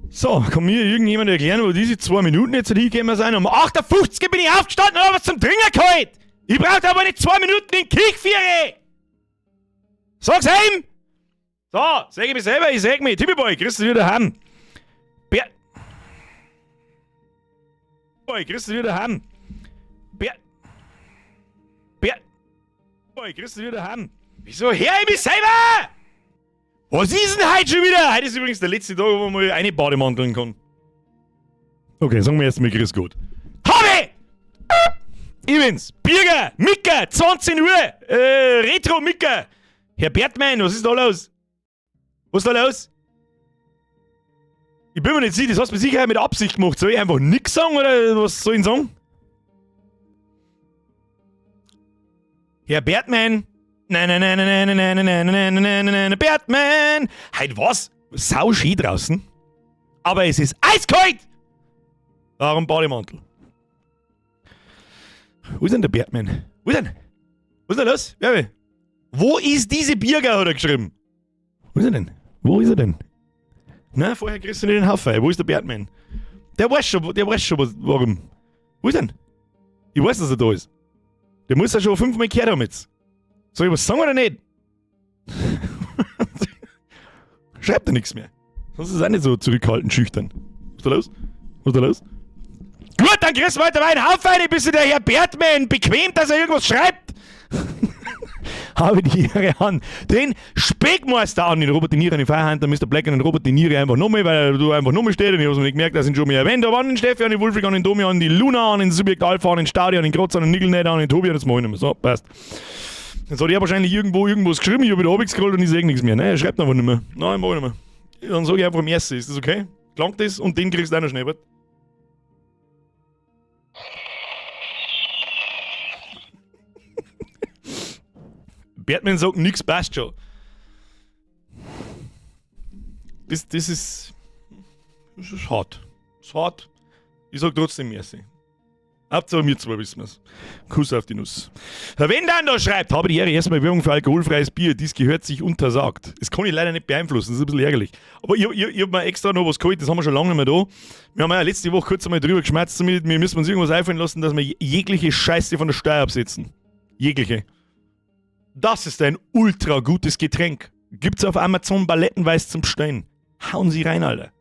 So, kann mir irgendjemand erklären, wo diese 2 Minuten jetzt hingekommen sind? Um 8:50 Uhr bin ich aufgestanden und habe was zum Trinken geholt! Ich brauchte aber nicht 2 Minuten in Kirchviere! Sag's heim! So, sag ich mich selber, ich sag mich. Tippeboy, grüß dich wieder heim. Boy, grüß dich wieder heim. Boy, grüß dich wieder heim. Wieso hör ich mich selber? Was ist denn heute schon wieder? Heute ist übrigens der letzte Tag, wo man eine Bademanteln kann. Okay, sagen wir erstmal grüß Gott. Habe! Ich bin's, Birger, Mika, 20 Uhr, Retro Mika. Herr Bertmann, was ist da los? Was ist da los? Ich bin mir nicht sicher, das hast du mit Sicherheit mit Absicht gemacht. Soll ich einfach nix sagen oder was soll ich sagen? Herr Bertmann. Nein, Bertmann. Heute was? Sau schön draußen. Aber es ist eiskalt. Warum Bademantel? Wo ist denn der Bertmann? Wo ist denn? Was ist denn los? Ja, wo ist diese Birger, hat er geschrieben. Wo ist er denn? Wo ist er denn? Na, vorher kriegst du nicht den Haufen. Wo ist der Bertmann? Der weiß schon warum. Wo ist er denn? Ich weiß, dass er da ist. Der muss ja schon 5-mal gehört haben jetzt. Soll ich was sagen oder nicht? Schreibt er nichts mehr. Sonst ist es auch nicht so zurückhaltend, schüchtern. Was ist da los? Was ist da los? Gut, dann kriegst du weiter meinen Haufen rein, bis der Herr Bertmann bequem, dass er irgendwas schreibt. Habe die Ehre an den Speckmeister an, den Robert De Niro, den Feierhand, der Mr. Black und den Robert De Niro einfach nochmal, weil du einfach nochmal steht und ich hab's mir nicht gemerkt, dass ich ihn schon mal erwähnt habe, an den Steffi, an den Wolfgang, an den Domi, an die Luna, an den Subjekt Alpha, an den Stadi, an den Krotz, an den Nickel, an den Tobi, an das Mal nicht mehr. So, passt. Jetzt hat er wahrscheinlich irgendwas geschrieben, ich habe wieder runtergescrollt und ich sehe nichts mehr. Nein, er schreibt einfach nicht mehr. Nein, mach ich nicht mehr. Dann sage ich einfach merci, ist das okay? Klangt das? Und den kriegst du auch noch schnell, was? Batman sagt, nix passt schon. Das ist hart. Das ist hart. Ich sag trotzdem merci. Hauptsache wir zwei wissen wir's. Kuss auf die Nuss. Wenn dann da schreibt, habe die Ehre, erstmal Werbung für alkoholfreies Bier. Dies gehört sich untersagt. Das kann ich leider nicht beeinflussen, das ist ein bisschen ärgerlich. Aber ich hab mir extra noch was geholt, das haben wir schon lange nicht mehr da. Wir haben ja letzte Woche kurz einmal drüber geschmerzt, wir müssen uns irgendwas einfallen lassen, dass wir jegliche Scheiße von der Steuer absetzen. Jegliche. Das ist ein ultra gutes Getränk. Gibt's auf Amazon palettenweise zum Bestellen. Hauen Sie rein, Alter.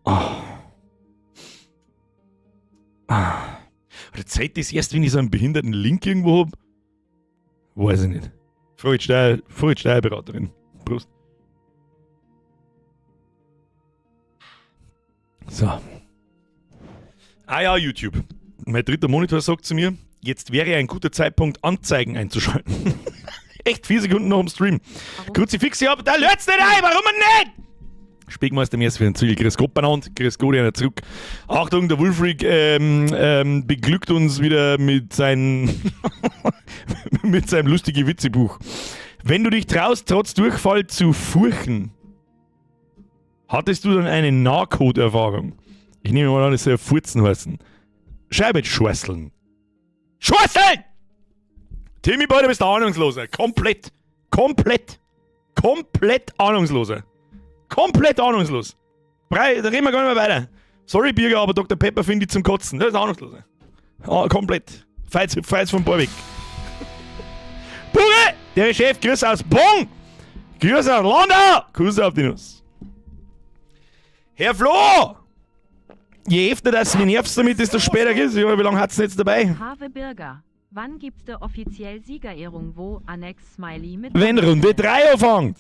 Oder zeigt das erst, wenn ich so einen behinderten Link irgendwo hab? Weiß ich nicht. Frau Steuerberaterin. Prost. So. Ah ja, YouTube. Mein dritter Monitor sagt zu mir, jetzt wäre ein guter Zeitpunkt, Anzeigen einzuschalten. Echt 4 Sekunden noch im Stream. Kruzifix, ich hab, da löt's nicht ein, warum nicht? Speckmeister Mess für den Ziel. Chris Gott benannt, Chris Gott einer zurück. Achtung, der Wolfreak beglückt uns wieder mit seinem lustigen Witzebuch. Wenn du dich traust, trotz Durchfall zu furchen, hattest du dann eine Nahcode-Erfahrung? Ich nehme mal an, es soll Furzen heißen. Scheibe schweißeln. Schweißeln! Timmy, beide bist der Ahnungsloser. Komplett Ahnungsloser. Komplett ahnungslos. Da reden wir gar nicht mehr weiter. Sorry, Birger, aber Dr. Pepper finde ich zum Kotzen. Das ist Ahnungsloser. Komplett. Feits vom Ball weg. Bunge! Der Chef, grüß aus Bonn! Grüß aus Landau! Kuss auf die Nuss. Herr Flo! Je öfter das mir nervst damit, desto später ist. Ja, wie lange hat's denn jetzt dabei? Have Birger. Wann gibt's da offiziell Siegerehrung, wo Annex Smiley mit... Wenn Runde 3 anfängt.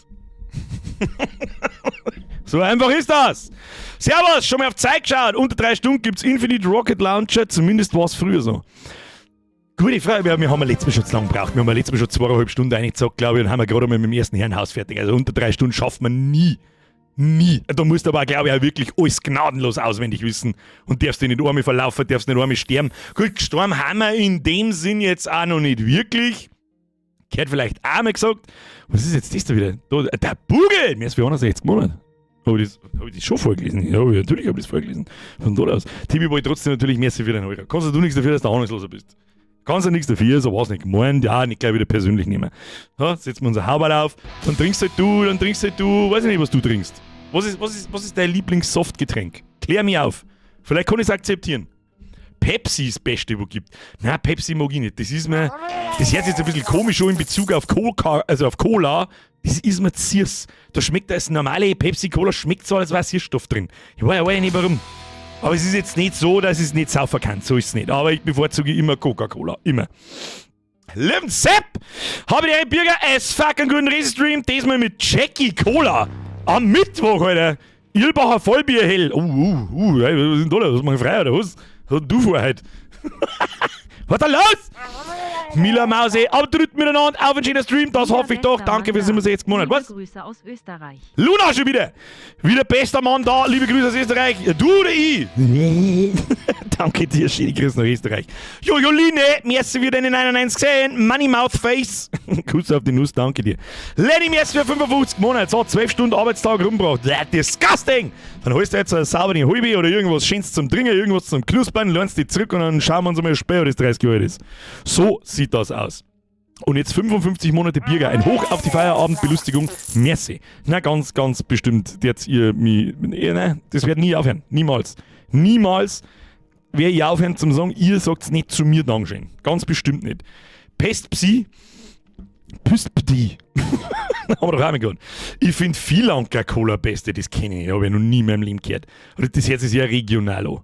So einfach ist das. Servus, schon mal auf Zeit geschaut. Unter 3 Stunden gibt's Infinite Rocket Launcher. Zumindest war es früher so. Gute Frage. Wir haben letztes Mal schon zu lange gebraucht. Wir haben letztes Mal schon 2,5 Stunden eingezogen, glaube ich, und haben wir gerade mal mit dem ersten Herrenhaus fertig. Also unter 3 Stunden schafft man nie. Da musst du aber, glaube ich, auch wirklich alles gnadenlos auswendig wissen. Und darfst dich nicht einmal verlaufen, darfst nicht einmal sterben. Gut, gestorben haben wir in dem Sinn jetzt auch noch nicht wirklich. Gehört vielleicht auch mal gesagt. Was ist jetzt das da wieder? Da, der Bugel! Mehr als für 61 Monate. Habe ich das schon vorgelesen? Ja, natürlich habe ich das vorgelesen. Von dort aus. Tibi wollte trotzdem natürlich merci für deinen Euro. Kannst du nichts dafür, dass du ahnungsloser bist. Kannst du nichts dafür, so war's nicht gemeint, ja, nicht gleich wieder persönlich nehmen. Ja, setzen wir unser Haberl auf, dann trinkst halt du, weiß ich nicht, was du trinkst. Was ist dein Lieblings-Softgetränk? Klär mich auf. Vielleicht kann ich es akzeptieren. Pepsi ist das Beste, was es gibt. Nein, Pepsi mag ich nicht. Das hört sich jetzt ein bisschen komisch an in Bezug auf Cola. Das ist mir zu süß. Da schmeckt das normale Pepsi-Cola, schmeckt so, als wäre Süßstoff drin. Ich weiß ja nicht warum. Aber es ist jetzt nicht so, dass ich es nicht saufen kann. So ist es nicht. Aber ich bevorzuge immer Coca-Cola. Immer. Lieben Sepp, habe ich einen Bürger as fucking guten Restream. Diesmal mit Jackie Cola. Am Mittwoch, Alter. Irlbacher Vollbier hell. Hey, was ist denn da los? Was machen frei oder was? Was hast du vor heute? Was ist da los? Mila Mause, abdrückt miteinander auf ein schöner Stream, das hoffe ich doch. Danke für 67 Monate. Was? Grüße aus Österreich. Luna schon wieder. Wieder bester Mann da. Liebe Grüße aus Österreich. Du oder ich? Danke dir, schöne Grüße nach Österreich. Joline, merci wieder in den 91 gesehen. Money Mouth Face. Kuss auf die Nuss, danke dir. Lenny, merci für 55 Monate. So, 12 Stunden Arbeitstag rumgebracht. Disgusting. Dann holst du jetzt eine saubere Halbe oder irgendwas Schönes zum Trinken, irgendwas zum Knuspern, lernst die zurück und dann schauen wir uns mal später, das 30 Jahre ist. So sieht das aus. Und jetzt 55 Monate Bierger, ein Hoch auf die Feierabendbelustigung. Merci. Na, ganz, ganz bestimmt. Jetzt ihr mich. Nein, das wird nie aufhören. Niemals. Niemals werde ich aufhören zum sagen, ihr sagt es nicht zu mir, Dankeschön. Ganz bestimmt nicht. Pest Psi. Püstpdi. Haben wir doch auch mal gehört. Ich finde Vielanker Cola beste, das kenne ich, habe ich noch nie in meinem Leben gehört. Aber das hört sich sehr regional an.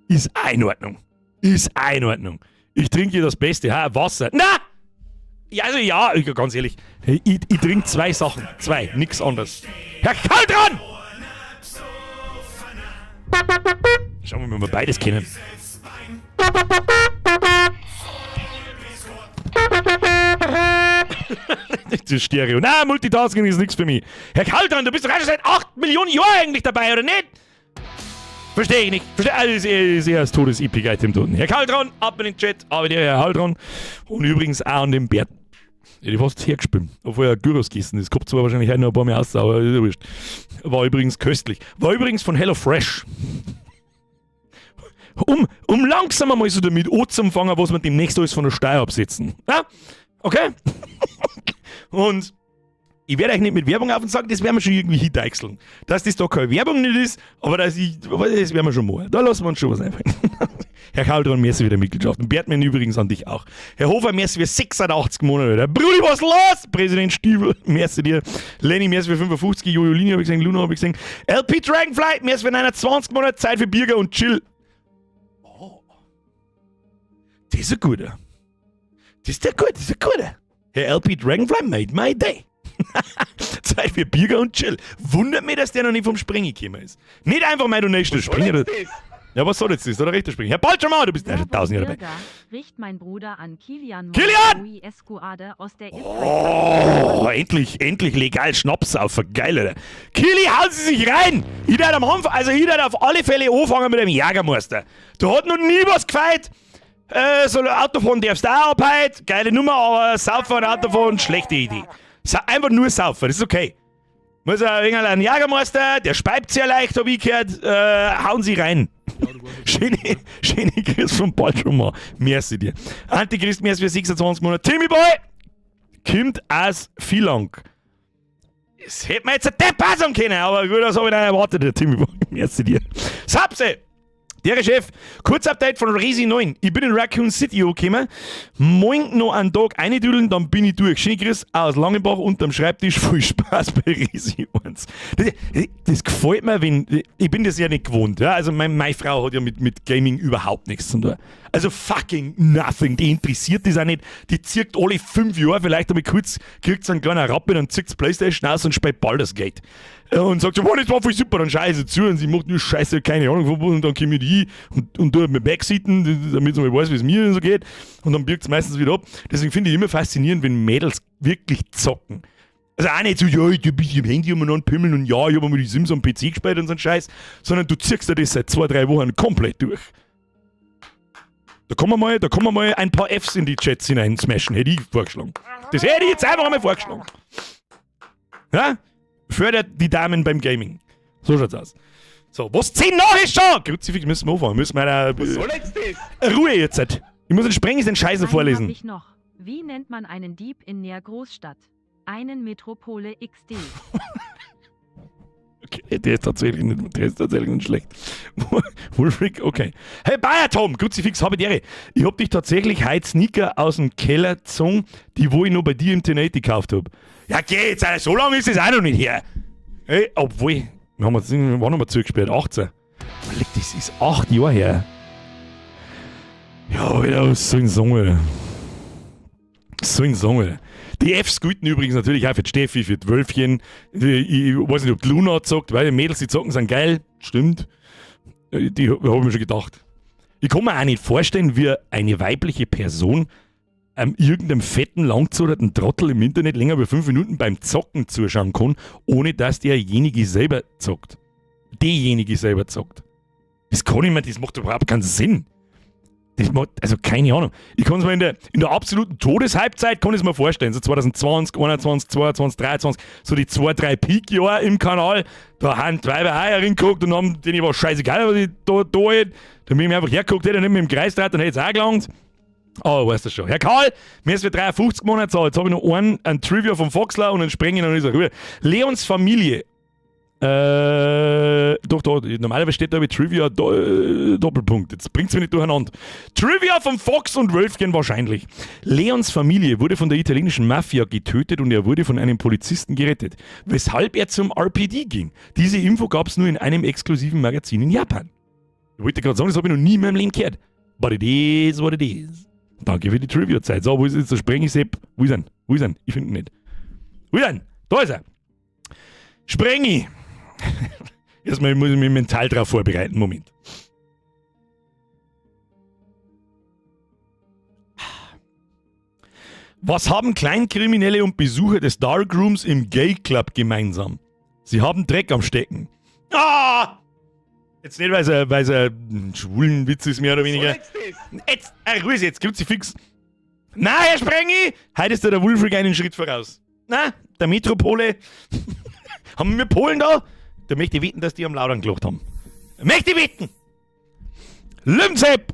Ist auch in Ordnung. Ist auch in Ordnung. Ich trinke das Beste, Wasser. Na! Ja, also ja, ganz ehrlich. Ich trinke 2 Sachen. 2, nix anderes. Herr Kaldran! Schauen wir mal, ob wir beides kennen. Das Stereo. Nein, Multitasking ist nichts für mich. Herr Kaldran, du bist doch schon seit 8 Millionen Jahren eigentlich dabei, oder nicht? Verstehe ich nicht. Also ist eher das Todes-Epic-Item tun. Herr Kaldran, ab in den Chat, aber der Herr Kaldran. Und übrigens auch an den Bert. Ja, die fast hergespielt. Obwohl er Gyros gegessen ist. Kommt zwar wahrscheinlich heute noch ein paar Mal aus, aber ist ja wurscht. War übrigens köstlich. War übrigens von HelloFresh. Um langsam einmal so damit anzufangen, was wir demnächst alles von der Steuer absetzen. Ja? Okay? Und ich werde euch nicht mit Werbung auf und sagen, das werden wir schon irgendwie hindeichseln. Dass das da keine Werbung nicht ist, aber das werden wir schon mal. Da lassen wir uns schon was einfallen. Herr Kaldran, merci für die Mitgliedschaft. Und Bertmann übrigens an dich auch. Herr Hofer, merci für 86 Monate. Der Brudi, was los? Präsident Stiefel, merci dir. Lenny, merci für 55. Jojolini habe ich gesehen. Luna habe ich gesehen. LP Dragonfly, merci für 29 Monate. Zeit für Bierger und Chill. Oh. Das ist ein guter. Das ist ein guter. Herr LP Dragonfly made my day. Zeit für Bierger und Chill. Wundert mich, dass der noch nicht vom Springen gekommen ist. Nicht einfach mal du nächster Springer. Ja, was soll jetzt das? Oder rechter Springen? Herr Balchamar, du bist ja schon 1000 Jahre dabei. Riecht mein Bruder an Kilian aus der Oh, endlich legal Schnaps auf. Geil, Alter. Kili, hauen Sie sich rein! Ich werde auf alle Fälle anfangen mit dem Jägermeister. Da hat noch nie was gefeit. So ein Autofahren darfst du auch ab heute. Geile Nummer, aber Saufen und Autofahren, schlechte Idee. Einfach nur saufen, das ist okay. Muss ein Jägermeister, der speibt sehr leicht, hab ich gehört. Hauen Sie rein. Schöne Grüße vom Balschummer. Merci dir. Antichrist, merci für 26 Monate. Timmy Boy! Kommt aus Vielang. Das hätte man jetzt ein Depp passen können, aber gut, das habe ich nicht erwartet, der Timmy Boy. Merci dir. Sapse! Der Chef, Kurzupdate von Resi 9. Ich bin in Raccoon City angekommen. Morgen noch einen Tag reindüdeln, dann bin ich durch. Schönen Grüß aus Langenbach unterm Schreibtisch. Viel Spaß bei Resi 1. Das gefällt mir, ich bin das ja nicht gewohnt. Ja? Also meine Frau hat ja mit Gaming überhaupt nichts zu tun. Also fucking nothing. Die interessiert das auch nicht. Die zirkt alle 5 Jahre vielleicht einmal kurz, kriegt so einen kleinen Rappe, dann zirkt Playstation aus und spielt Baldur's Gate. Und sagt so, wow, das war voll super, dann scheiße zu. Und sie macht nur Scheiße, keine Ahnung, und dann komme ich und tue mir backseaten, damit sie mal weiß, wie es mir so geht. Und dann birgt es meistens wieder ab. Deswegen finde ich immer faszinierend, wenn Mädels wirklich zocken. Also auch nicht so, ja, ich bin im Handy umeinander pimmeln und ja, ich habe mal die Sims am PC gespielt und so einen Scheiß, sondern du ziehst dir das seit 2-3 Wochen komplett durch. Da kann man mal ein paar Fs in die Chats hinein smashen, hätte ich vorgeschlagen. Das hätte ich jetzt einfach einmal vorgeschlagen. Ja? Fördert die Damen beim Gaming. So schaut's aus. So, was 10 nach ist schon? Kruzifix müssen wir anfangen. Was soll jetzt das? Ruhe jetzt. Ich muss den Sprengi den Scheiße Einen vorlesen. hab ich noch. Wie nennt man einen Dieb in der Großstadt? Einen Metropole XD. Okay, der ist tatsächlich nicht schlecht. Wolfric, okay. Hey Bayer Tom, Kruzifix, habe die Ehre. Ich hab dich tatsächlich heute Sneaker aus dem Keller gezogen, die wo ich noch bei dir im T-Net gekauft hab. Ja geh jetzt, Alter, so lange ist es auch noch nicht her. Hey, obwohl, wann haben wir zugesperrt? 18. Das ist 8 Jahre her. Ja, Alter, was soll ich sagen? Was soll ich sagen? Die Fs gelten übrigens natürlich auch für die Steffi, für die Wölfchen. Ich weiß nicht, ob die Luna zockt, weil die Mädels, die zocken, sind geil. Stimmt. Die habe ich mir schon gedacht. Ich kann mir auch nicht vorstellen, wie eine weibliche Person irgendeinem fetten, langgezoderten Trottel im Internet länger als 5 Minuten beim Zocken zuschauen kann, ohne dass derjenige selber zockt. Diejenige selber zockt. Das kann ich mir, das macht überhaupt keinen Sinn. Das macht, also keine Ahnung. Ich kann es mir in der absoluten Todeshalbzeit kann ich es mir vorstellen. So 2020, 21, 22, 23, so die 2-3 Peak-Jahre im Kanal, da haben die Weiber auch reingeguckt und haben denen war scheißegal, was ich da hätte. Da bin ich mir einfach hergeguckt, hätte ich nicht mit dem Kreis dreht, dann hätte es auch gelangt. Oh, weißt du schon. Herr Karl, mir ist für 53 Monate zahlt. Jetzt habe ich noch ein Trivia vom Foxler und einen Sprenger und ist er rüber. Leons Familie. Doch, normalerweise steht da wie Trivia Doppelpunkt. Jetzt bringt's mich nicht durcheinander. Trivia von Fox und Wölfchen wahrscheinlich. Leons Familie wurde von der italienischen Mafia getötet und er wurde von einem Polizisten gerettet. Weshalb er zum RPD ging. Diese Info gab es nur in einem exklusiven Magazin in Japan. Ich wollte gerade sagen, das habe ich noch nie in meinem Leben gehört. But it is what it is. Danke für die Trivia-Zeit. So, wo ist jetzt der Sprengi-Sepp? Wo ist er? Wo ist er? Ich finde ihn nicht. Wo ist er? Da ist er. Sprengi. Erstmal muss ich mich mental darauf vorbereiten. Moment. Was haben Kleinkriminelle und Besucher des Darkrooms im Gay Club gemeinsam? Sie haben Dreck am Stecken. Ah! Jetzt nicht, weil es ein schwulen Witz ist, mehr oder weniger. Jetzt, Ruhe jetzt, Kruzifix. Na, Herr Sprengi, heute ist der Wolfric einen Schritt voraus. Na, der Metropole. Haben wir Polen da? Da möchte ich wetten, dass die am Laudern gelacht haben. Möchte ich wetten! Lümsepp!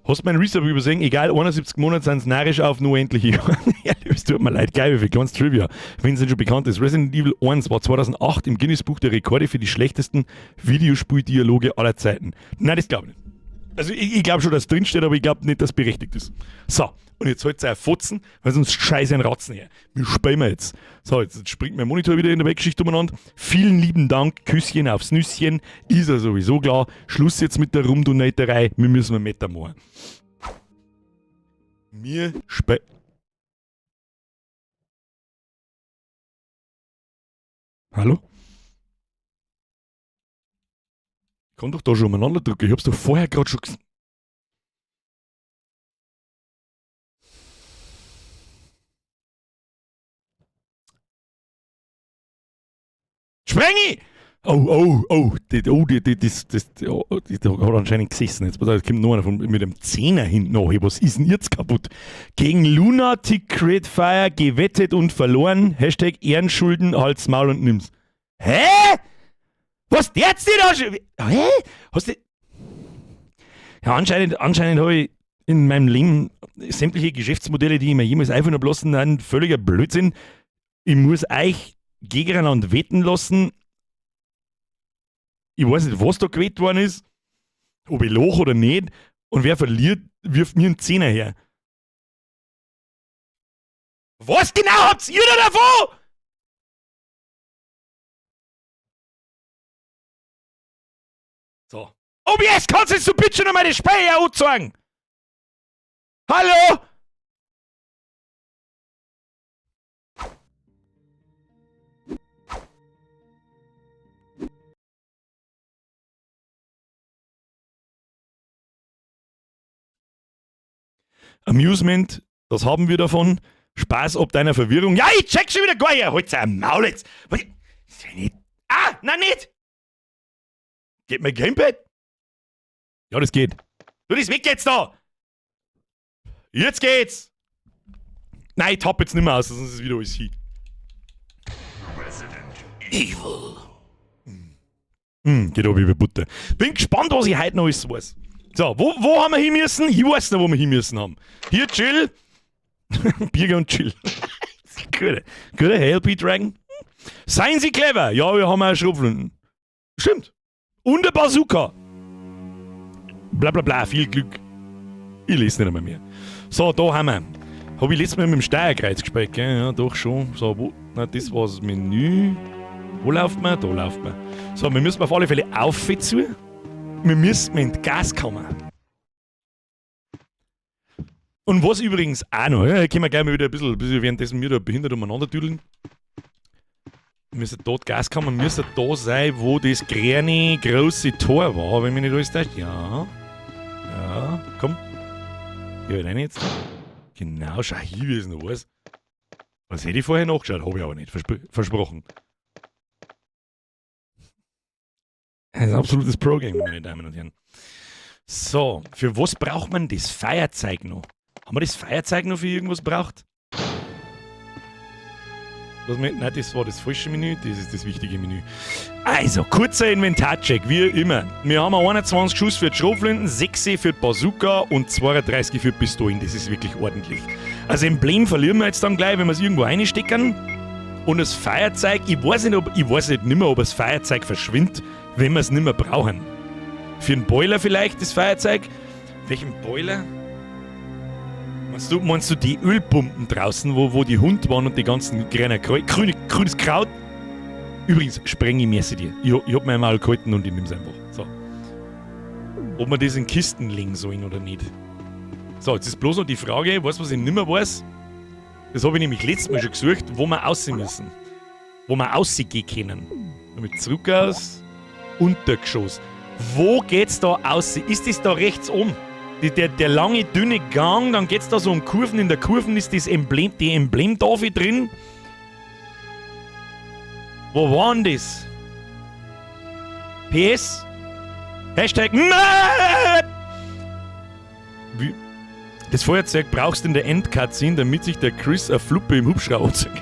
Hast du meinen Resub übersehen? Egal, 71 Monate sind es narrisch auf nur endliche Jahre. Ja, es tut mir leid, geil, wie viel ganz Trivia. Wenn es nicht schon bekannt ist. Resident Evil 1 war 2008 im Guinness-Buch der Rekorde für die schlechtesten Videospieldialoge aller Zeiten. Nein, das glaube ich nicht. Also ich glaube schon, dass es drinsteht, aber ich glaube nicht, dass es berechtigt ist. So, und jetzt halt's euch Fotzen, weil sonst scheiße ein Ratzen her. Wie spielen wir jetzt? So, jetzt springt mein Monitor wieder in der Weggeschichte umeinander. Vielen lieben Dank, Küsschen aufs Nüsschen. Ist ja sowieso klar. Schluss jetzt mit der Rumdonaterei. Wir müssen wir Meter machen. Wir spielen... Hallo? Ich kann doch da schon umeinander drücken. Ich hab's doch vorher gerade schon gesehen. Sprengi! Das hat anscheinend gesessen. Jetzt kommt noch einer mit dem Zehner hinten nach. Was ist denn jetzt kaputt? Gegen Lunatic Create Fire gewettet und verloren. Hashtag Ehrenschulden, halt's Maul und nimm's. Hä? Was der jetzt da schon? Hä? Hast du... Ja, anscheinend habe ich in meinem Leben sämtliche Geschäftsmodelle, die ich mir jemals einfallen habe lassen, ein völliger Blödsinn. Ich muss euch gegeneinander wetten lassen. Ich weiß nicht, was da gewettet worden ist, ob ich loch oder nicht. Und wer verliert, wirft mir einen Zehner her. Was genau habt ihr da davon? So. OBS, kannst du jetzt so bitte noch meine Speicher anzeigen? Hallo? Amusement, das haben wir davon. Spaß ob deiner Verwirrung. Ja, ich check schon wieder gar nicht. Halt's ein Maul jetzt. Ist ja nicht. Ah, nein, nicht. Geht mein Gamepad? Ja, das geht. Du, das weg jetzt da. Jetzt geht's. Nein, ich tapp jetzt nicht mehr aus, sonst ist es wieder alles hier. Evil. Geht auch wie bei Butter. Bin gespannt, was ich heute noch alles weiß. So, wo haben wir hin müssen? Ich weiß nicht, wo wir hin müssen haben. Hier Chill. Birger und Chill. Guter Help Dragon. Seien Sie clever. Ja, wir haben auch Schrotflinten. Stimmt. Und ein Bazooka. Bla bla bla, viel Glück. Ich lese nicht einmal mehr. So, da haben wir. Habe ich letztes Mal mit dem Steuerkreuz gespielt, gell? Ja, doch schon. So, wo? Na, das war das Menü. Wo läuft man? Da läuft man. So, wir müssen auf alle Fälle auf zu. Wir müssen in die Gaskammer. Und was übrigens auch noch, ja, können wir gleich mal wieder ein bisschen währenddessen wir da behindert umeinander tüdeln. Wir müssen dort Gaskammer, müssen da sein, wo das kleine, große Tor war, wenn mich nicht alles täuscht. Ja. Ja, komm. Ja, rein jetzt. Genau, schau hier, wie es noch was. Was hätte ich vorher nachgeschaut? Habe ich aber nicht versprochen. Das ist ein absolutes Pro-Game, meine Damen und Herren. So, für was braucht man das Feuerzeug noch? Haben wir das Feuerzeug noch für irgendwas braucht? Nein, das war das falsche Menü, das ist das wichtige Menü. Also, kurzer Inventarcheck, wie immer. Wir haben 21 Schuss für die Schrotflinten, 6 für die Bazooka und 32 für die Pistolen. Das ist wirklich ordentlich. Also Emblem verlieren wir jetzt dann gleich, wenn wir es irgendwo reinstecken. Und das Feuerzeug, ich weiß nicht mehr, ob das Feuerzeug verschwindet, wenn wir es nicht mehr brauchen. Für einen Boiler vielleicht, das Feuerzeug. Welchen Boiler? Meinst du die Ölpumpen draußen, wo die Hunde waren und die ganzen grünes Kraut? Übrigens, spreng ich mäßig dir. Ich hab mir mal gehalten und ich nehm's einfach. So. Ob wir das in Kisten legen sollen oder nicht. So, jetzt ist bloß noch die Frage, weißt du, was ich nicht mehr weiß? Das habe ich nämlich letztes Mal schon gesucht, wo wir aussehen müssen. Wo wir aussehen können. Damit zurück aus, Untergeschoss. Wo geht's da aus? Ist das da rechts oben? Der lange, dünne Gang, dann geht's da so um Kurven. In der Kurven ist das Emblem, die Emblemtafel drin. Wo war denn das? PS? Hashtag Wie? Das Feuerzeug brauchst du in der Endcutscene, damit sich der Chris eine Fluppe im Hubschrauber anzieht.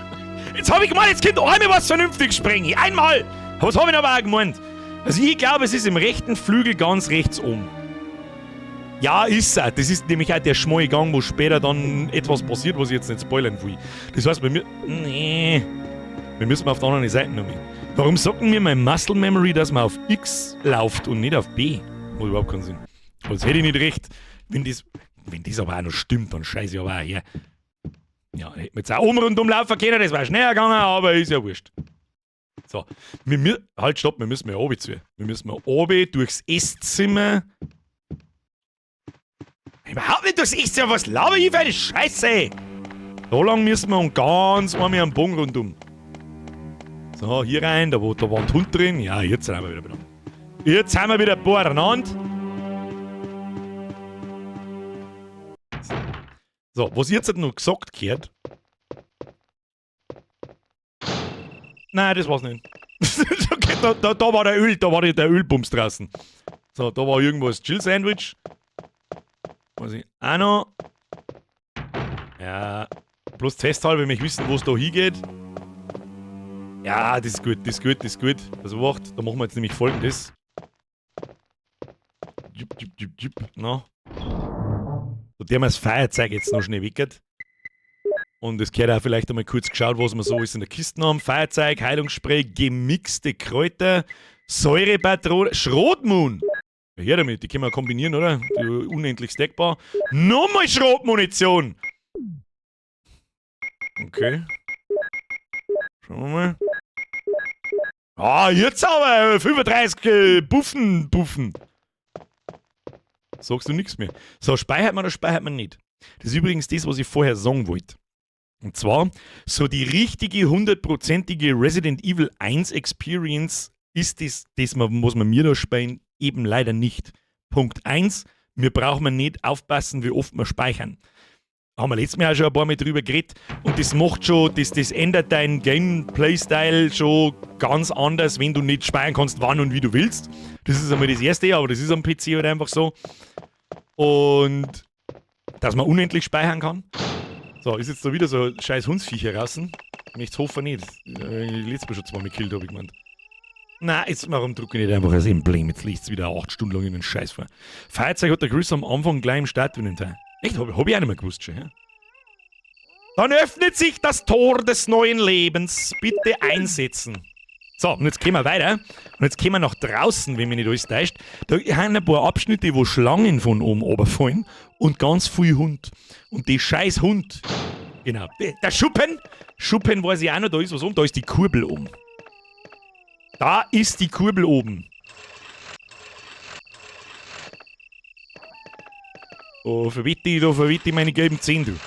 Jetzt habe ich gemeint, jetzt könnt ihr einmal was vernünftig sprengen. Einmal! Aber was habe ich aber auch gemeint? Also ich glaube, es ist im rechten Flügel ganz rechts oben. Ja, ist er. Das ist nämlich auch der schmale Gang, wo später dann etwas passiert, was ich jetzt nicht spoilern will. Das heißt, wir müssen auf der anderen Seite noch mal. Warum sagt mir mein Muscle Memory, dass man auf X läuft und nicht auf B? Macht überhaupt keinen Sinn. Aber das hätte ich nicht recht. Wenn das aber auch noch stimmt, dann scheiße ich aber auch her. Ja, hätten wir jetzt auch oben rundum laufen können, das wäre schneller gegangen, aber ist ja wurscht. So, halt, stopp, wir müssen mal oben zu. Wir müssen mal oben durchs Esszimmer. Überhaupt nicht durchs Esszimmer, was laber ich für eine Scheiße? Da lang müssen wir und ganz einmal am Bogen rundum. So, hier rein, da war ein Hund drin. Ja, jetzt sind wir wieder beieinander. Jetzt sind wir wieder beieinander. So, was jetzt noch gesagt gehört. Nein, das war's nicht. Okay, da war der der Ölbums draußen. So, da war irgendwas Chill-Sandwich. Was ich auch noch. Ja, bloß testhalber, wenn ich wissen, wo es da hingeht. Ja, das ist gut, das ist gut, das ist gut. Also wacht, da machen wir jetzt nämlich folgendes. No. So, der mal das Feuerzeug jetzt noch schnell weggehen. Und es gehört auch vielleicht einmal kurz geschaut, was wir so alles in der Kiste haben. Feuerzeug, Heilungsspray, gemixte Kräuter, Säurepatrone, Schrotmoon. Ja, her damit, die können wir kombinieren, oder? Die unendlich stackbar. Nochmal Schrotmunition! Okay. Schauen wir mal. Ah, jetzt aber 35 Buffen. Sagst du nichts mehr. So, speichert man oder speichert man nicht? Das ist übrigens das, was ich vorher sagen wollte. Und zwar, so die richtige, 100%ige Resident Evil 1 Experience ist das was wir mir da spielen, eben leider nicht. Punkt 1, wir brauchen nicht aufpassen, wie oft wir speichern. Haben wir letztes Mal auch schon ein paar Mal drüber geredet. Und das macht schon, das ändert deinen Gameplay-Style schon ganz anders, wenn du nicht speichern kannst, wann und wie du willst. Das ist einmal das Erste, aber das ist am PC halt einfach so. Und dass man unendlich speichern kann. So, ist jetzt da wieder so ein scheiß Hundsviecher draußen. Ich möchte es hoffen nicht. Letztes Mal schon zweimal gekillt, habe ich gemeint. Nein, jetzt warum drücke ich nicht einfach das Emblem? Jetzt liegt es wieder 8 Stunden lang in den Scheiß vor. Feuerzeug hat der Chris am Anfang gleich im Start drin. Echt? Hab ich auch nicht mehr gewusst schon, ja? Dann öffnet sich das Tor des neuen Lebens. Bitte einsetzen. So, und jetzt gehen wir weiter. Und jetzt gehen wir nach draußen, wenn mich nicht alles täuscht. Da haben ein paar Abschnitte, wo Schlangen von oben runterfallen und ganz viel Hund. Und die scheiß Hund, genau, der Schuppen weiß ich auch noch, da ist was oben, da ist die Kurbel oben. Da ist die Kurbel oben. Da verwette ich meine gelben Zehen, du.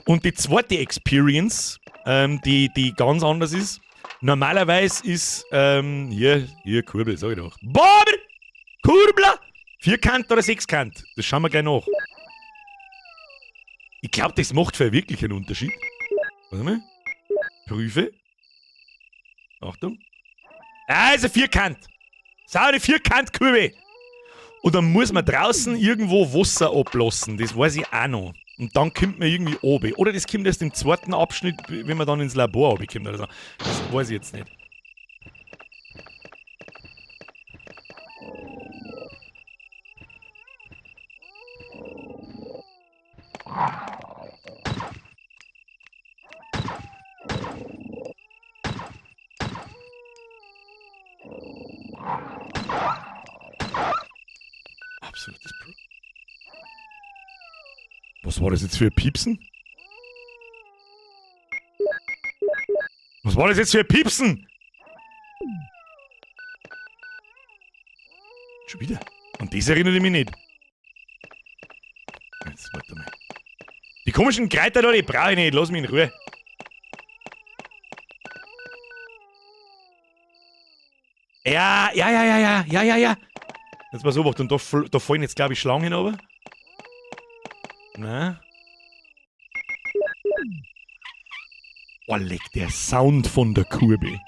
Und die zweite Experience, die ganz anders ist, normalerweise ist, hier Kurbel, sag ich doch. Babel! Kurbler! Vierkant oder Sechskant? Das schauen wir gleich nach. Ich glaube, das macht für wirklich einen Unterschied. Warte mal. Prüfe. Achtung. Also Vierkant. Saure Vierkantkurve. Und dann muss man draußen irgendwo Wasser ablassen. Das weiß ich auch noch. Und dann kommt man irgendwie oben. Oder das kommt erst im zweiten Abschnitt, wenn man dann ins Labor runterkommt oder so. Das weiß ich jetzt nicht. Absolutes Pro. Was war das jetzt für ein Piepsen? Was war das jetzt für ein Piepsen? Schon wieder. An das erinnere ich mich nicht. Jetzt warte mal. Die komischen Kräuter da, die brauche ich nicht. Lass mich in Ruhe. Ja. Jetzt mal so, und da fallen jetzt, glaube ich, Schlangen runter. Na? Oh, leck, der Sound von der Kurbel.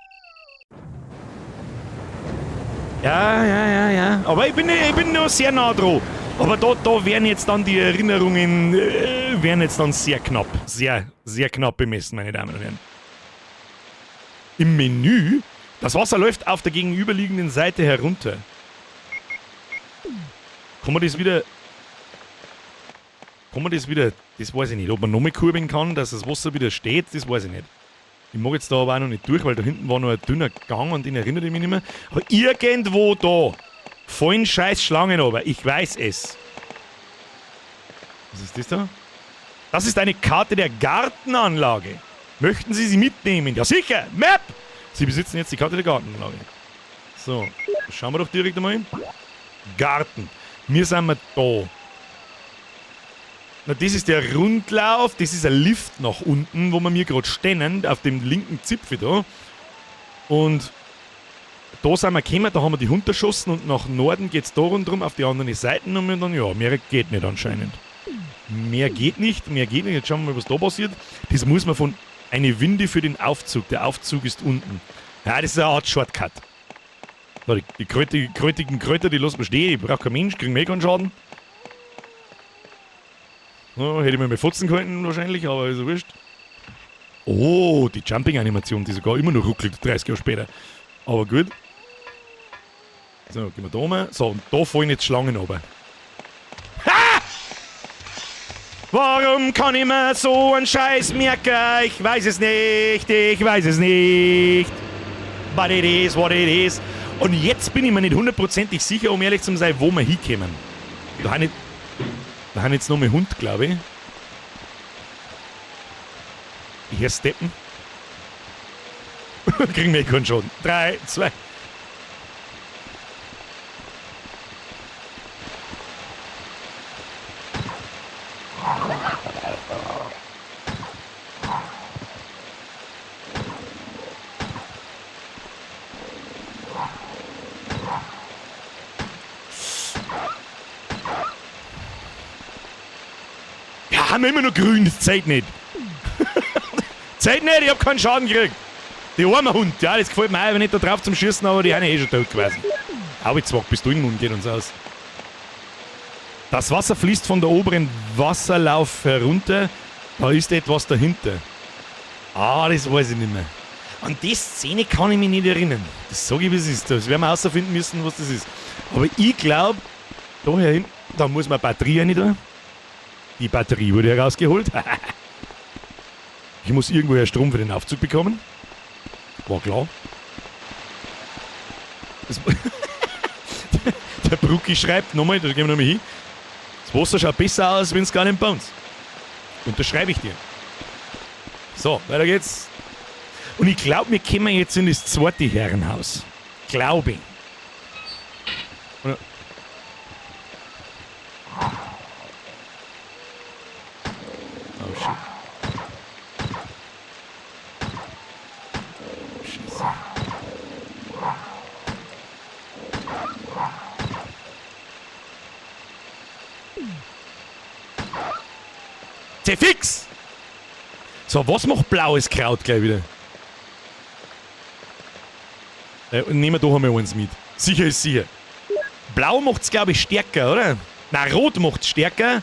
Ja. Aber ich bin noch sehr nah dran. Aber da werden jetzt dann die Erinnerungen werden jetzt dann sehr knapp. Sehr, sehr knapp bemessen, meine Damen und Herren. Im Menü, das Wasser läuft auf der gegenüberliegenden Seite herunter. Kann man das wieder, das weiß ich nicht. Ob man nochmal kurbeln kann, dass das Wasser wieder steht, das weiß ich nicht. Ich mag jetzt da aber auch noch nicht durch, weil da hinten war noch ein dünner Gang, an den erinnere ich mich nicht mehr. Aber irgendwo da fallen scheiß Schlangen runter. Ich weiß es. Was ist das da? Das ist eine Karte der Gartenanlage. Möchten Sie sie mitnehmen? Ja sicher! Map! Sie besitzen jetzt die Karte der Gartenanlage. So, schauen wir doch direkt einmal. Garten. Wir sind da. Na, das ist der Rundlauf, das ist ein Lift nach unten, wo wir mir gerade stehen, auf dem linken Zipfel da. Und da sind wir gekommen, da haben wir die Hund erschossen und nach Norden geht es da rundherum auf die anderen Seiten und dann, ja, mehr geht nicht anscheinend. Mehr geht nicht. Jetzt schauen wir mal, was da passiert. Das muss man von eine Winde für den Aufzug. Der Aufzug ist unten. Ja, das ist eine Art Shortcut. Die kräutigen Kräuter, die lassen wir stehen, die braucht kein Mensch, kriegen wir keinen Schaden. Ja, hätte ich mir futzen können wahrscheinlich, aber ist ja wurscht. Oh, die Jumping-Animation, die sogar immer noch ruckelt, 30 Jahre später. Aber gut. So, gehen wir da oben. So, und da fallen jetzt Schlangen runter. Ha! Warum kann ich mir so einen Scheiß merken? Ich weiß es nicht. But it is what it is. Und jetzt bin ich mir nicht hundertprozentig sicher, um ehrlich zu sein, wo wir hinkommen. Da haben jetzt noch mal Hund, glaube ich. Hier steppen. Kriegen wir keinen Schaden. 3, 2. Ja, haben wir immer noch grün, das zählt nicht. Zählt nicht, ich hab keinen Schaden gekriegt. Die arme Hund, ja, das gefällt mir auch, wenn nicht da drauf zum Schießen, aber die eine schon tot gewesen. Auizwack, bis du in den Mund geht uns aus. Das Wasser fließt von der oberen Wasserlauf herunter. Da ist etwas dahinter. Ah, das weiß ich nicht mehr. An die Szene kann ich mich nicht erinnern. Das sage ich, wie es ist. Das werden wir herausfinden müssen, was das ist. Aber ich glaube, da hinten, da muss man Batterie rein tun. Die Batterie wurde herausgeholt. Ich muss irgendwoher Strom für den Aufzug bekommen. War klar. Der Brucki schreibt nochmal, da gehen wir nochmal hin. Das Wasser schaut besser aus, wenn es gar nicht bounce. Und das schreibe ich dir. So, weiter geht's. Und ich glaube, wir kommen jetzt in das zweite Herrenhaus. Glaube ich. Oder? Oh shit. Scheiße. Fix! So, was macht blaues Kraut gleich wieder? Nehmen wir doch einmal eins mit. Sicher ist sicher. Blau macht es, glaube ich, stärker, oder? Nein, rot macht es stärker.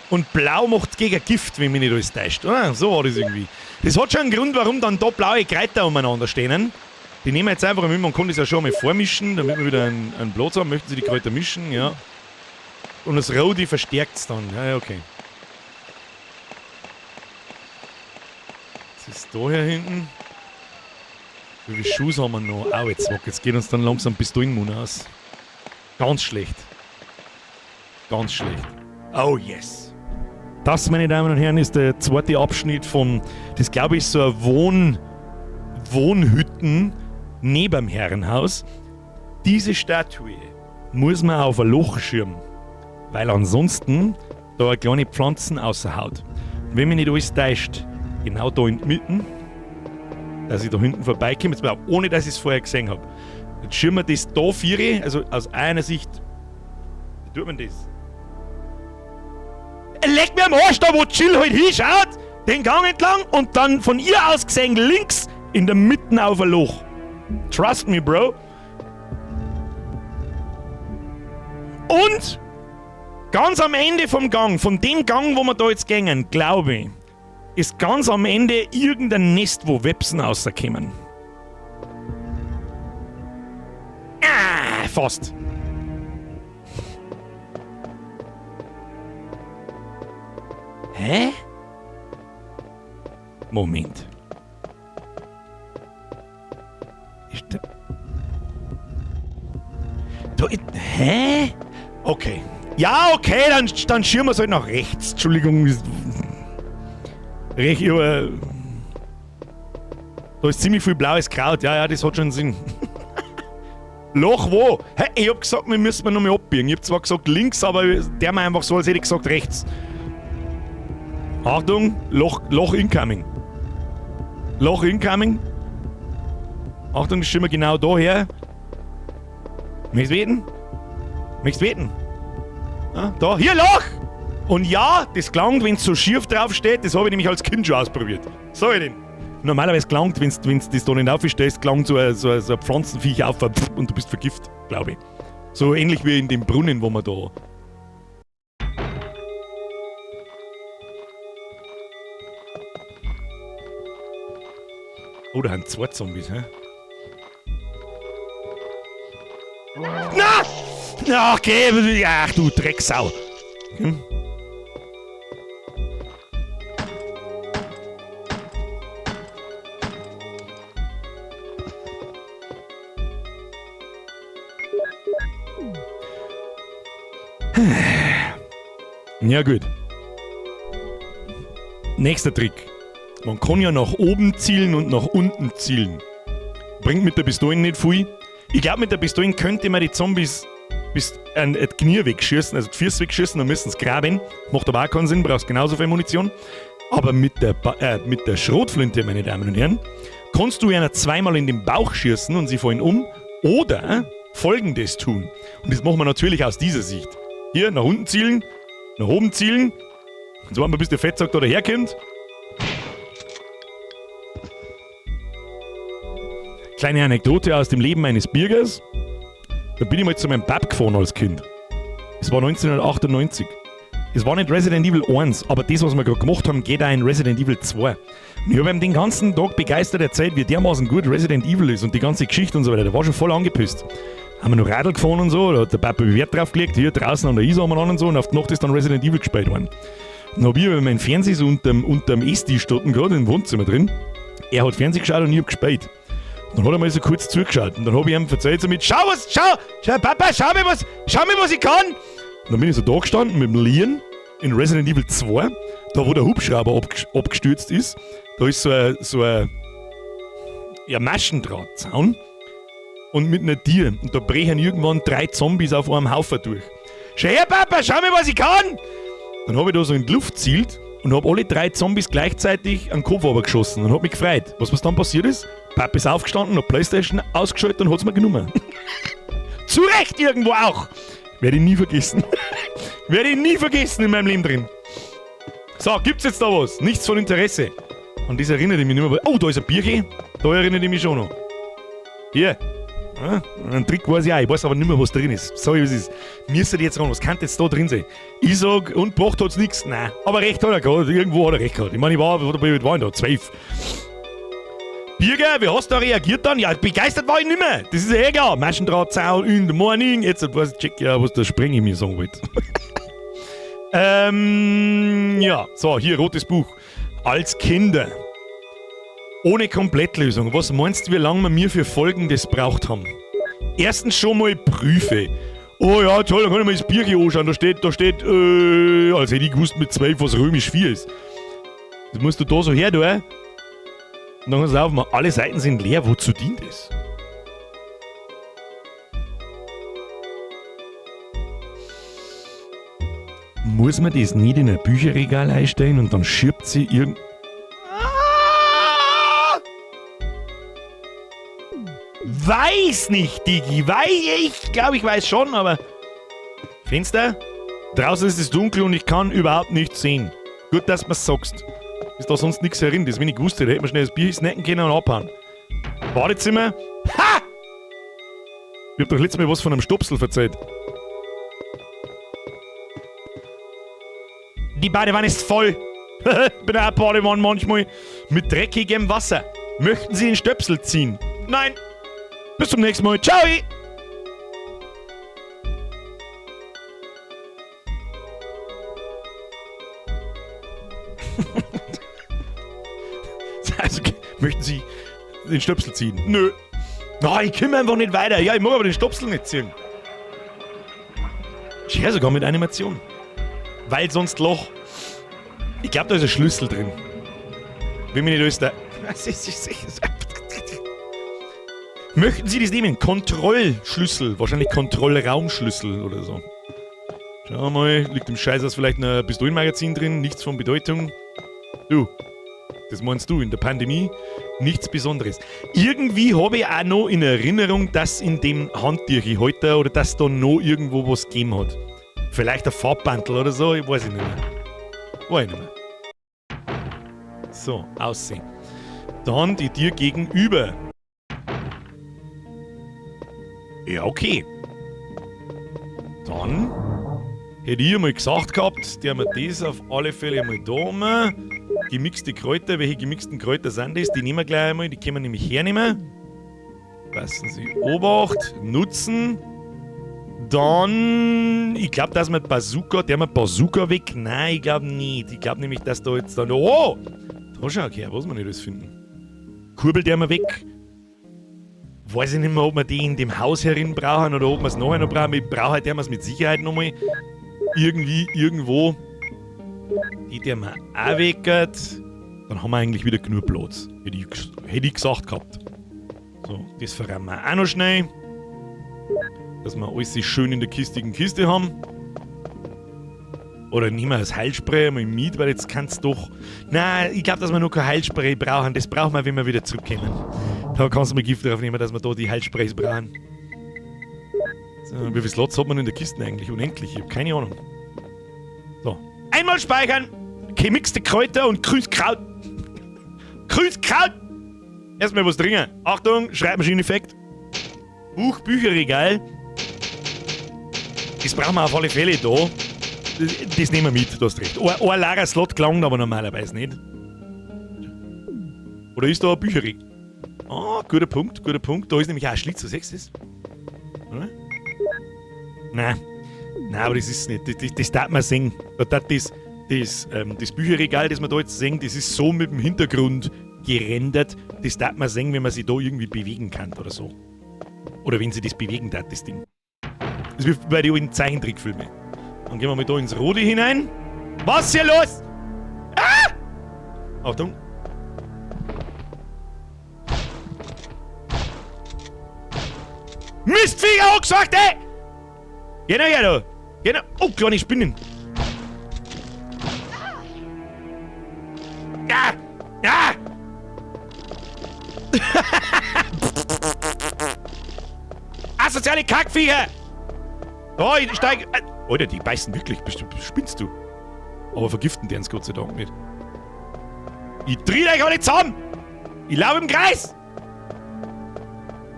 Und blau macht es gegen Gift, wenn mich nicht alles täuscht, oder? So war das irgendwie. Das hat schon einen Grund, warum dann da blaue Kräuter umeinander stehen. Die nehmen wir jetzt einfach mit, man kann das ja schon mal vormischen, damit wir wieder einen Platz haben. Möchten Sie die Kräuter mischen? Ja. Und das Rote verstärkt es dann. Ja, okay. Was ist da hier hinten? Wie viele Schuhe haben wir noch? Au, jetzt geht uns dann langsam Pistolenmund aus. Ganz schlecht. Ganz schlecht. Oh yes. Das, meine Damen und Herren, ist der zweite Abschnitt von, das glaube ich, ist so ein Wohnhütten neben dem Herrenhaus. Diese Statue muss man auf ein Loch schirmen, weil ansonsten da eine kleine Pflanzen außerhaut. Wenn mich nicht alles täuscht, genau da in der Mitte, dass ich da hinten vorbeikomme, jetzt mal, ohne dass ich es vorher gesehen habe. Jetzt schirmen wir das da vier, also aus einer Sicht. Wie tut man das? Leg mir am Arsch da, wo Jill halt hinschaut, den Gang entlang und dann von ihr aus gesehen links in der Mitte auf ein Loch. Trust me, Bro. Und ganz am Ende vom Gang, von dem Gang, wo wir da jetzt gängen, glaube ich, ist ganz am Ende irgendein Nest, wo Websen rauskommen. Ah, fast. Hä? Moment. Ist da... Hä? Okay. Ja, okay, dann schirmen wir es halt nach rechts. Entschuldigung. Da ist ziemlich viel blaues Kraut. Ja, das hat schon Sinn. Loch wo? Hey, ich hab gesagt, wir müssen noch mal abbiegen. Ich hab zwar gesagt links, aber der mir einfach so, als hätte ich gesagt rechts. Achtung, Loch incoming. Loch incoming. Achtung, das stimmen wir genau daher. Möchtest du beten? Möchtest du beten? Ja, da, hier Loch! Und ja, das klangt, wenn es so schief draufsteht, das habe ich nämlich als Kind schon ausprobiert. So ich denn. Normalerweise klangt, wenn du das da nicht aufstellst, klangt so ein Pflanzenviech auf und du bist vergiftet, glaube ich. So ähnlich wie in dem Brunnen, wo man da... Oh, da sind zwei Zombies, hä? Na! Na, okay, ach du Drecksau. Hm? Ja gut. Nächster Trick. Man kann ja nach oben zielen und nach unten zielen. Bringt mit der Pistole nicht viel. Ich glaube, mit der Pistole könnte man die Zombies bis ein Knie wegschießen, also die Füße wegschießen, dann müssen sie graben. Macht aber auch keinen Sinn, brauchst genauso viel Munition. Aber mit der Schrotflinte, meine Damen und Herren, kannst du einer zweimal in den Bauch schießen und sie fallen um. Oder Folgendes tun. Und das machen wir natürlich aus dieser Sicht. Hier, nach unten zielen, nach oben zielen. Und so bis der Fettsack da daherkommt. Kleine Anekdote aus dem Leben eines Bürgers. Da bin ich mal zu meinem Pap gefahren als Kind. Es war 1998. Es war nicht Resident Evil 1, aber das, was wir gerade gemacht haben, geht auch in Resident Evil 2. Und ich habe ihm den ganzen Tag begeistert erzählt, wie dermaßen gut Resident Evil ist und die ganze Geschichte und so weiter. Der war schon voll angepisst. Haben wir noch Radl gefahren und so, da hat der Papa Wert draufgelegt, hier draußen an der Isar umeinander und so, und auf die Nacht ist dann Resident Evil gespielt worden. Dann habe ich aber meinen Fernseher so unterm Esstisch standen, gerade im Wohnzimmer drin. Er hat Fernsehen geschaut und ich habe gespielt. Dann hat er mal so kurz zugeschaut und dann habe ich ihm erzählt so mit, schau Papa, schau mir was ich kann. Und dann bin ich so da gestanden mit dem Leon in Resident Evil 2, da wo der Hubschrauber abgestürzt ist, da ist so ein Maschendrahtzaun und mit einer Tür und da brechen irgendwann 3 Zombies auf einem Haufen durch. Schau her Papa, schau mir was ich kann. Dann habe ich da so in die Luft gezielt und habe alle 3 Zombies gleichzeitig an den Kopf geschossen und habe mich gefreut. Was dann passiert ist? Papa ist aufgestanden, hat Playstation ausgeschaltet und hat es mir genommen. Zu Recht irgendwo auch. Werde ich nie vergessen. Werde ich nie vergessen in meinem Leben drin. So, gibt's jetzt da was? Nichts von Interesse. An das erinnert ich mich nicht mehr. Oh, da ist ein Bierchen. Da erinnert ich mich schon noch. Hier. Ja, ein Trick weiß ich auch. Ich weiß aber nicht mehr, was drin ist. Sag ich, was ist. Müsste jetzt ran. Was kann jetzt da drin sein? Ich sag, und gebracht hat's nichts. Nein. Aber recht hat er gehabt. Irgendwo hat er recht gehabt. Ich meine, ich war da 12. Birger, wie hast du da reagiert dann? Ja, begeistert war ich nicht mehr. Das ist ja eh klar. Maschendrahtzaun in the morning. Jetzt weiß ich, check ja, was der Spreng mir sagen wollte. Ja. So, hier, rotes Buch. Als Kinder. Ohne Komplettlösung. Was meinst du, wie lange wir mir für Folgendes braucht haben? Erstens schon mal Prüfe. Oh ja, toll, dann kann ich mal das Bierchen anschauen. Da steht, als hätte ich gewusst mit 12, was römisch 4 ist. Das musst du da so her, du. Und dann kannst du auf, alle Seiten sind leer, wozu dient es? Muss man das nicht in ein Bücherregal einstellen und dann schirbt sie irgend... Weiß nicht, Digi. Ich glaube, ich weiß schon, aber... Fenster? Draußen ist es dunkel und ich kann überhaupt nichts sehen. Gut, dass du mir's sagst. Ist da sonst nichts herin. Das, wenn ich gewusst hätte, hätte man schnell das Bier snacken können und abhauen. Badezimmer. Ha! Ich hab doch letztes Mal was von einem Stopsel erzählt. Die Badewanne ist voll. Ich bin auch eine Badewanne manchmal. Mit dreckigem Wasser. Möchten Sie den Stöpsel ziehen? Nein. Bis zum nächsten Mal. Ciao. Also, möchten Sie den Stöpsel ziehen? Nö. Nein, ich komme einfach nicht weiter. Ja, ich mag aber den Stöpsel nicht ziehen. Ja, sogar mit Animation. Weil sonst Loch. Ich glaube, da ist ein Schlüssel drin. Wenn mich nicht alles da... Möchten Sie das nehmen? Kontrollschlüssel. Wahrscheinlich Kontrollraumschlüssel oder so. Schau mal, liegt im Scheißhaus vielleicht ein Pistolenmagazin drin. Nichts von Bedeutung. Du. Das meinst du, in der Pandemie nichts Besonderes. Irgendwie habe ich auch noch in Erinnerung, dass in dem Handtüchchen heute oder dass da noch irgendwo was gegeben hat. Vielleicht ein Farbbandel oder so, ich weiß nicht mehr. Weiß ich nicht mehr. So, aussehen. Dann die Tür gegenüber. Ja, okay. Dann hätte ich mal gesagt gehabt, der wir das auf alle Fälle mal da haben. Gemixte Kräuter, welche gemixten Kräuter sind das? Die nehmen wir gleich einmal, die können wir nämlich hernehmen. Passen Sie Obacht, nutzen. Dann, ich glaube, dass wir Bazooka, der wir Bazooka weg. Nein, ich glaube nicht. Ich glaube nämlich, dass da jetzt dann. Oh! Da schau her, was wir nicht alles finden. Kurbel der wir weg. Weiß ich nicht mehr, ob wir die in dem Haus herin brauchen oder ob wir es nachher noch brauchen. Ich brauche halt der wir es mit Sicherheit nochmal. Irgendwie, irgendwo. Die der wir auch weggert. Dann haben wir eigentlich wieder genug Platz. Hätte ich gesagt gehabt. So, das verraten wir auch noch schnell. Dass wir alles schön in der kistigen Kiste haben. Oder nehmen wir das Heilspray mal mit, weil jetzt kannst du doch... Nein, ich glaube, dass wir noch kein Heilspray brauchen. Das brauchen wir, wenn wir wieder zurückkommen. Da kannst du mal Gift drauf nehmen, dass wir da die Heilsprays brauchen. So, wie viele Slots hat man in der Kiste eigentlich? Unendlich, ich habe keine Ahnung. So, einmal speichern. Gemixte Kräuter und Grüßkraut. Grüßkraut! Erstmal was trinken. Achtung, Schreibmaschineneffekt. Buch, Bücherregal. Das brauchen wir auf alle Fälle da. Das nehmen wir mit, du hast recht. Ein leerer Slot gelangt aber normalerweise nicht. Oder ist da ein Bücherregal? Ah, guter Punkt, guter Punkt. Da ist nämlich auch ein Schlitz, siehst du das? Oder? Nein, aber das ist nicht. Das darf man sehen. Das Bücherregal, das wir da jetzt sehen, das ist so mit dem Hintergrund gerendert. Das darf man sehen, wenn man sich da irgendwie bewegen kann oder so. Oder wenn sie das bewegen darf, das Ding. Das ist wie bei den alten Zeichentrickfilmen. Dann gehen wir mal da ins Rote hinein. Was ist hier los? Ah! Achtung. Mistviecher auch gesagt, ey! Geh her da! Geh her! Oh, kleine Spinnen! Ja! Ja! Asoziale Kackviecher! Oh, ich steig... Alter, die beißen wirklich. Spinnst du? Aber vergiften die uns Gott sei Dank nicht. Ich dreh euch alle zusammen! Ich laufe im Kreis!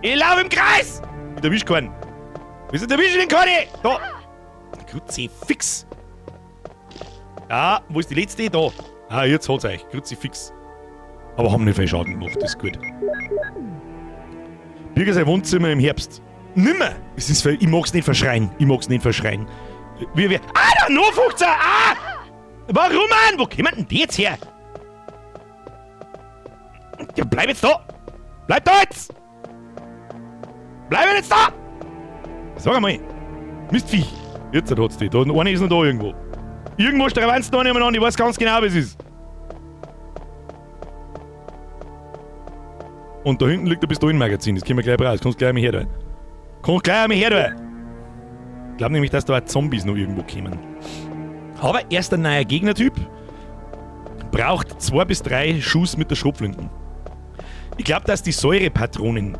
Ich laufe im Kreis! Ich erwisch keinen. Wieso erwisch ich den keine? Da! Kruzifix! Ja, wo ist die letzte? Da! Ah, jetzt hat's euch. Kruzifix. Aber haben nicht viel Schaden gemacht, das ist gut. Bürger sein Wohnzimmer im Herbst. Nimmer! Es ist ich mag's nicht verschreien. Ich mag's nicht verschreien. Ah, da nur 15! Ah! Warum, Mann? Wo kommen denn die jetzt her? Ja, bleib jetzt da! Bleib da jetzt! Bleib jetzt da! Sag einmal. Mistviech. Jetzt hat's die. Da eine ist noch da irgendwo. Irgendwo stravanzt noch jemand an. Ich weiß ganz genau, wie es ist. Und da hinten liegt ein Pistolenmagazin. Das können wir gleich raus. Kannst gleich einmal her da. Kannst gleich einmal her da. Ich glaube nämlich, dass da auch Zombies noch irgendwo kommen. Aber erst ein neuer Gegnertyp. Braucht 2 bis 3 Schuss mit der Schrotflinten. Ich glaube, dass die Säurepatronen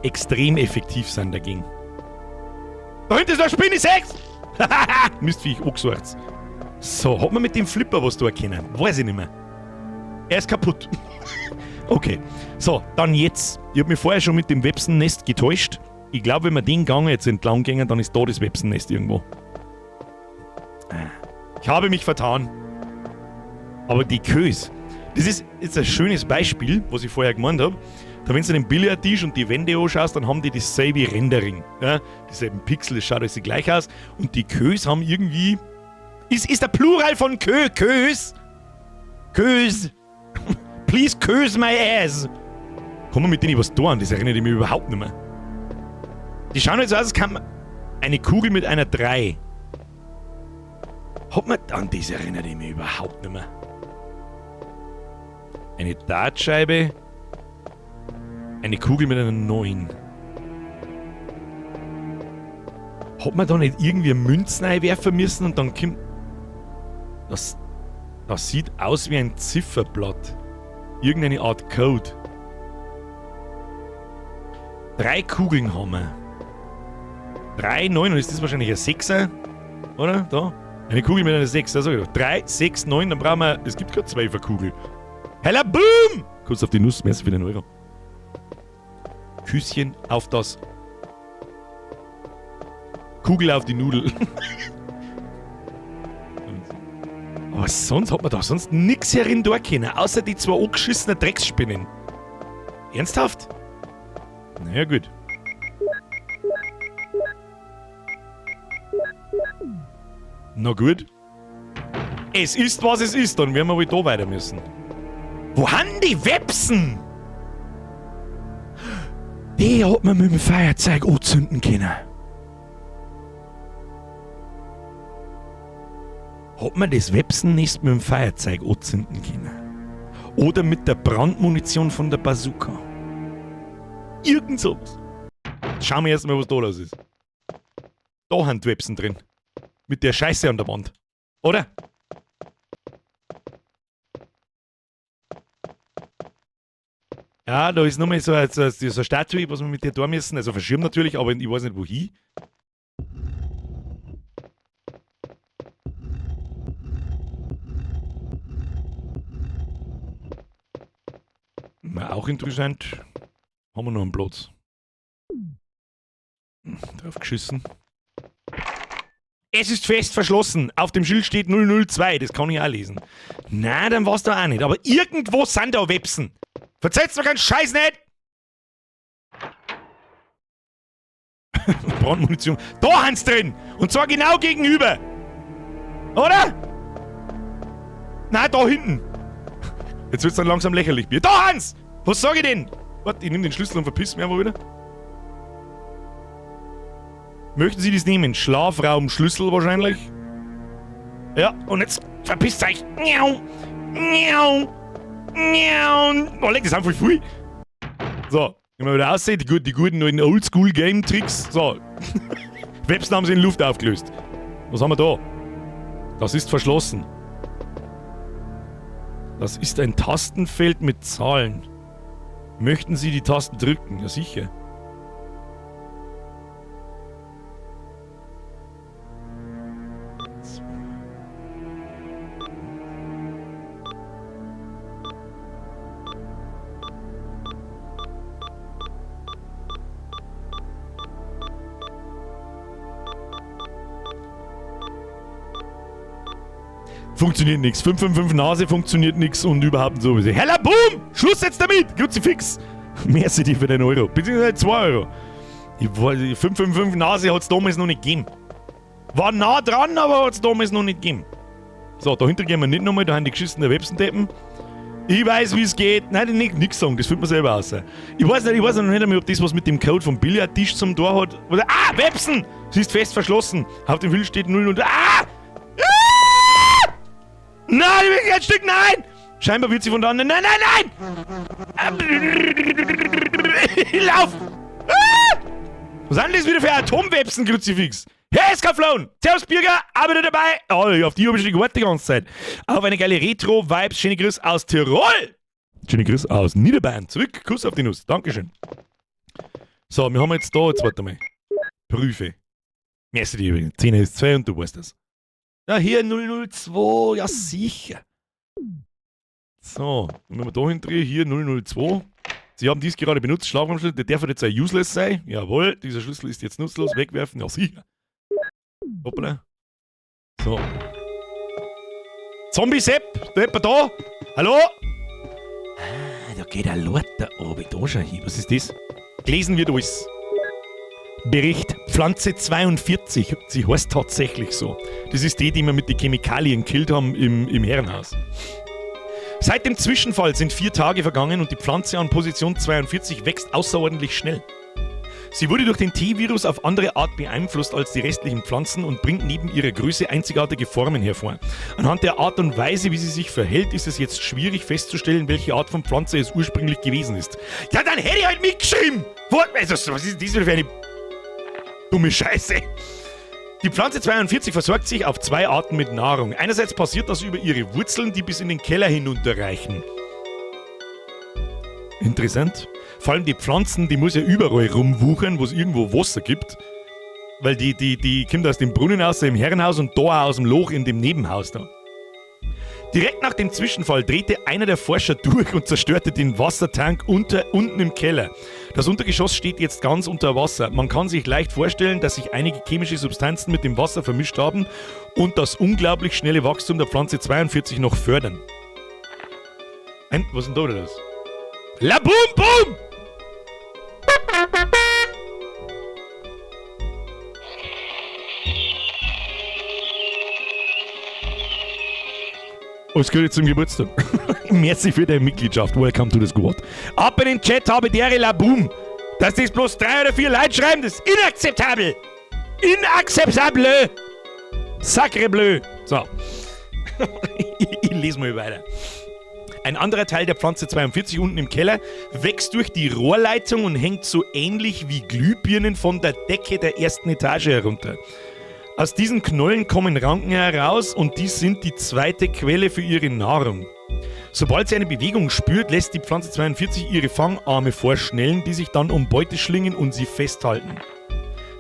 extrem effektiv sind dagegen. Da hinten ist eine Spinne 6! Hahaha! Mistviech, angesucht. So, hat man mit dem Flipper was da erkennen? Weiß ich nicht mehr. Er ist kaputt. Okay. So, dann jetzt. Ich habe mich vorher schon mit dem Websennest getäuscht. Ich glaube, wenn wir den Gang jetzt entlang gehen, dann ist da das Websennest irgendwo. Ich habe mich vertan. Aber die Kös. Das ist jetzt ein schönes Beispiel, was ich vorher gemeint habe. Da, wenn du den Billardtisch und die Wände anschaust, dann haben die dasselbe Rendering. Ja? Dieselben Pixel, das schaut alles gleich aus. Und die Kös haben irgendwie... Ist der Plural von Kös? Kös. Please kös my ass. Kann man mit denen was tun? Das erinnert mich überhaupt nicht mehr. Die schauen jetzt aus, als kann man... Eine Kugel mit einer 3. Hat man... An das erinnert mich überhaupt nicht mehr. Eine Dartscheibe. Eine Kugel mit einer 9. Hat man da nicht irgendwie Münzen einwerfen müssen und dann kommt... Das sieht aus wie ein Zifferblatt. Irgendeine Art Code. 3 Kugeln haben wir. 3, 9, und ist das wahrscheinlich ein 6er? Oder? Da? Eine Kugel mit einer 6, da sag ich doch. 3, 6, 9, dann brauchen wir... Es gibt keine 12er Kugel. Hella Boom! Kurz auf die Nuss, merci für den Euro. Küsschen auf das... Kugel auf die Nudel. Aber sonst hat man da sonst nix herin da können, außer die 2 angeschissenen Drecksspinnen. Ernsthaft? Naja, gut. Na gut. Es ist, was es ist, dann werden wir wohl da weiter müssen. Wo haben die Websen? Die hat man mit dem Feuerzeug anzünden können. Hat man das Websennest mit dem Feuerzeug anzünden können? Oder mit der Brandmunition von der Bazooka? Irgend sowas. Schauen wir erstmal, was da los ist. Da haben die Websen drin. Mit der Scheiße an der Wand. Oder? Ja, da ist nochmal so eine Statue, was wir mit dir tun müssen. Also verschirmen natürlich, aber ich weiß nicht wohin. Auch interessant. Haben wir noch einen Platz. Drauf geschissen. Es ist fest verschlossen. Auf dem Schild steht 002. Das kann ich auch lesen. Nein, dann war's da auch nicht. Aber irgendwo sind da Websen. Verzählt's doch keinen Scheiß nicht! Brandmunition. Da haben's drin! Und zwar genau gegenüber! Oder? Nein, da hinten! Jetzt wird's dann langsam lächerlich. Da haben's! Was sag ich denn? Warte, ich nehme den Schlüssel und verpiss mich einfach wieder. Möchten Sie das nehmen? Schlafraumschlüssel wahrscheinlich. Ja, und jetzt verpisst euch. Miau, miau, miau. Oh, leck, das ist einfach viel. So, wenn man wieder aussieht, die guten neuen Oldschool-Game-Tricks. So. Websen haben sie in Luft aufgelöst. Was haben wir da? Das ist verschlossen. Das ist ein Tastenfeld mit Zahlen. Möchten Sie die Tasten drücken? Ja, sicher. Funktioniert nichts. 555 Nase funktioniert nichts und überhaupt sowieso. Hella Boom! Schluss jetzt damit! Kruzifix! Merci dir für den Euro. Beziehungsweise 2 Euro. 555 Nase hat es damals noch nicht gegeben. War nah dran, aber hat es damals noch nicht gegeben. So, dahinter gehen wir nicht nochmal. Da haben die geschissenen Websenteppen. Ich weiß, wie es geht. Nein, nix sagen. Das fühlt man selber aus. Ich weiß noch nicht einmal, ob das was mit dem Code vom Billardtisch zum Tor hat. Ah, Websen! Sie ist fest verschlossen. Auf dem Bild steht 0 und... Ah! Nein, ich will ein Stück, nein! Scheinbar wird sie von da an. Nein, nein, nein! Lauf! Ah! Was sind das wieder für Atomwebsen, Kruzifix? Hey, Skaflon! Servus, Bürger! Arbeitet dabei! Oh, auf die habe ich schon gewartet die ganze Zeit. Auf eine geile Retro-Vibes. Schöne Grüß aus Tirol! Schöne Grüß aus Niederbayern. Zurück, Kuss auf die Nuss. Dankeschön. So, wir haben jetzt da, jetzt warte mal. Prüfe. Merci dir übrigens. 10 ist 2 und du weißt das. Ja, hier 002, ja sicher. So, wenn wir da hindrehen, hier 002. Sie haben dies gerade benutzt, Schlafraumschlüssel, der darf jetzt ein useless sein. Jawohl, dieser Schlüssel ist jetzt nutzlos, wegwerfen, ja sicher. Hoppala. So. Zombie-Sepp, der jemand da? Hallo? Ah, da geht ein Lord da oben, da schau hin. Was ist das? Gelesen wird alles. Bericht Pflanze 42, sie heißt tatsächlich so. Das ist die wir mit den Chemikalien gekillt haben im Herrenhaus. Seit dem Zwischenfall sind 4 Tage vergangen und die Pflanze an Position 42 wächst außerordentlich schnell. Sie wurde durch den T-Virus auf andere Art beeinflusst als die restlichen Pflanzen und bringt neben ihrer Größe einzigartige Formen hervor. Anhand der Art und Weise, wie sie sich verhält, ist es jetzt schwierig festzustellen, welche Art von Pflanze es ursprünglich gewesen ist. Ja, dann hätte ich halt mitgeschrieben! Also, was ist das für eine dumme Scheiße. Die Pflanze 42 versorgt sich auf 2 Arten mit Nahrung. Einerseits passiert das über ihre Wurzeln, die bis in den Keller hinunterreichen. Interessant. Vor allem die Pflanzen, die muss ja überall rumwuchern, wo es irgendwo Wasser gibt. Weil die kommt aus dem Brunnen aus, im Herrenhaus und da aus dem Loch in dem Nebenhaus da. Direkt nach dem Zwischenfall drehte einer der Forscher durch und zerstörte den Wassertank unten im Keller. Das Untergeschoss steht jetzt ganz unter Wasser. Man kann sich leicht vorstellen, dass sich einige chemische Substanzen mit dem Wasser vermischt haben und das unglaublich schnelle Wachstum der Pflanze 42 noch fördern. Was ist denn da das? La Boom Boom! Alles Gute zum Geburtstag. Merci für deine Mitgliedschaft. Welcome to the squad. Ab in den Chat habe der La Boom. Dass das bloß 3 oder 4 Leute schreiben, das ist inakzeptabel. Inakzeptable. Sacre bleu. So. Ich lese mal weiter. Ein anderer Teil der Pflanze 42 unten im Keller wächst durch die Rohrleitung und hängt so ähnlich wie Glühbirnen von der Decke der ersten Etage herunter. Aus diesen Knollen kommen Ranken heraus und die sind die zweite Quelle für ihre Nahrung. Sobald sie eine Bewegung spürt, lässt die Pflanze 42 ihre Fangarme vorschnellen, die sich dann um Beute schlingen und sie festhalten.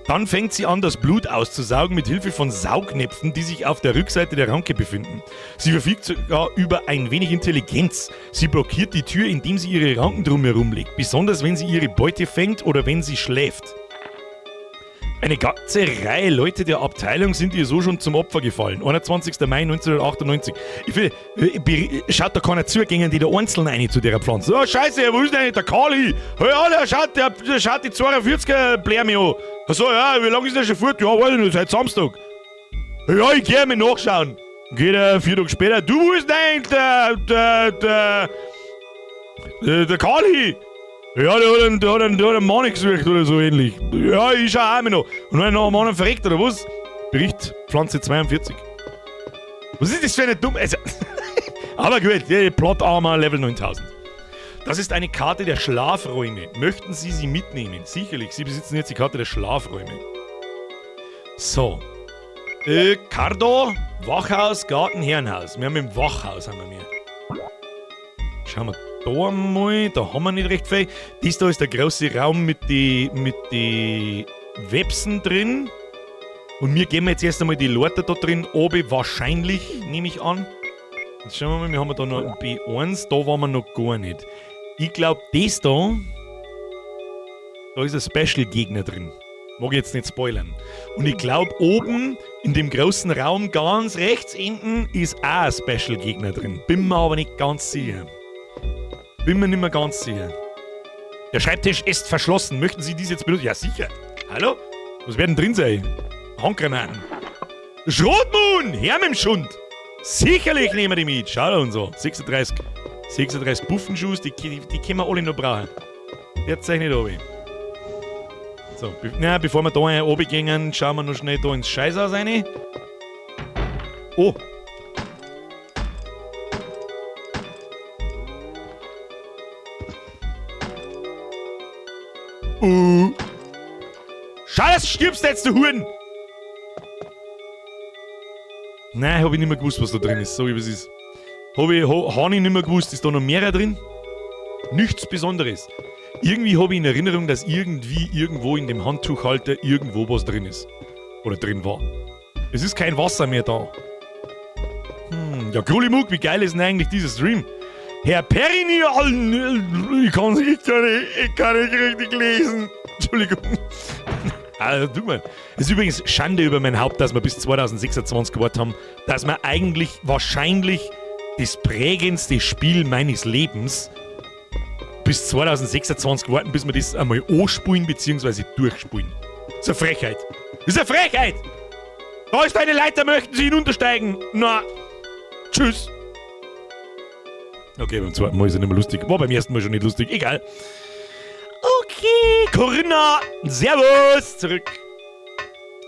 Dann fängt sie an, das Blut auszusaugen mit Hilfe von Saugnäpfen, die sich auf der Rückseite der Ranke befinden. Sie verfügt sogar über ein wenig Intelligenz. Sie blockiert die Tür, indem sie ihre Ranken drumherum legt, besonders wenn sie ihre Beute fängt oder wenn sie schläft. Eine ganze Reihe Leute der Abteilung sind ihr so schon zum Opfer gefallen. 21. Mai 1998. Schaut da keiner zu, gingen die da einzeln rein zu der Pflanze. Oh, scheiße, wo ist denn eigentlich der Kali? Ja, der schaut die 42er Blair mir an. Achso, ja, wie lange ist der schon fort? Ja, weiß ich nicht, seit Samstag. Ja, ich geh mir nachschauen. Geht 4 Tage später. Du, wo ist denn eigentlich der Kali? Ja, der hat einen Mann gesucht oder so ähnlich. Ja, ich schau auch mal noch. Und dann noch einen Mann verreckt, oder was? Bericht, Pflanze 42. Was ist das für eine dumme... Also, aber gut, Plot Armor Level 9000. Das ist eine Karte der Schlafräume. Möchten Sie sie mitnehmen? Sicherlich, Sie besitzen jetzt die Karte der Schlafräume. So. Cardo, Wachhaus, Garten, Herrenhaus. Wir haben im Wachhaus, haben wir. Schauen wir da mal, da haben wir nicht recht viel. Dies da ist der große Raum mit die Websen drin. Und wir geben jetzt erst einmal die Leute da drin oben, wahrscheinlich, nehme ich an. Jetzt schauen wir mal, wir haben da noch ein B1, da waren wir noch gar nicht. Ich glaube, das da ist ein Special-Gegner drin. Mag ich jetzt nicht spoilern. Und ich glaube, oben in dem großen Raum ganz rechts hinten ist auch ein Special-Gegner drin. Bin mir aber nicht ganz sicher. Bin mir nicht mehr ganz sicher. Der Schreibtisch ist verschlossen. Möchten Sie dies jetzt benutzen? Ja, sicher. Hallo? Was werden drin sein? Handgranaten. Schrotmoon! Her mit dem Schund! Sicherlich nehmen wir die mit. Schau da und so. 36 Buffenschuss, die können wir alle noch brauchen. Jetzt zeig nicht oben. So, bevor wir da oben gehen, schauen wir noch schnell da ins Scheißhaus rein. Oh! Schau, dass du stirbst jetzt, du Huren! Nein, hab ich nicht mehr gewusst, was da drin ist, so wie es ist. Hab ich nicht mehr gewusst, ist da noch mehr drin? Nichts Besonderes. Irgendwie habe ich in Erinnerung, dass irgendwo in dem Handtuchhalter irgendwo was drin ist. Oder drin war. Es ist kein Wasser mehr da. Ja, Krulimuk, wie geil ist denn eigentlich dieser Stream? Herr Perinial, ich kann nicht richtig lesen. Entschuldigung. Also, du mal. Es ist übrigens Schande über mein Haupt, dass wir bis 2026 gewartet haben, dass wir eigentlich wahrscheinlich das prägendste Spiel meines Lebens bis 2026 warten, bis wir das einmal anspulen bzw. durchspulen. Das ist eine Frechheit. Das ist eine Frechheit! Da ist eine Leiter, möchten Sie hinuntersteigen? Na, tschüss. Okay, beim zweiten Mal ist er nicht mehr lustig. War beim ersten Mal schon nicht lustig. Egal. Okay, Corinna, servus, zurück.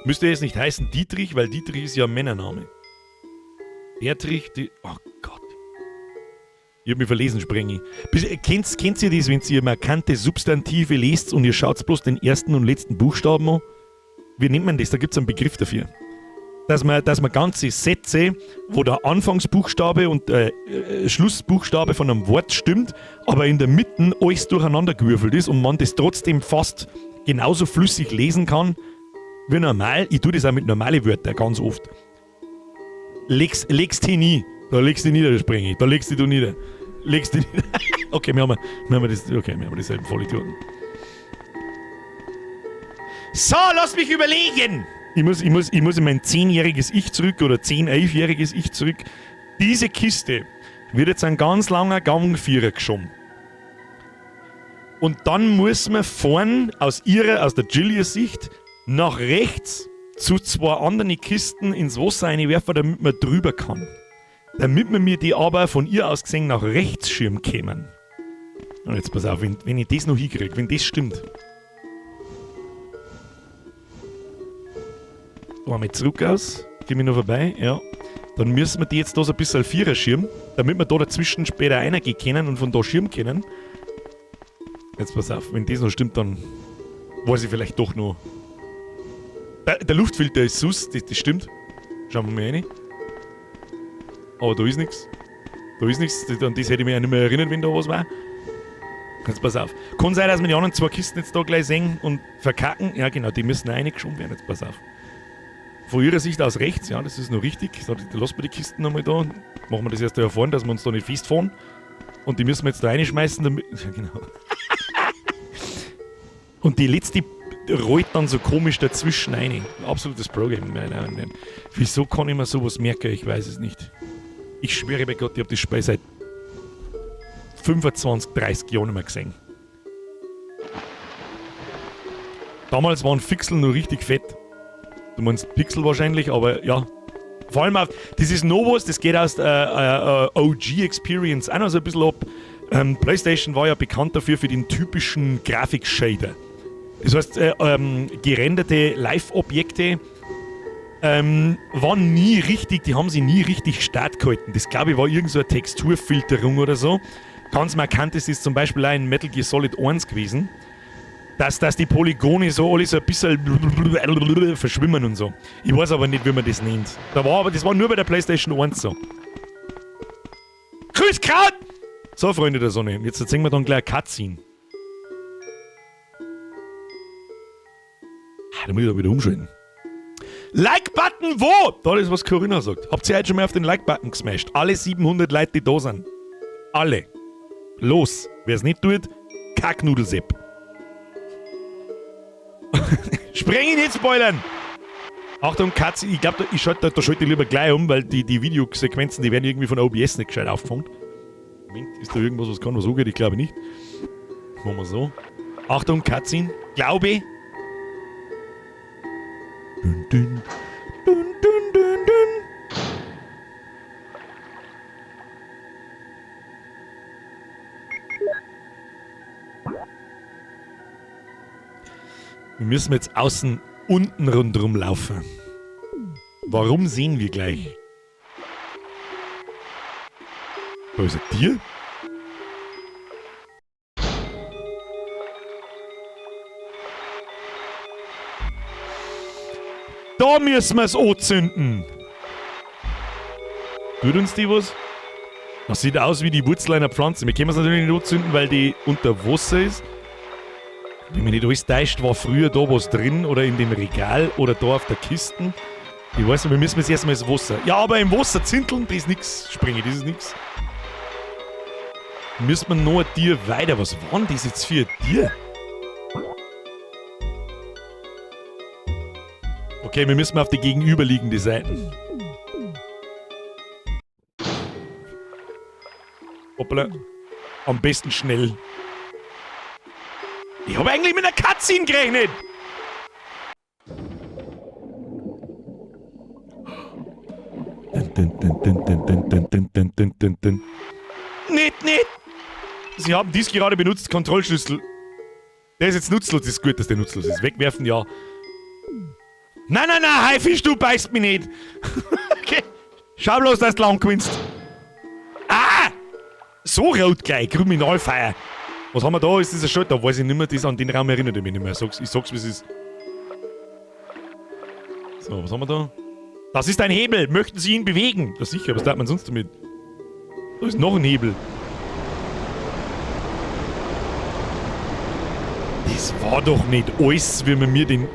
Müsste jetzt nicht heißen Dietrich, weil Dietrich ist ja ein Männername. Dietrich, oh Gott. Ich hab mich verlesen, Sprengi. Kennt ihr das, wenn ihr markante Substantive lest und ihr schaut bloß den ersten und letzten Buchstaben an? Wie nennt man das? Da gibt es einen Begriff dafür. Dass man ganze Sätze, wo der Anfangsbuchstabe und Schlussbuchstabe von einem Wort stimmt, aber in der Mitte alles durcheinander gewürfelt ist und man das trotzdem fast genauso flüssig lesen kann wie normal. Ich tue das auch mit normalen Wörtern ganz oft. Legst die nie. Da legst du nieder, das Sprengi. Da legst du nieder. Legst du nieder. Okay, wir haben dieselben Vollidioten. So, lass mich überlegen! Ich muss in mein 10-jähriges Ich zurück oder 11-jähriges Ich zurück. Diese Kiste wird jetzt ein ganz langer Gangvierer geschoben. Und dann muss man vorn aus der Jillias Sicht nach rechts zu 2 anderen Kisten ins Wasser reinwerfen, damit man drüber kann. Damit wir mir die aber von ihr aus gesehen nach rechts schirmen kämen. Und jetzt pass auf, wenn ich das noch hinkriege, wenn das stimmt. Einmal zurück aus, gehen wir noch vorbei, ja. Dann müssen wir die jetzt da so ein bisschen Vierer schirmen, damit wir da dazwischen später reingehen können und von da schirmen können. Jetzt pass auf, wenn das noch stimmt, dann weiß ich vielleicht doch noch. Der Luftfilter ist sus, das stimmt. Schauen wir mal rein. Aber da ist nichts. Da ist nichts, an das hätte ich mich auch nicht mehr erinnert, wenn da was war. Jetzt pass auf. Kann sein, dass wir die anderen 2 Kisten jetzt da gleich sehen und verkacken. Ja genau, die müssen reingeschoben werden, jetzt pass auf. Von ihrer Sicht aus rechts, ja, das ist noch richtig. So, lassen wir die Kisten nochmal da. Machen wir das erst da vorne, dass wir uns da nicht festfahren. Und die müssen wir jetzt da reinschmeißen, damit. Ja, genau. Und die letzte rollt dann so komisch dazwischen rein. Absolutes Pro-Game. Nein. Wieso kann ich mir sowas merken? Ich weiß es nicht. Ich schwöre bei Gott, ich habe das Spiel seit 25, 30 Jahren nicht mehr gesehen. Damals waren Pixel nur richtig fett. Du meinst Pixel wahrscheinlich, aber ja. Vor allem auf, das ist noch was, das geht aus der OG Experience auch noch so ein bisschen ab. PlayStation war ja bekannt dafür für den typischen Grafik-Shader. Das heißt, gerenderte Live-Objekte waren nie richtig, die haben sie nie richtig stark gehalten. Das glaube ich war irgend so eine Texturfilterung oder so. Ganz markant ist zum Beispiel auch in Metal Gear Solid 1 gewesen, dass die Polygone so alle so ein bisschen verschwimmen und so. Ich weiß aber nicht, wie man das nennt. Das war nur bei der PlayStation 1 so. Grüß Kraut! So, Freunde der Sonne, jetzt erzählen wir dann gleich eine Cutscene. Da muss ich doch wieder umschalten. Like-Button wo? Da ist, was Corinna sagt. Habt ihr heute schon mal auf den Like-Button gesmasht? Alle 700 Leute, die da sind. Alle. Los. Wer es nicht tut, Kacknudelsepp. Spreng ihn nicht spoilern! Achtung, Katze, ich glaube, da schalte ich lieber gleich um, weil die Videosequenzen, die werden irgendwie von OBS nicht gescheit aufgefangen. Moment, ist da irgendwas, was kann, was so geht? Ich glaube nicht. Machen wir so. Achtung, Cutscene. Glaube. Dun, dun, dun, dun, dun, dun. Wir müssen jetzt außen unten rundherum laufen. Warum sehen wir gleich? Da ist ein Tier. Da müssen wir es anzünden. Tut uns die was? Das sieht aus wie die Wurzel einer Pflanze. Wir können es natürlich nicht anzünden, weil die unter Wasser ist. Wenn mich nicht alles täuscht, war früher da was drin oder in dem Regal oder da auf der Kiste. Ich weiß nicht, wir müssen jetzt erstmal ins Wasser. Ja, aber im Wasser zinteln, das ist nix. Springe, das ist nix. Müssen wir noch ein Tier weiter. Was war denn das jetzt für ein Tier? Okay, wir müssen auf die gegenüberliegende Seite. Hoppla. Am besten schnell. Ich habe eigentlich mit einer Cutscene gerechnet. Nicht! Sie haben dies gerade benutzt, Kontrollschlüssel. Der ist jetzt nutzlos, das ist gut, dass der nutzlos ist. Wegwerfen, ja. Nein, Haifisch, du beißt mich nicht. Okay. Schau bloß, dass du lang gewinnst. Ah! So rot gleich, Kriminalfeier. Was haben wir da? Ist dieser Schalter? Weiß ich nicht mehr, an den Raum erinnert ich mich nicht mehr. Ich sag's, wie es ist. So, was haben wir da? Das ist ein Hebel. Möchten Sie ihn bewegen? Das sicher, was darf man sonst damit? Da ist noch ein Hebel. Das war doch nicht alles, wie man mir den...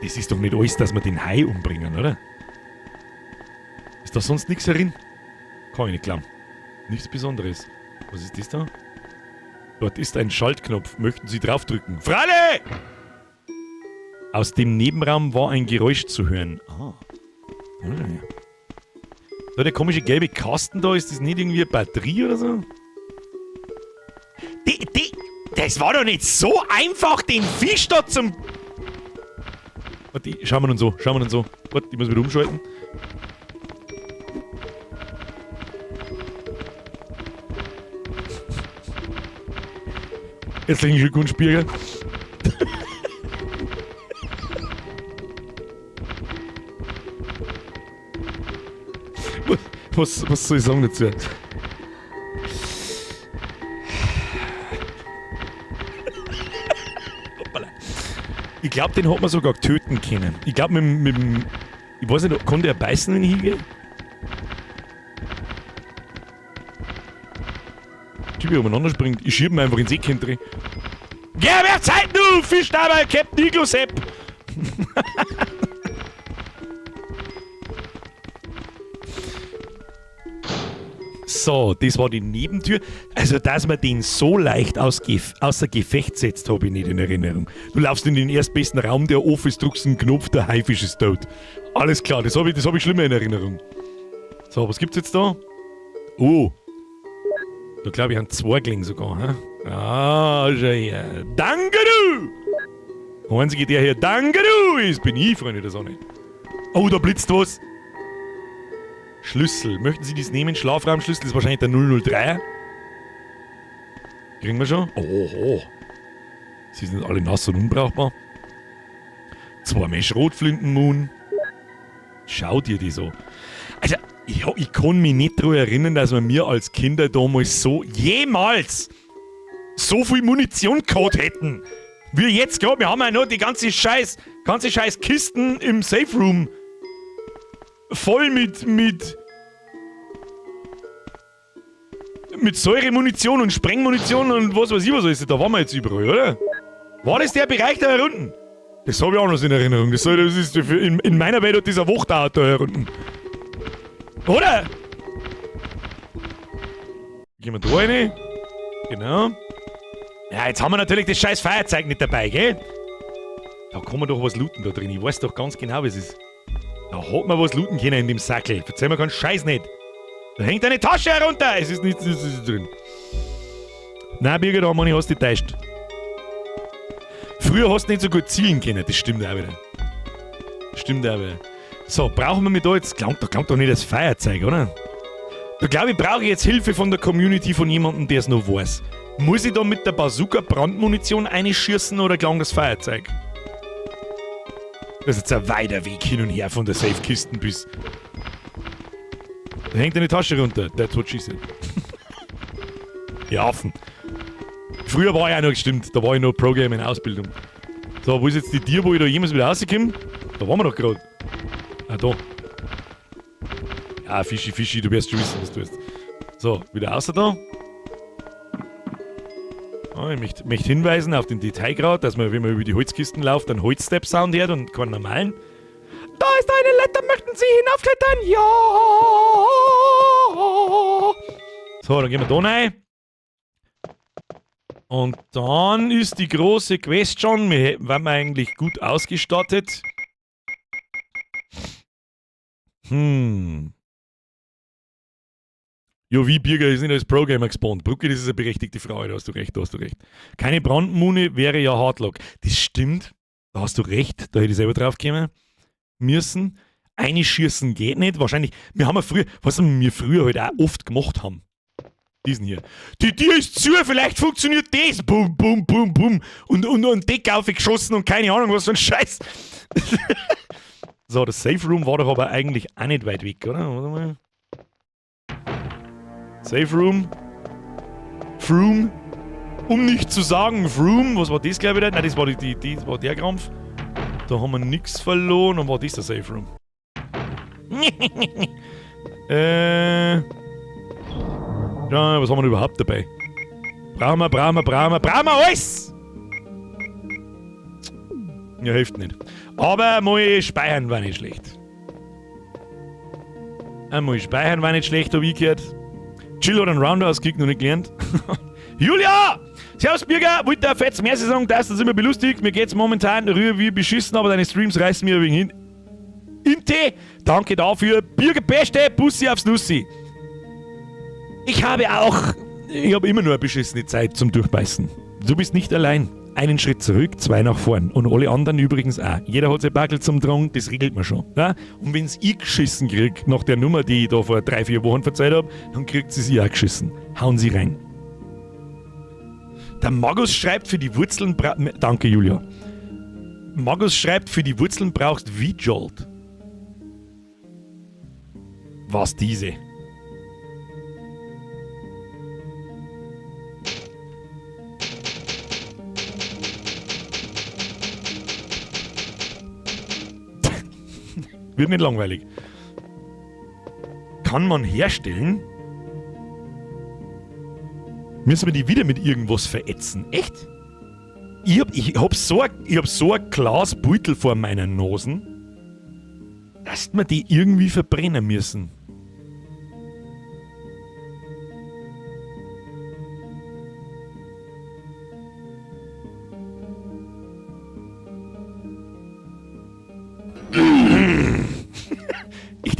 Das ist doch nicht alles, dass wir den Hai umbringen, oder? Ist da sonst nichts herin? Kann ich nicht glauben. Nichts Besonderes. Was ist das da? Dort ist ein Schaltknopf. Möchten Sie draufdrücken? Fralle! Aus dem Nebenraum war ein Geräusch zu hören. Ah. Da der komische gelbe Kasten da, ist das nicht irgendwie eine Batterie oder so? Das war doch nicht so einfach, den Fisch da zum... Warte, schauen wir uns so. Warte, ich muss wieder umschalten. Herzlichen Glückwunsch, Birger. Was soll ich sagen dazu? Ich glaube, den hat man sogar töten können. Ich glaube, mit dem... Ich weiß nicht, konnte er beißen, wenn ich hingehe? Typ, wie umeinander springt. Ich schiebe ihn einfach ins Eck hinterher. Geh, wer Zeit, du Fisch dabei, Captain Iglo Sepp! So, das war die Nebentür. Also, dass man den so leicht außer Gefecht setzt, habe ich nicht in Erinnerung. Du laufst in den erstbesten Raum, der Office, drückst einen Knopf, der Haifisch ist tot. Alles klar, das hab ich schlimmer in Erinnerung. So, was gibt's jetzt da? Oh. Da glaube ich an 2 gelingen sogar, hä? Ah, schau her. Danke du! Einzige, der hier Danke du ist, bin ich, Freunde, das auch nicht. Oh, da blitzt was. Schlüssel. Möchten Sie dies nehmen? Schlafraumschlüssel ist wahrscheinlich der 003. Kriegen wir schon? Oh. Sie sind alle nass und unbrauchbar. 2 mehr Schrotflintenmoon. Schau dir die so. Also, ich kann mich nicht daran erinnern, dass wir als Kinder damals jemals so viel Munition gehabt hätten. Wie jetzt gerade. Wir haben ja noch die ganze scheiß Kisten im Safe Room. Voll mit Säuremunition und Sprengmunition und was weiß ich was alles. Da waren wir jetzt überall, oder? War das der Bereich da unten? Das habe ich auch noch in Erinnerung. Das ist in meiner Welt hat dieser Wachtauto da unten. Oder? Gehen wir da rein. Genau. Ja, jetzt haben wir natürlich das scheiß Feuerzeug nicht dabei, gell? Da kann man doch was looten da drin. Ich weiß doch ganz genau, wie es ist. Da hat man was looten können in dem Sackel. Verzeih mir keinen Scheiß nicht. Da hängt eine Tasche herunter. Es ist nichts drin. Nein, Birgit, da Mann, hast du dich täuscht. Früher hast du nicht so gut zielen können. Das stimmt auch wieder. So, brauchen wir mit da jetzt... Da klangt doch nicht das Feuerzeug, oder? Da glaube ich, brauche ich jetzt Hilfe von der Community, von jemandem, der es noch weiß. Muss ich da mit der Bazooka Brandmunition einschießen oder klang das Feuerzeug? Das ist jetzt ein weiter Weg hin und her von der Safe-Kisten bis... Da hängt eine Tasche runter. That's what she said. Ihr Affen. Früher war ich auch noch gestimmt. Da war ich noch Pro-Game in Ausbildung. So, wo ist jetzt die Tier, wo ich da jemals wieder rauskomme? Da waren wir doch gerade. Ah, da. Ja, Fischi, du wirst schon wissen, was du tust. So, wieder außer da. Oh, ich möchte hinweisen auf den Detailgrad, dass man, wenn man über die Holzkisten läuft, einen Holzstep-Sound hört und keinen normalen. Da ist eine Leiter, möchten Sie hinaufklettern? Ja! So, dann gehen wir da rein. Und dann ist die große Quest schon. Wir waren eigentlich gut ausgestattet. Ja, wie Birger ist nicht als Pro-Gamer gespawnt. Brücke, das ist eine berechtigte Frage, da hast du recht. Keine Brandmune wäre ja Hardlock. Das stimmt, da hast du recht, da hätte ich selber drauf kommen müssen. Einschießen geht nicht, wahrscheinlich, wir haben ja früher, was wir früher halt auch oft gemacht haben. Diesen hier. Die Tür ist zu, vielleicht funktioniert das. Bum, bum, bum, bum. Und Deck aufgeschossen und keine Ahnung, was für ein Scheiß. So, das Safe Room war doch aber eigentlich auch nicht weit weg, oder? Warte mal. Safe Room. Froom. Um nicht zu sagen Froom. Was war das gleich wieder? Nein, das war, das war der Krampf. Da haben wir nichts verloren. Und war das der Safe Room? Ja, was haben wir überhaupt dabei? Brauchen wir alles! Ja, hilft nicht. Aber mal speichern war nicht schlecht. Einmal speichern war nicht schlecht, hab ich gehört. Chill oder ein Roundhouse-Kick noch nicht gelernt. Julia! Servus Birger, wollte ein fettes Merci sagen, dass das immer belustigt. Mir geht's momentan rüber wie beschissen, aber deine Streams reißen mir ein wenig hin. Inte, danke dafür. Birger Beste, Bussi aufs Nussi. Ich habe immer nur eine beschissene Zeit zum Durchbeißen. Du bist nicht allein. Einen Schritt zurück, 2 nach vorn. Und alle anderen übrigens auch. Jeder hat sein Backel zum Drang, das regelt man schon. Ja? Und wenn's ich geschissen krieg, nach der Nummer, die ich da vor 3-4 Wochen verzeiht habe, dann kriegt sie auch geschissen. Hauen sie rein. Der Magus schreibt, für die Wurzeln danke, Julia. Magus schreibt, für die Wurzeln brauchst V-Jolt. Was diese? Wird nicht langweilig. Kann man herstellen? Müssen wir die wieder mit irgendwas verätzen? Echt? Ich hab so ein Glasbeutel vor meiner Nase, dass wir die irgendwie verbrennen müssen.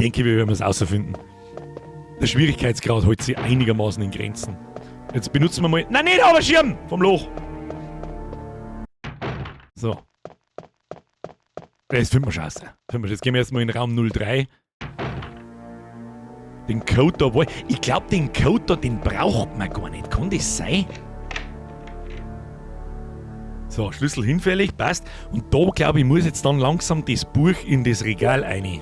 denke, wir werden es außerfinden. Der Schwierigkeitsgrad hält sich einigermaßen in Grenzen. Jetzt benutzen wir mal... Nein, nicht aber Schirm! Vom Loch! So. Jetzt finden wir Chance. Jetzt gehen wir erstmal in Raum 03. Den Code da... Ich glaube, den Code da, den braucht man gar nicht. Kann das sein? So, Schlüssel hinfällig, passt. Und da, glaube ich, muss jetzt dann langsam das Buch in das Regal rein.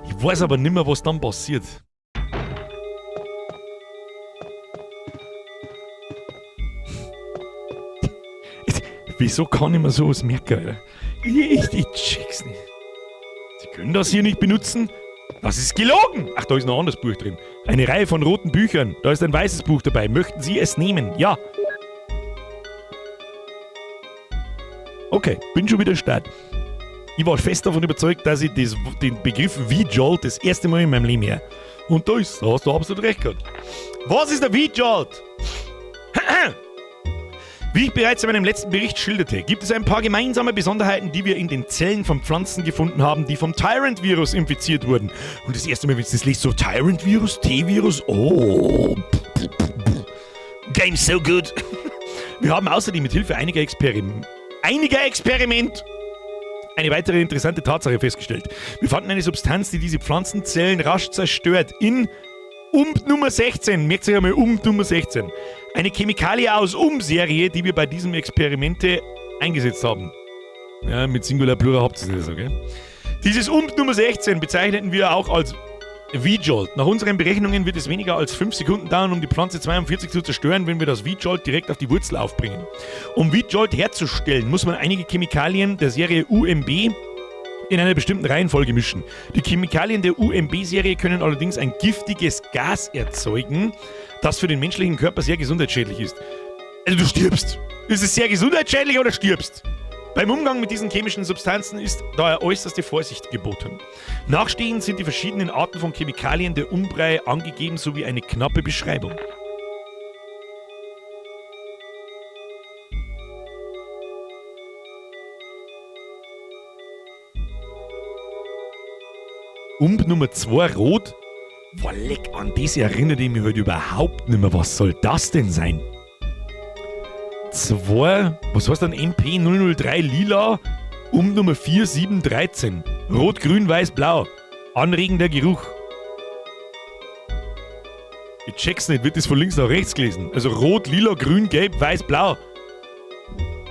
Ich weiß aber nicht mehr, was dann passiert. Wieso kann ich mir sowas merken, Alter? Ich check's nicht. Sie können das hier nicht benutzen? Das ist gelogen! Ach, da ist noch ein anderes Buch drin. Eine Reihe von roten Büchern. Da ist ein weißes Buch dabei. Möchten Sie es nehmen? Ja. Okay, bin schon wieder Start. Ich war fest davon überzeugt, dass ich den Begriff V-Jolt das erste Mal in meinem Leben her. Und da hast du absolut recht gehabt. Was ist der V-Jolt? Wie ich bereits in meinem letzten Bericht schilderte, gibt es ein paar gemeinsame Besonderheiten, die wir in den Zellen von Pflanzen gefunden haben, die vom Tyrant-Virus infiziert wurden. Und das erste Mal, wenn du das liest, so Tyrant-Virus, T-Virus, oh. Game so good. Wir haben außerdem mit Hilfe einiger Experimente eine weitere interessante Tatsache festgestellt. Wir fanden eine Substanz, die diese Pflanzenzellen rasch zerstört. In Nummer 16, merkt euch einmal Nummer 16. Eine Chemikalie aus Serie, die wir bei diesem Experimente eingesetzt haben. Ja, mit Singular Plural habt ihr das so, gell? Dieses Nummer 16 bezeichneten wir auch als V-Jolt. Nach unseren Berechnungen wird es weniger als 5 Sekunden dauern, um die Pflanze 42 zu zerstören, wenn wir das V-Jolt direkt auf die Wurzel aufbringen. Um V-Jolt herzustellen, muss man einige Chemikalien der Serie UMB in einer bestimmten Reihenfolge mischen. Die Chemikalien der UMB-Serie können allerdings ein giftiges Gas erzeugen, das für den menschlichen Körper sehr gesundheitsschädlich ist. Also du stirbst. Ist es sehr gesundheitsschädlich oder stirbst? Beim Umgang mit diesen chemischen Substanzen ist daher äußerste Vorsicht geboten. Nachstehend sind die verschiedenen Arten von Chemikalien der Umbrei angegeben sowie eine knappe Beschreibung. Nummer 2 rot. Boah, leck, an das erinnert ich mich halt überhaupt nicht mehr. Was soll das denn sein? 2, was heißt dann MP003 lila? Nummer 4, 7, 13. Rot, grün, weiß, blau. Anregender Geruch. Ich check's nicht, wird das von links nach rechts gelesen? Also rot, lila, grün, gelb, weiß, blau.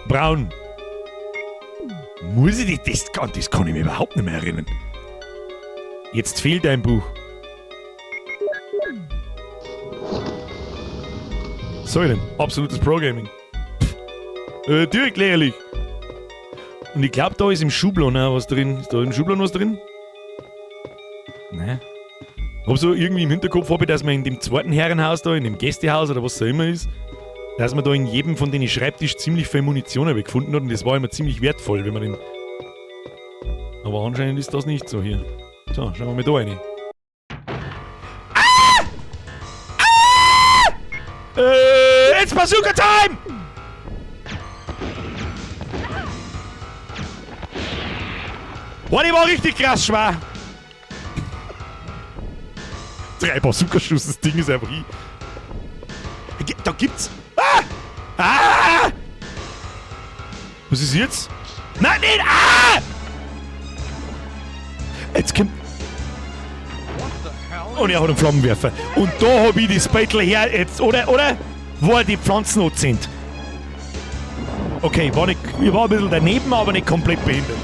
Braun. Muss ich das kann ich mir überhaupt nicht mehr erinnern. Jetzt fehlt ein Buch. So denn, absolutes Pro-Gaming. Direkt lächerlich. Und ich glaube, da ist im Schubladen auch was drin. Ist da im Schubladen was drin? Nein. Hab so irgendwie im Hinterkopf, dass man in dem zweiten Herrenhaus da, in dem Gästehaus oder was es auch immer ist, dass man da in jedem von den Schreibtisch ziemlich viel Munition gefunden hat und das war immer ziemlich wertvoll, wenn man den... Aber anscheinend ist das nicht so hier. So, schauen wir mal da rein. It's Bazooka Time! Boah, die war richtig krass schwer. 3 Bazooka-Schuss, das Ding ist einfach... Da gibt's... Was ist jetzt? Nein, nicht! Jetzt kommt... Und er hat einen Flammenwerfer. Und da hab ich das Beutel her jetzt, oder? Wo die Pflanzen noch sind. Okay, ich war ein bisschen daneben, aber nicht komplett behindert.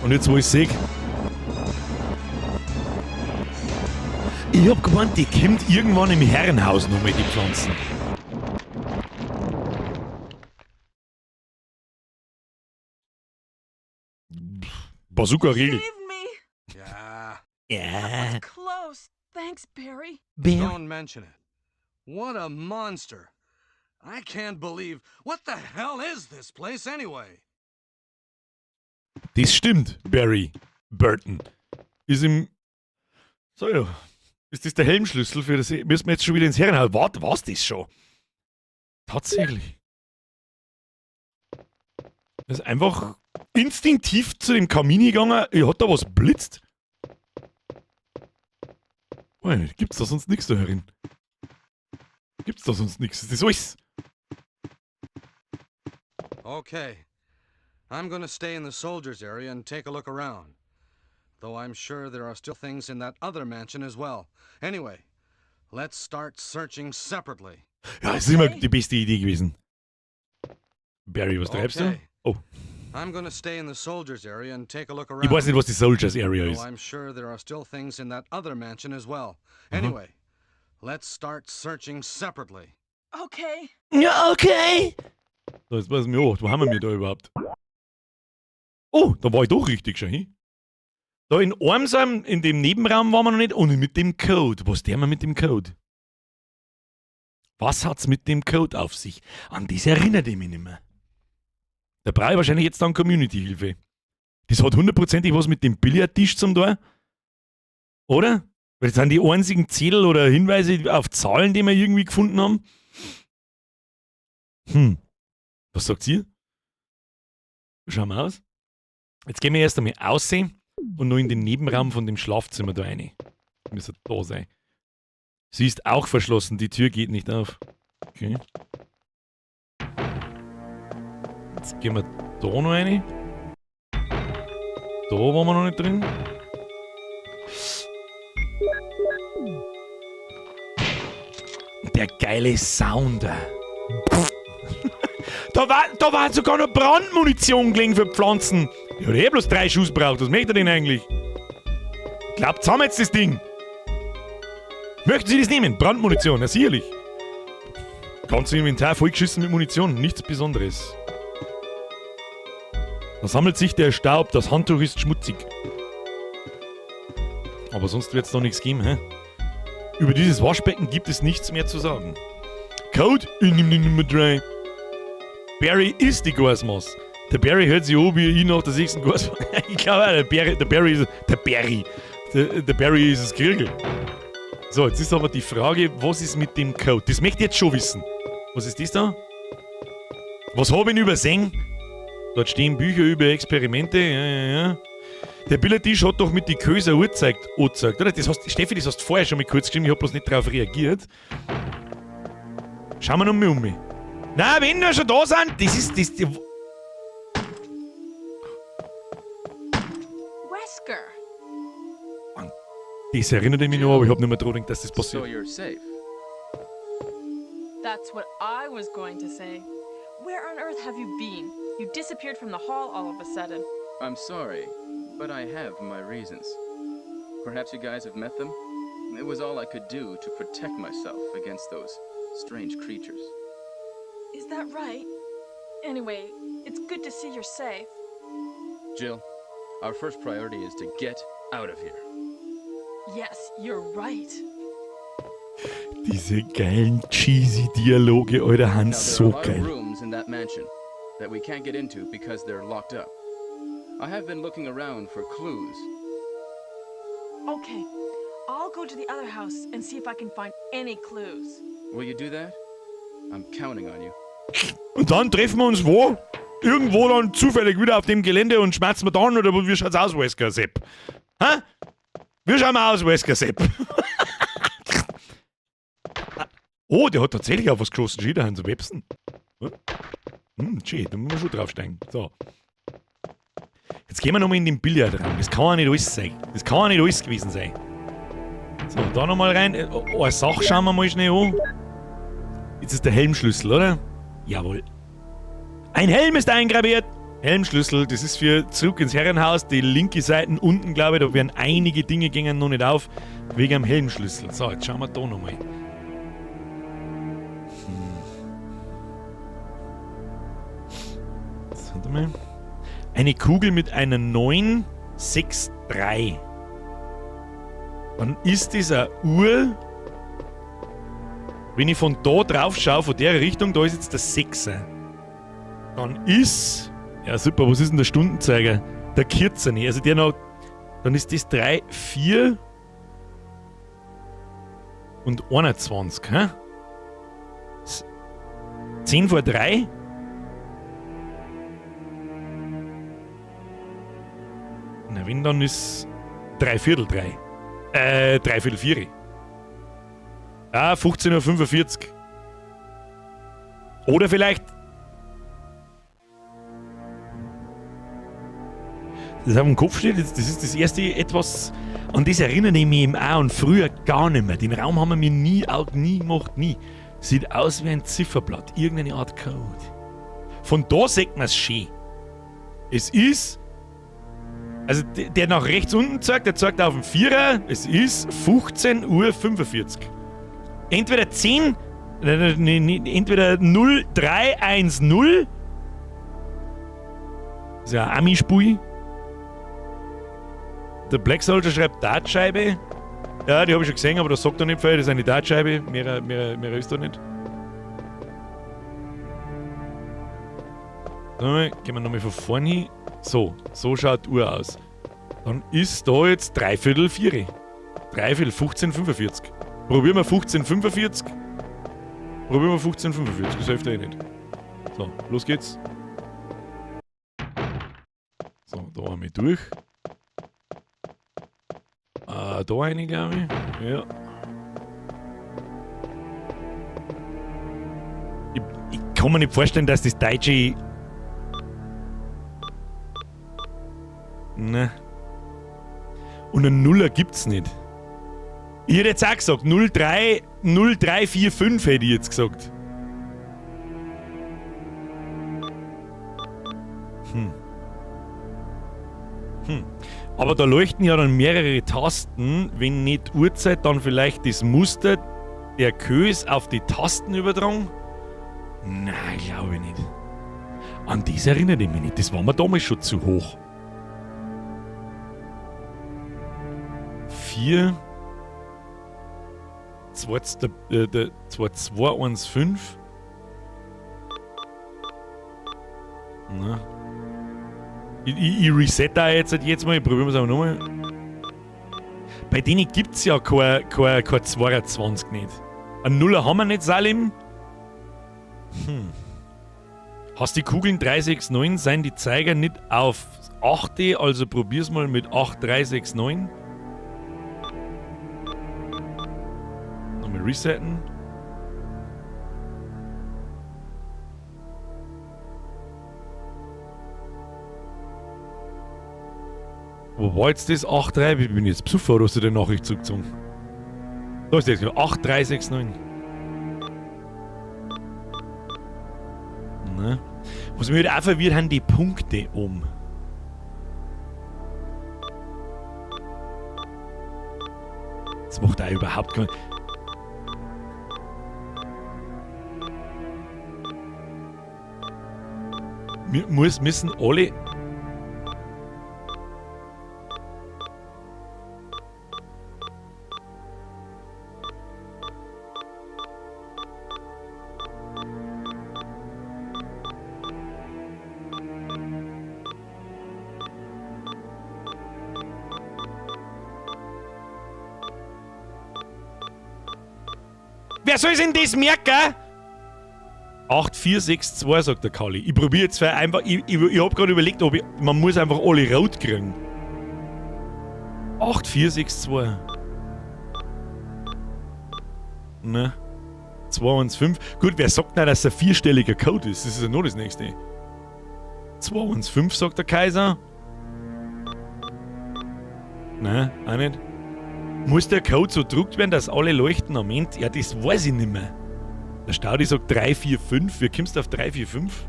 Und jetzt, wo ich sehe... Ich hab gemeint, die kommt irgendwann im Herrenhaus noch mit die Pflanzen. Bazooka-Riegel. Yeah. Ja. That was close. Thanks, Barry. Don't mention it. What a monster. I can't believe... What the hell is this place anyway? Das stimmt, Barry Burton. Ist im... So ja. Ist das der Helmschlüssel für das... Müssen wir jetzt schon wieder ins Herrenhaus... Warte, war's das schon? Tatsächlich. Er ist einfach instinktiv zu dem Kamin gegangen. Hat da was blitzt? Oh, gibt's da sonst nichts da herin? Gibt's da sonst nichts? Das ist alles. Okay. I'm gonna stay in the soldiers area and take a look around. Though I'm sure there are still things in that other mansion as well. Anyway, let's start searching separately. Ja, das ist immer die beste Idee gewesen. Barry, was treibst du? Okay. Oh, I'm gonna stay in the soldiers area and take a look around. ich weiß nicht, was die Soldiers Area Though ist. I'm sure there are still things in that other mansion as well. Anyway, let's start searching separately. Okay. Ja, okay. So, jetzt weiß ich mir auch, wo haben wir da überhaupt? Oh, da war ich doch richtig schon hin. Da in einem, in dem Nebenraum waren wir noch nicht und mit dem Code. Was der mal mit dem Code? Was hat's mit dem Code auf sich? An das erinnert ich mich nicht mehr. Da brauche ich wahrscheinlich jetzt dann Community-Hilfe. Das hat hundertprozentig was mit dem Billardtisch zum tun. Oder? Weil das sind die einzigen Zettel oder Hinweise auf Zahlen, die wir irgendwie gefunden haben. Was sagt ihr? Schauen wir aus. Jetzt gehen wir erst einmal aussehen und noch in den Nebenraum von dem Schlafzimmer da rein. Müsste da sein. Sie ist auch verschlossen, die Tür geht nicht auf. Okay. Jetzt gehen wir da noch rein. Da waren wir noch nicht drin. Der geile Sound. Da war sogar noch Brandmunition gelegen für Pflanzen. Ich hätte bloß 3 Schuss braucht. Was möchte er denn eigentlich? Glaubt, haben wir jetzt das Ding? Möchten Sie das nehmen? Brandmunition, ja sicherlich. Ganzes Inventar vollgeschissen mit Munition, nichts Besonderes. Da sammelt sich der Staub, das Handtuch ist schmutzig. Aber sonst wird es doch nichts geben, hä? Über dieses Waschbecken gibt es nichts mehr zu sagen. Code in Nummer 3. Barry ist die Gasmaus. Der Barry hört sich an, wie ich nach der 6. Gas. Ich glaube, der Barry ist das Kriegel. So, jetzt ist aber die Frage, was ist mit dem Code? Das möchte ich jetzt schon wissen. Was ist das da? Was habe ich übersehen? Dort stehen Bücher über Experimente. Ja. Der Billardtisch hat doch mit die Köser Uhrzeit angezeigt, oder? Steffi, das hast du vorher schon mal kurz geschrieben, ich habe bloß nicht darauf reagiert. Schauen wir noch mal um mich. Na, wenn wir schon da sind, das ist das. Wesker. Das erinnert mich noch, aber ich habe nicht mehr dran gedacht, dass das So passiert. you're safe. That's what I was going to say. Where on earth have you been? You disappeared from the hall all of a sudden. I'm sorry, but I have my reasons. Perhaps you guys have met them? It was all I could do to protect myself against those strange creatures. Is that right? Anyway, it's good to see you're safe. Jill, our first priority is to get out of here. Yes, you're right. Diese geilen cheesy Dialoge, Alter, Now, Hans, there so are a lot of geil. rooms in that mansion that we can't get into because they're locked up. I have been looking around for clues. Okay, I'll go to the other house and see if I can find any clues. Will you do that? I'm counting on you. Und dann treffen wir uns wo? Irgendwo dann zufällig wieder auf dem Gelände und schmerzen wir dann, oder wie schaut's aus, Wesker Sepp? Hä? Wie schauen wir aus, Wesker Sepp? Oh, der hat tatsächlich auf was geschossen. Schau, da haben sie Websen. Schön, da müssen wir schon draufsteigen. So. Jetzt gehen wir nochmal in den Billardraum. Das kann ja nicht alles sein. Das kann ja nicht alles gewesen sein. So, da nochmal rein. Eine Sache schauen wir mal schnell an. Jetzt ist der Helmschlüssel, oder? Jawohl. Ein Helm ist eingraviert. Helmschlüssel, das ist für zurück ins Herrenhaus. Die linke Seite unten, glaube ich, da werden einige Dinge gingen noch nicht auf. Wegen am Helmschlüssel. So, jetzt schauen wir da nochmal. Warte mal. Eine Kugel mit einer 963. Dann ist das eine Uhr. Wenn ich von da drauf schaue, von der Richtung, da ist jetzt der 6er. Dann ist. Ja, super, was ist denn der Stundenzeiger? Der 14. Also der noch. Dann ist das 3, 4 und 21. Hä? 10 vor 3. Na, wenn, dann ist 3/4. 3/4. Ah, 15:45 Uhr. Oder vielleicht. Das auf dem Kopf steht, das ist das erste etwas, an das erinnere ich mich eben auch und früher gar nicht mehr. Den Raum haben wir mir nie gemacht, nie. Sieht aus wie ein Zifferblatt, irgendeine Art Code. Von da sieht man es schön. Es ist, also der nach rechts unten zeigt, der zeigt auf dem Vierer, es ist 15:45 Uhr. Entweder 10, entweder 0310, das ist ja ein Ami-Spui. Der Black Soldier schreibt Dartscheibe. Ja, die habe ich schon gesehen, aber das sagt er nicht viel. Das ist eine Dartscheibe. Mehr ist da nicht. So, gehen wir nochmal von vorne hin. So schaut die Uhr aus. Dann ist da jetzt 3/4. 15:45. Probieren wir 15:45. Das hilft ja nicht. So, los geht's. So, da haben wir durch. Da eine, glaube ich. Ja. Ich kann mir nicht vorstellen, dass das Deutsche. Ne. Und einen Nuller gibt's nicht. Ich hätte jetzt auch gesagt, 0345 hätte ich jetzt gesagt. Aber da leuchten ja dann mehrere Tasten, wenn nicht Uhrzeit, dann vielleicht das Muster der Kös auf die Tasten übertragen? Nein, glaube ich nicht. An das erinnere ich mich nicht, das war mir damals schon zu hoch. 4 215. Na. Ich resette da jetzt mal, probieren wir es aber nochmal. Bei denen gibt es ja kein 22 nicht. Ein Nuller haben wir nicht, Salim. Hast die Kugeln 369, sind die Zeiger nicht auf 8, also probier's mal mit 8369. Nochmal resetten. Wo war jetzt das 8,3? Ich bin jetzt besoffen, oder hast du die Nachricht zugezogen? Da ist das, 8,369. Ne? Was mich halt auch verwirrt, haben die Punkte um. Das macht auch überhaupt keinen. Müssen alle. Wer soll denn das merken? 8462, sagt der Kali. Ich probiere jetzt einfach. Ich habe gerade überlegt, ob man muss einfach alle rot kriegen. 8462. Ne. 215. Gut, wer sagt denn, dass es ein vierstelliger Code ist? Das ist ja noch das nächste. 215, sagt der Kaiser. Ne, auch nicht. Muss der Code so gedruckt werden, dass alle leuchten am Ende? Ja, das weiß ich nicht mehr. Der Staudi sagt 345. Wie kommst du auf 345?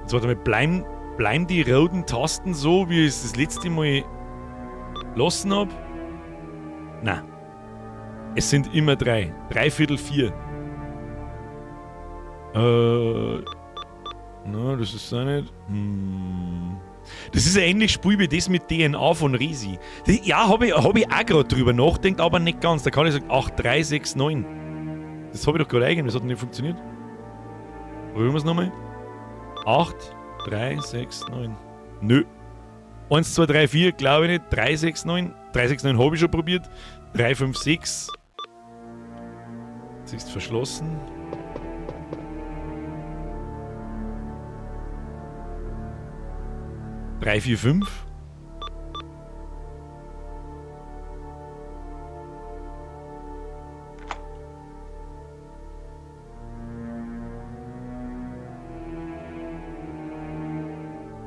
Jetzt warte mal, bleiben die roten Tasten so, wie ich es das letzte Mal lassen habe? Nein. Es sind immer 3. 3/4. Na, das ist auch nicht. Das ist ein ähnliches Spiel wie das mit DNA von Resi. Ja, hab ich auch gerade drüber nachgedacht, aber nicht ganz. Da kann ich sagen 8369. Das habe ich doch gerade eingegeben, das hat nicht funktioniert. Probieren wir es nochmal. 8369. Nö. 1, 2, 3, 4, glaube ich nicht. 369. 369 habe ich schon probiert. 356. Jetzt ist verschlossen. 3, 4, 5.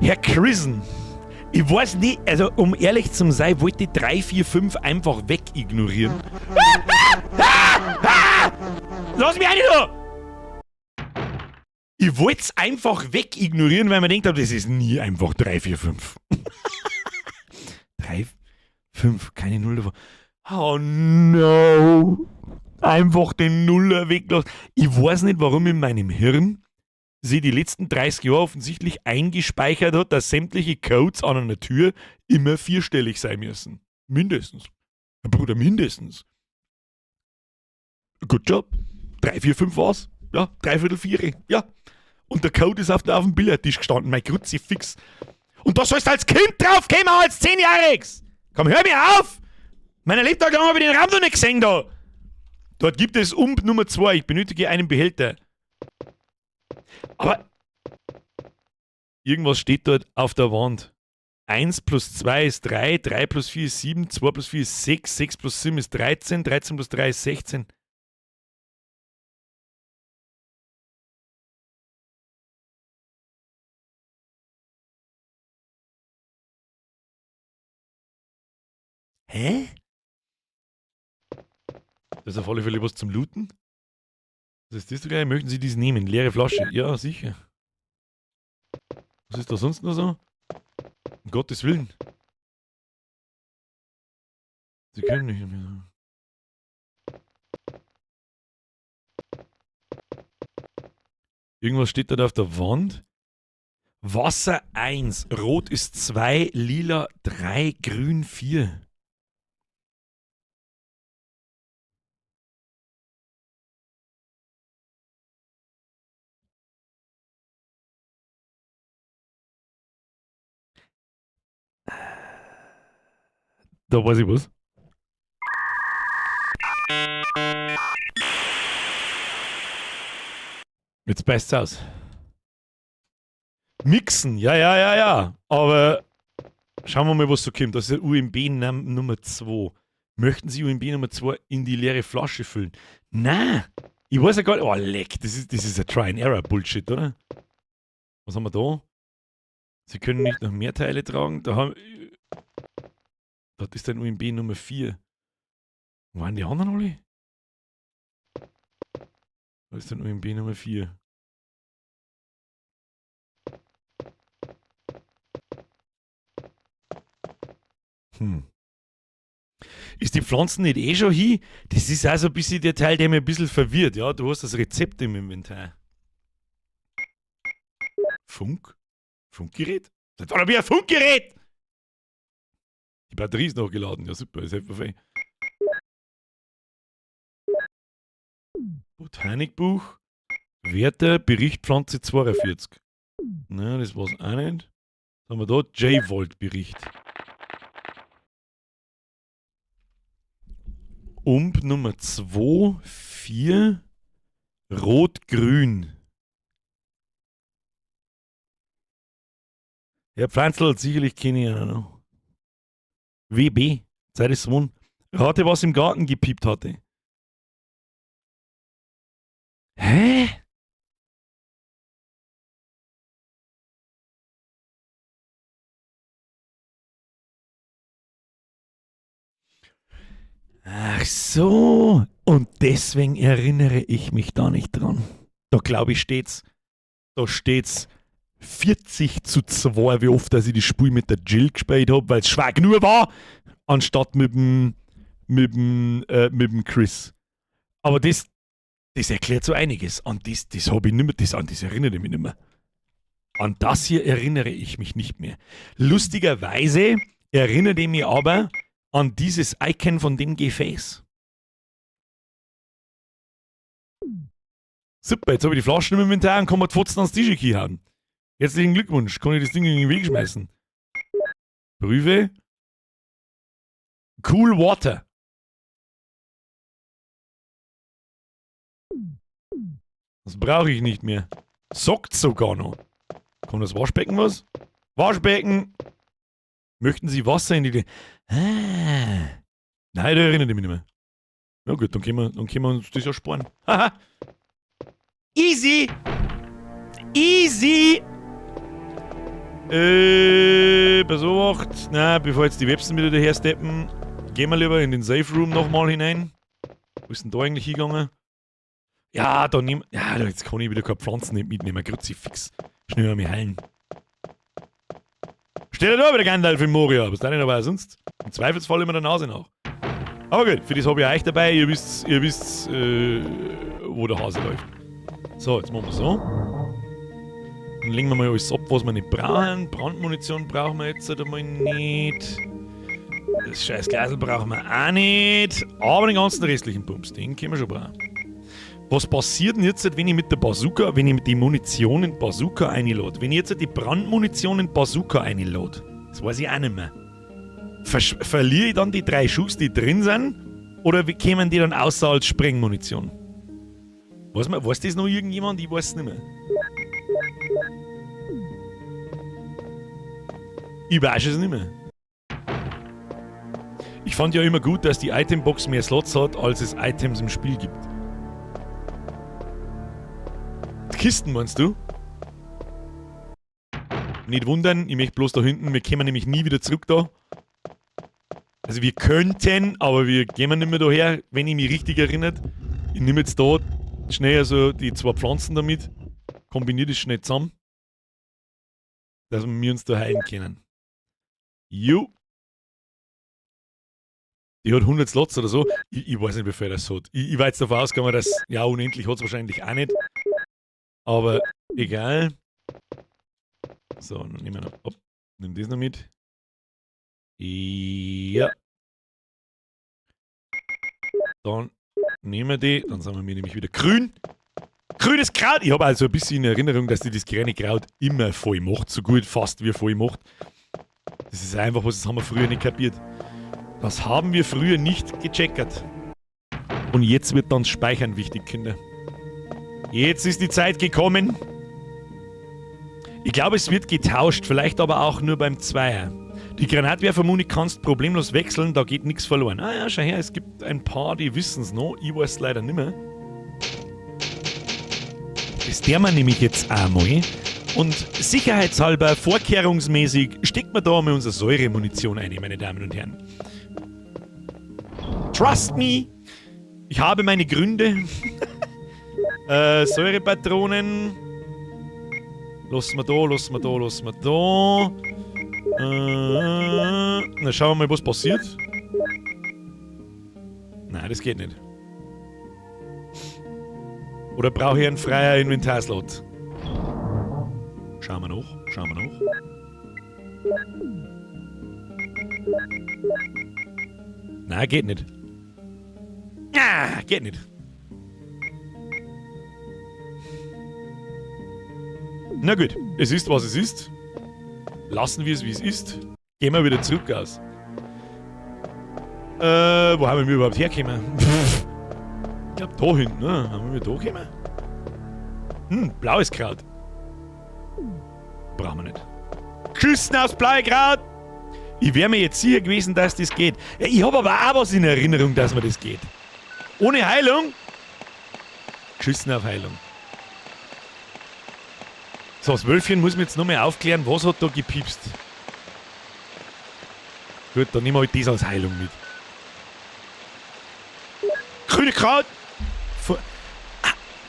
Herr Chrisen, ich weiß nicht, also um ehrlich zu sein, wollte ich 3, 4, 5 einfach wegignorieren. Lass mich nicht da! Ich wollte es einfach wegignorieren, weil man denkt, das ist nie einfach 3, 4, 5. 3, 5, keine Null davon. Oh no! Einfach den Nuller weglassen. Ich weiß nicht, warum in meinem Hirn sie die letzten 30 Jahre offensichtlich eingespeichert hat, dass sämtliche Codes an einer Tür immer vierstellig sein müssen. Mindestens. Bruder, mindestens. Good job. 3, 4, 5 war's. Ja, 3/4, 4. Ja. Und der Code ist auf dem Billardtisch gestanden. Mein Kruzifix. Und da sollst du als Kind drauf kommen, als 10-Jähriges. Komm, hör mir auf! Meiner Lebtag lang habe ich den Raum noch nicht gesehen da. Dort gibt es Nummer 2. Ich benötige einen Behälter. Aber irgendwas steht dort auf der Wand. 1 plus 2 ist 3, 3 plus 4 ist 7, 2 plus 4 ist 6, 6 plus 7 ist 13, 13 plus 3 ist 16. Hä? Das ist auf alle Fälle was zum Looten. Was ist das da gleich? Möchten Sie dies nehmen? Leere Flasche. Ja, sicher. Was ist da sonst noch so? Um Gottes Willen. Sie können nicht mehr. Irgendwas steht da auf der Wand. Wasser 1, Rot ist 2, Lila 3, Grün 4. Da weiß ich was. Jetzt beißt's aus. Mixen, ja. Aber schauen wir mal, was so kommt. Das ist UMB Nummer 2. Möchten Sie UMB Nummer 2 in die leere Flasche füllen? Nein! Ich weiß ja gar nicht. Oh, leck, das ist ein Try-and-Error-Bullshit, oder? Was haben wir da? Sie können nicht noch mehr Teile tragen. Das ist ein UMB Nummer 4. Wo waren die anderen alle? Was ist denn UMB Nummer 4? Ist die Pflanzen nicht eh schon hin? Das ist also ein bisschen der Teil, der mir ein bisschen verwirrt. Ja, du hast das Rezept im Inventar. Funkgerät? Das war doch wie ein Funkgerät! Die Batterie ist noch geladen. Ja, super, ist einfach fein. Botanikbuch. Werte, Bericht Pflanze 42. Na, das war's auch nicht. Was haben wir da? J-Volt-Bericht. Umb Nummer 2, 4, Rot-Grün. Ja, Pflanzl, sicherlich kenne ich einen noch. WB, Zeit ist Sohn. Er hatte was im Garten gepiept hatte. Hä? Ach so. Und deswegen erinnere ich mich da nicht dran. Da glaube ich steht's. Da steht's 40:2, wie oft dass ich das Spiel mit der Jill gespielt habe, weil es schwer genug war, anstatt mit dem Chris. Aber das erklärt so einiges. An das habe ich nicht mehr, an das erinnere ich mich nicht mehr. An das hier erinnere ich mich nicht mehr. Lustigerweise erinnere ich mich aber an dieses Icon von dem Gefäß. Super, jetzt habe ich die Flaschen im Inventar und kann mir die Fotzen ans Tisch haben. Herzlichen Glückwunsch, kann ich das Ding in den Weg schmeißen. Prüfe. Cool Water. Das brauche ich nicht mehr. Sockt sogar noch. Kommt das Waschbecken was? Waschbecken. Möchten Sie Wasser in die... Nein, da erinnere ich mich nicht mehr. Ja gut, dann können wir uns das ja sparen. Haha. Easy! Easy! Besucht. Na, bevor jetzt die Websen wieder daher steppen, gehen wir lieber in den Safe Room nochmal hinein. Wo ist denn da eigentlich hingegangen? Ja, da nehmen. Ja, jetzt kann ich wieder keine Pflanzen nicht mitnehmen. Kruzifix. Schnell mich heilen. Steht da wieder Gandalf in Moria. Was da nicht dabei sonst? Im Zweifelsfall immer der Nase nach. Aber gut, für das habe ich euch dabei. Ihr wisst, wo der Hase läuft. So, jetzt machen wir so. Dann legen wir mal alles ab, was wir nicht brauchen. Brandmunition brauchen wir jetzt einmal nicht. Das scheiß Glasl brauchen wir auch nicht. Aber den ganzen restlichen Pumps, den können wir schon brauchen. Was passiert denn jetzt, wenn ich mit der Bazooka, wenn ich die Munition in Bazooka einlade? Wenn ich jetzt die Brandmunition in Bazooka einlade? Das weiß ich auch nicht mehr. Verliere ich dann die 3 Schuss, die drin sind? Oder wie kämen die dann außer als Sprengmunition? Weiß das noch irgendjemand? Ich weiß es nicht mehr. Ich weiß es nicht mehr. Ich fand ja immer gut, dass die Itembox mehr Slots hat, als es Items im Spiel gibt. Kisten meinst du? Nicht wundern, ich möchte bloß da hinten, wir kommen nämlich nie wieder zurück da. Also wir könnten, aber wir gehen nicht mehr daher, wenn ich mich richtig erinnert. Ich nehme jetzt da schnell also die 2 Pflanzen damit, kombiniere das schnell zusammen, dass wir uns da heilen können. Jo. Die hat 100 Slots oder so. Ich weiß nicht, wie viel das hat. Ich war jetzt davon ausgegangen, dass, ja, unendlich hat es wahrscheinlich auch nicht. Aber egal. So, dann nehmen wir noch ab. Nimm das noch mit. Ja. Dann nehmen wir die. Dann sind wir nämlich wieder grün. Grünes Kraut. Ich habe also ein bisschen in Erinnerung, dass die das grüne Kraut immer voll macht. So gut fast wie voll macht. Das ist einfach was, das haben wir früher nicht kapiert. Das haben wir früher nicht gecheckert. Und jetzt wird dann das Speichern wichtig, Kinder. Jetzt ist die Zeit gekommen. Ich glaube, es wird getauscht, vielleicht aber auch nur beim Zweier. Die Granatwerfermuni kannst problemlos wechseln, da geht nichts verloren. Ah ja, schau her, es gibt ein paar, die wissen es noch. Ich weiß es leider nicht mehr. Das der man nämlich jetzt einmal. Und sicherheitshalber, vorkehrungsmäßig, steckt man da mal unsere Säuremunition ein, meine Damen und Herren. Trust me! Ich habe meine Gründe. Säurepatronen. Lassen wir da, lassen wir da, lassen wir da. Na, schauen wir mal, was passiert. Nein, das geht nicht. Oder brauche ich einen freien Inventarslot? Schauen wir noch, schauen wir noch. Nein, geht nicht. Ah, geht nicht. Na gut, es ist, was es ist. Lassen wir es, wie es ist. Gehen wir wieder zurück aus. Wo haben wir überhaupt hergekommen? Ich glaube, da hinten, ne? Haben wir da gekommen? Blaues Kraut. Brauchen wir nicht. Schüssen aufs blaue Kraut! Ich wäre mir jetzt sicher gewesen, dass das geht. Ich habe aber auch was in Erinnerung, dass mir das geht. Ohne Heilung? Schüssen auf Heilung. So, das Wölfchen muss mir jetzt noch mal aufklären, was hat da gepiepst. Gut, dann nehmen wir halt das als Heilung mit. Grüne Kraut!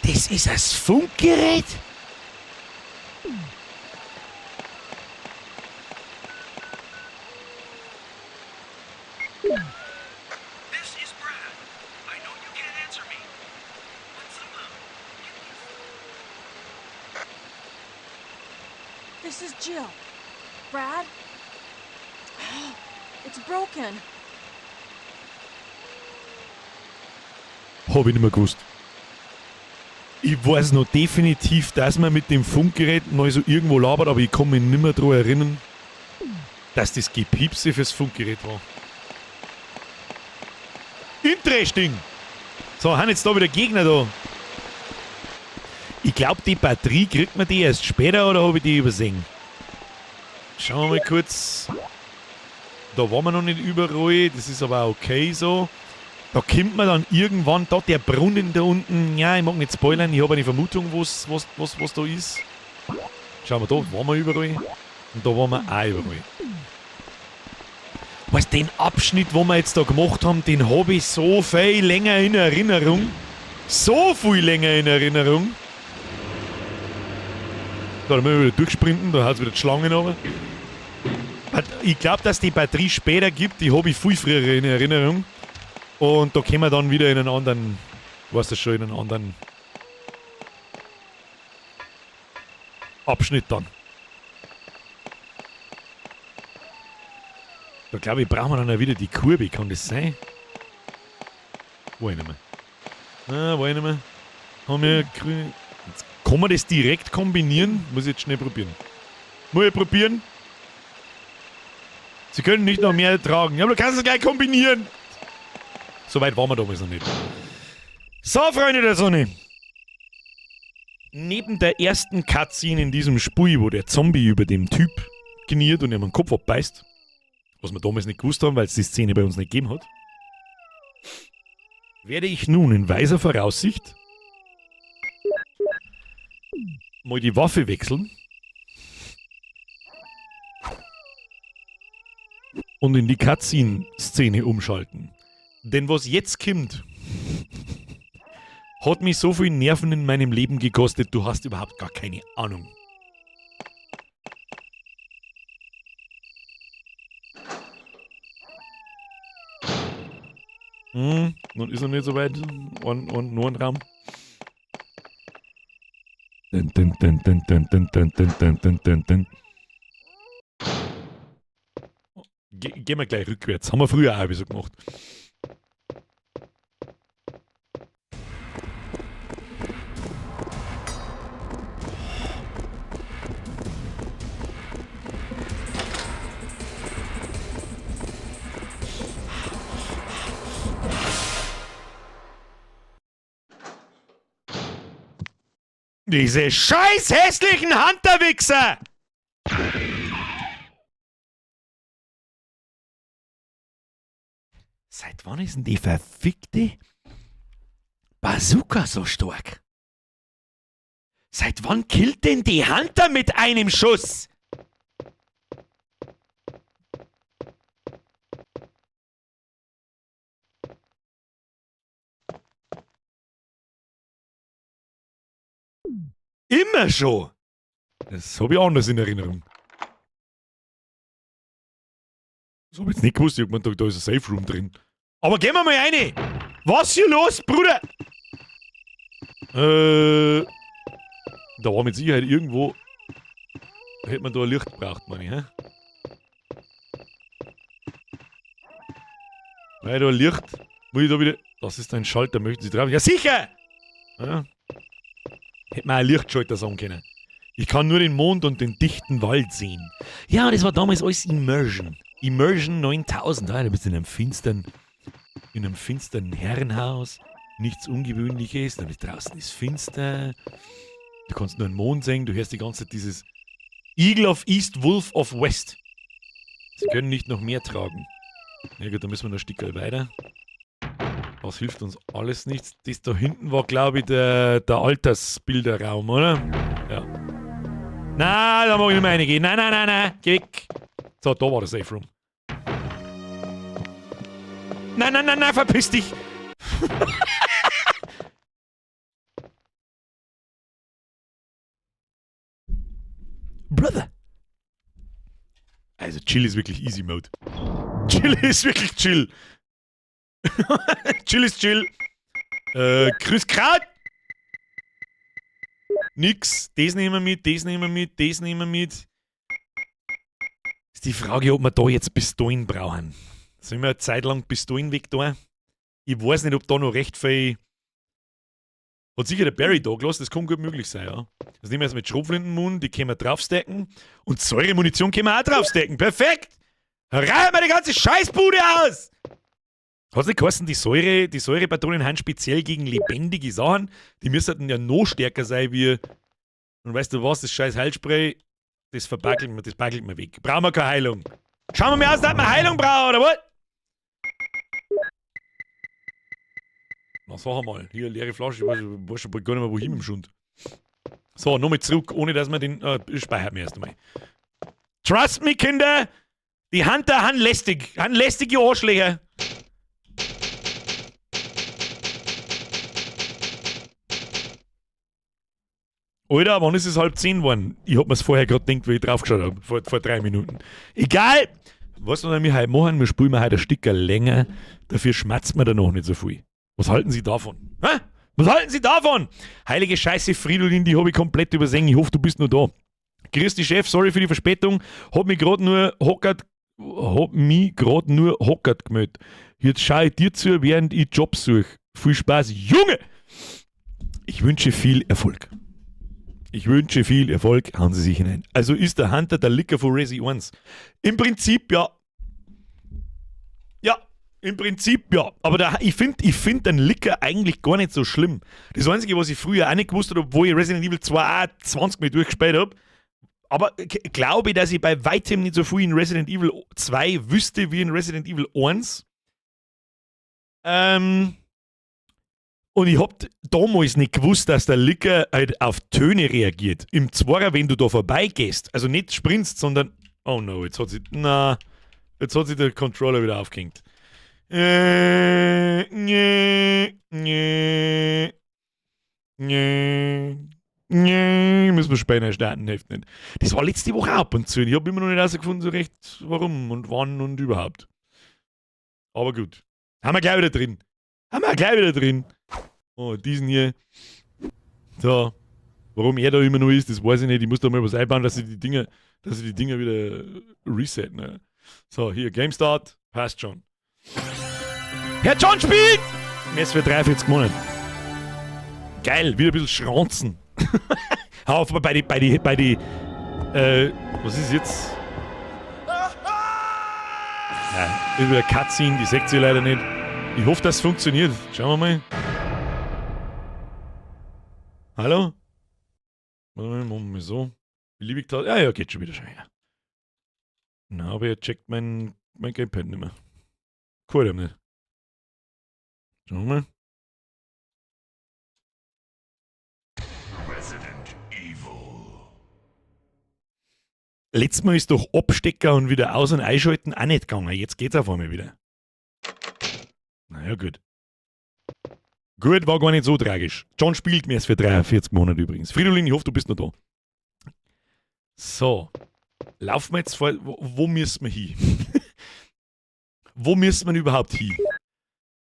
Das ist das Funkgerät? This is Jill. Brad? It's broken. Hab ich nicht mehr gewusst. Ich weiß noch definitiv, dass man mit dem Funkgerät mal so irgendwo labert, aber ich kann mich nicht mehr daran erinnern, dass das Gepiepse fürs Funkgerät war. Interesting! So, haben jetzt da wieder Gegner da. Ich glaube, die Batterie kriegt man die erst später oder habe ich die übersehen? Schauen wir mal kurz. Da waren wir noch nicht überall, das ist aber auch okay so. Da kommt man dann irgendwann, da der Brunnen da unten, ja, ich mag nicht spoilern, ich habe eine Vermutung, was da ist. Schauen wir da, waren wir überall. Und da waren wir auch überall. Weißt du, den Abschnitt, wo wir jetzt da gemacht haben, den habe ich so viel länger in Erinnerung. So viel länger in Erinnerung. Da müssen wir wieder durchsprinten, da hat es wieder die Schlangen runter. Ich glaube, dass die Batterie später gibt, die habe ich viel früher in Erinnerung. Und da können wir dann wieder in einen anderen, weißt du schon, in einen anderen Abschnitt dann. Da glaube ich, brauchen wir dann auch wieder die Kurve, kann das sein? Weiß ich nicht mehr. Ah, weiß ich nicht mehr. Haben wir grün. Jetzt kann man das direkt kombinieren? Muss ich jetzt schnell probieren. Muss ich probieren? Sie können nicht noch mehr tragen. Ja, aber du kannst es gleich kombinieren. So weit waren wir damals noch nicht. So, Freunde der Sonne. Neben der ersten Cutscene in diesem Spiel, wo der Zombie über dem Typ kniert und ihm den Kopf abbeißt, was wir damals nicht gewusst haben, weil es die Szene bei uns nicht gegeben hat, werde ich nun in weiser Voraussicht mal die Waffe wechseln und in die Cutscene-Szene umschalten. Denn was jetzt kommt, hat mich so viel Nerven in meinem Leben gekostet, du hast überhaupt gar keine Ahnung. Nun ist er nicht so weit. Und nur ein Raum. Gehen wir gleich rückwärts. Haben wir früher auch so gemacht. Diese scheiß hässlichen Hunterwichser! Seit wann ist denn die verfickte Bazooka so stark? Seit wann killt denn die Hunter mit einem Schuss? Immer schon! Das habe ich anders in Erinnerung. Das habe ich jetzt nicht gewusst, ich hab gemeint, da ist ein Safe Room drin. Aber gehen wir mal rein! Was hier los, Bruder? Da war mit Sicherheit irgendwo. Da hätte man da ein Licht gebraucht, meine ich, hä? Weil da ein Licht. Muss ich da wieder. Das ist ein Schalter, möchten Sie drauf? Ja, sicher! Ja. Hätte man ein Lichtschalter sagen können. Ich kann nur den Mond und den dichten Wald sehen. Ja, das war damals alles Immersion. Immersion 9000. Da bist du in einem finsteren Herrenhaus. Nichts Ungewöhnliches. Da draußen ist finster. Du kannst nur den Mond sehen. Du hörst die ganze Zeit dieses Eagle of East, Wolf of West. Sie können nicht noch mehr tragen. Ja gut, da müssen wir noch ein Stück weiter. Das hilft uns alles nichts. Das da hinten war, glaube ich, der Altersbilderraum, oder? Ja. Na, da mag ich nicht mehr reingehen. Nein. Geh weg. So, da war der Safe Room. Nein, verpiss dich. Brother. Also, Chill ist wirklich Easy Mode. Chill ist wirklich Chill. Chill ist Chill. Grüß Kraut. Nix. Das nehmen wir mit, das nehmen wir mit, das nehmen wir mit. Ist die Frage, ob wir da jetzt Pistolen brauchen. Sollen wir eine Zeit lang Pistolen weg da? Ich weiß nicht, ob da noch recht viel. Hat sicher der Barry da gelassen, das kann gut möglich sein, ja. Das nehmen wir jetzt mit Schrotflintenmund, die können wir draufstecken. Und Säuremunition können wir auch draufstecken. Perfekt! Reißen wir die ganze Scheißbude aus! Hat es nicht geheißen, die Säurepatronen haben speziell gegen lebendige Sachen? Die müssten ja noch stärker sein wie. Und weißt du was, das scheiß Heilspray Das backelt mir weg. Brauchen wir keine Heilung. Schauen wir mal aus, dass wir Heilung brauchen, oder was? Na, sag mal. Hier, leere Flasche. Ich weiß schon bald gar nicht mehr, wohin mit dem Schund. So, nochmal zurück, ohne dass wir den... speichert mir erst einmal. Trust me, Kinder! Die Hunter haben lästige Arschlöcher. Alter, wann ist es 9:30 geworden? Ich hab mir's vorher gerade gedacht, wie ich draufgeschaut habe. Vor 3 Minuten. Egal! Was wir nämlich heute machen, wir spielen heute ein Stück länger. Dafür schmatzt man da noch nicht so viel. Was halten Sie davon? Hä? Was halten Sie davon? Heilige Scheiße, Fridolin, die habe ich komplett übersehen. Ich hoffe, du bist noch da. Grüß dich, Chef, sorry für die Verspätung. Hab mich gerade nur hockert gemeldet. Jetzt schaue ich dir zu, während ich Jobs suche. Viel Spaß, Junge! Ich wünsche viel Erfolg. Hauen Sie sich hinein. Also ist der Hunter der Licker von Resi 1. Im Prinzip ja. Im Prinzip ja. Aber ich find den Licker eigentlich gar nicht so schlimm. Das Einzige, was ich früher auch nicht gewusst habe, obwohl ich Resident Evil 2 auch 20 Mal durchgespielt habe, aber glaube, dass ich bei weitem nicht so viel in Resident Evil 2 wüsste wie in Resident Evil 1. Und ich hab damals nicht gewusst, dass der Licker halt auf Töne reagiert. Im Zwarer, wenn du da vorbeigehst, also nicht sprintst, sondern... Oh no, jetzt hat sich der Controller wieder aufgehängt. Müssen wir später starten, hilft nicht. Das war letzte Woche ab und zu. Ich habe immer noch nicht herausgefunden, so recht warum und wann und überhaupt. Aber gut. Haben wir gleich wieder drin. Oh, diesen hier. So. Warum er da immer noch ist, das weiß ich nicht. Ich muss da mal was einbauen, dass sie die Dinger wieder resetten. Ne? So, hier, Game Start. Passt schon. Herr John spielt! Mess für 43 Monate. Geil, wieder ein bisschen schranzen. Hau auf, bei die, was ist jetzt? Ja, über eine Cutscene, die seht ihr leider nicht. Ich hoffe, das funktioniert. Schauen wir mal. Hallo? Machen wir mal so. Beliebig da. Ja, geht schon wieder schon. Ja. Na, aber er checkt mein Gamepad nicht mehr. Cool, nicht. Schauen wir mal. Resident Evil. Letztes Mal ist doch Abstecker und wieder aus- und einschalten auch nicht gegangen. Jetzt geht's auf einmal wieder. Naja, gut. Gut, war gar nicht so tragisch. John spielt mir erst für 43 Monate übrigens. Fridolin, ich hoffe, du bist noch da. So. Laufen wir jetzt vor. Wo müssen wir hin? Wo müssen wir überhaupt hin?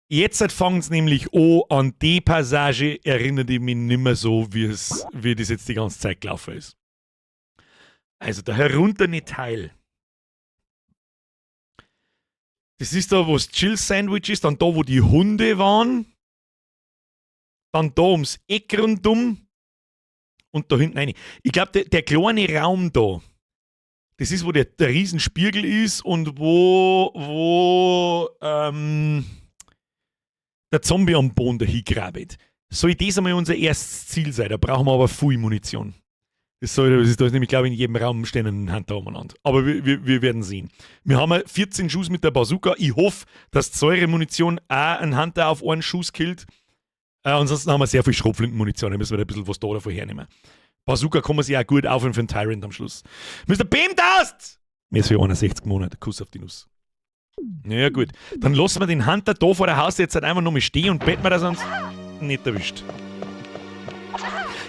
Jetzt fangen es nämlich an die Passage, erinnert ich mich nicht mehr so, wie das jetzt die ganze Zeit gelaufen ist. Also der herunterne Teil. Das ist da, wo es Chill-Sandwich ist, dann da, wo die Hunde waren. Dann da ums Eck rundum. Und da hinten rein. Ich glaube, der kleine Raum da, das ist, wo der Riesenspiegel ist und wo der Zombie am Boden dahin grabt. Soll das einmal unser erstes Ziel sein? Da brauchen wir aber viel Munition. Da ist nämlich, glaube ich, in jedem Raum stehen ein Hunter umeinander. Aber wir werden sehen. Wir haben 14 Schuss mit der Bazooka. Ich hoffe, dass die Säure-Munition auch einen Hunter auf einen Schuss killt. Ansonsten haben wir sehr viel Schrotflintenmunition. Da müssen wir ein bisschen was davon hernehmen. Bazooka kann man sich auch gut aufhören für einen Tyrant am Schluss. Mr. Beamtaust! Mir ist für 61 Monate. Kuss auf die Nuss. Naja, gut. Dann lassen wir den Hunter da vor der Haus jetzt halt einfach noch mal stehen und betten wir das sonst nicht erwischt.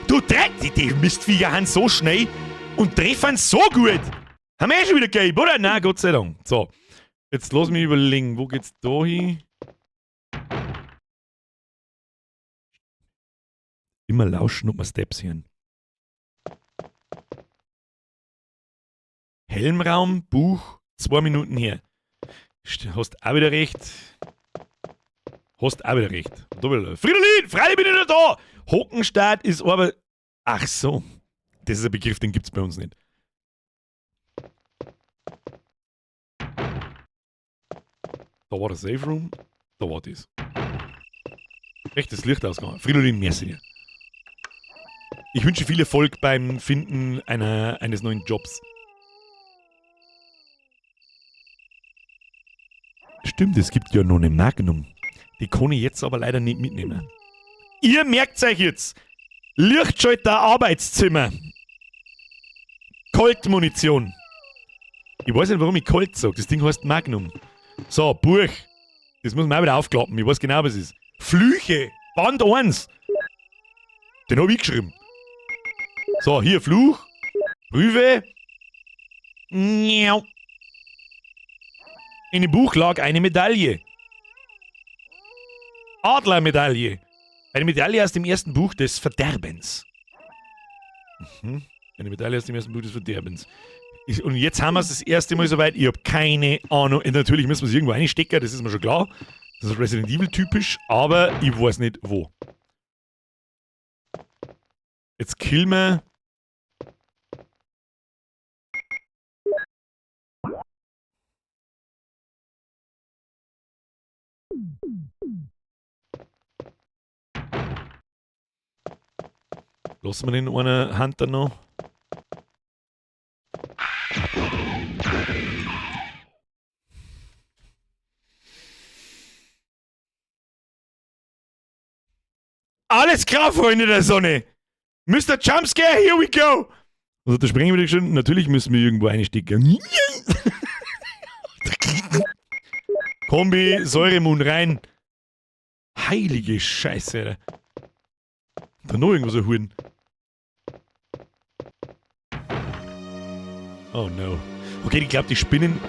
Du Dreck! Die Mistviecher haben so schnell und treffen so gut! Haben wir schon wieder gegeben, oder? Nein, Gott sei Dank. So. Jetzt lass mich überlegen. Wo geht's da hin? Immer lauschen, ob wir Steps hören. Helmraum, Buch, 2 Minuten her. Hast auch wieder recht. Fridolin, freilich bin ich nicht da! Hockenstadt ist aber... Ach so. Das ist ein Begriff, den gibt's bei uns nicht. Da war der Safe Room. Da war das. Echt das Licht ausgegangen. Fridolin, merci dir. Ich wünsche viel Erfolg beim Finden eines neuen Jobs. Stimmt, es gibt ja noch eine Magnum. Die kann ich jetzt aber leider nicht mitnehmen. Ihr merkt euch jetzt. Lichtschalter Arbeitszimmer. Colt-Munition. Ich weiß nicht, warum ich Colt sage. Das Ding heißt Magnum. So, Buch. Das muss man auch wieder aufklappen. Ich weiß genau, was es ist. Flüche. Band 1. Den habe ich geschrieben. So, hier Fluch. Prüfe. In dem Buch lag eine Medaille. Adlermedaille. Eine Medaille aus dem ersten Buch des Verderbens. Eine Medaille aus dem ersten Buch des Verderbens. Und jetzt haben wir es das erste Mal soweit. Ich habe keine Ahnung. Natürlich müssen wir es irgendwo einstecken, das ist mir schon klar. Das ist Resident Evil typisch, aber ich weiß nicht wo. Jetzt killen wir. Lassen wir den einen Hunter noch. Alles klar, Freunde der Sonne! Mr. Jumpscare, here we go! Also da springen wir schon. Natürlich müssen wir irgendwo einstecken. Kombi, Säuremund rein. Heilige Scheiße, Alter. Da noch irgendwas erholen. Oh no. Okay, ich glaube, die Spinnen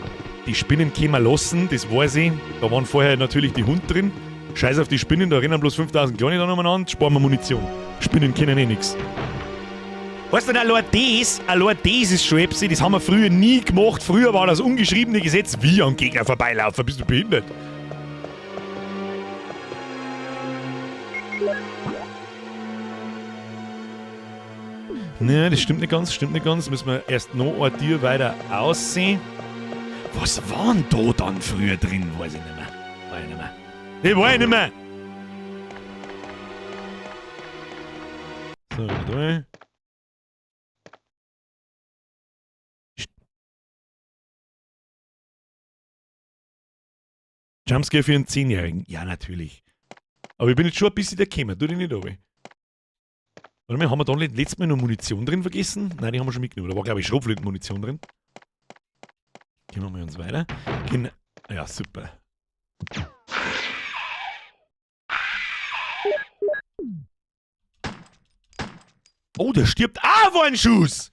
können wir lassen, das weiß ich. Da waren vorher natürlich die Hunde drin. Scheiß auf die Spinnen, da rennen bloß 5000 Kleine da umeinander, sparen wir Munition. Spinnen kennen eh nix. Weißt du, allein das ist schon etwas, das haben wir früher nie gemacht. Früher war das ungeschriebene Gesetz, wie an Gegner vorbeilaufen. Bist du behindert? Ne, das stimmt nicht ganz, Müssen wir erst noch ein Tier weiter aussehen. Was war denn da dann früher drin? Weiß ich nicht mehr. Ich weiß nicht mehr. So, da. Jumpscare für einen 10-Jährigen. Ja, natürlich. Aber ich bin jetzt schon ein bisschen der Kämmer. Tu dich nicht runter. Warte mal, haben wir da letztes Mal noch Munition drin vergessen? Nein, die haben wir schon mitgenommen. Da war, glaube ich, Schrotflintenmunition drin. Gehen wir mal uns weiter. Ja, super. Oh, der stirbt auch ein Schuss!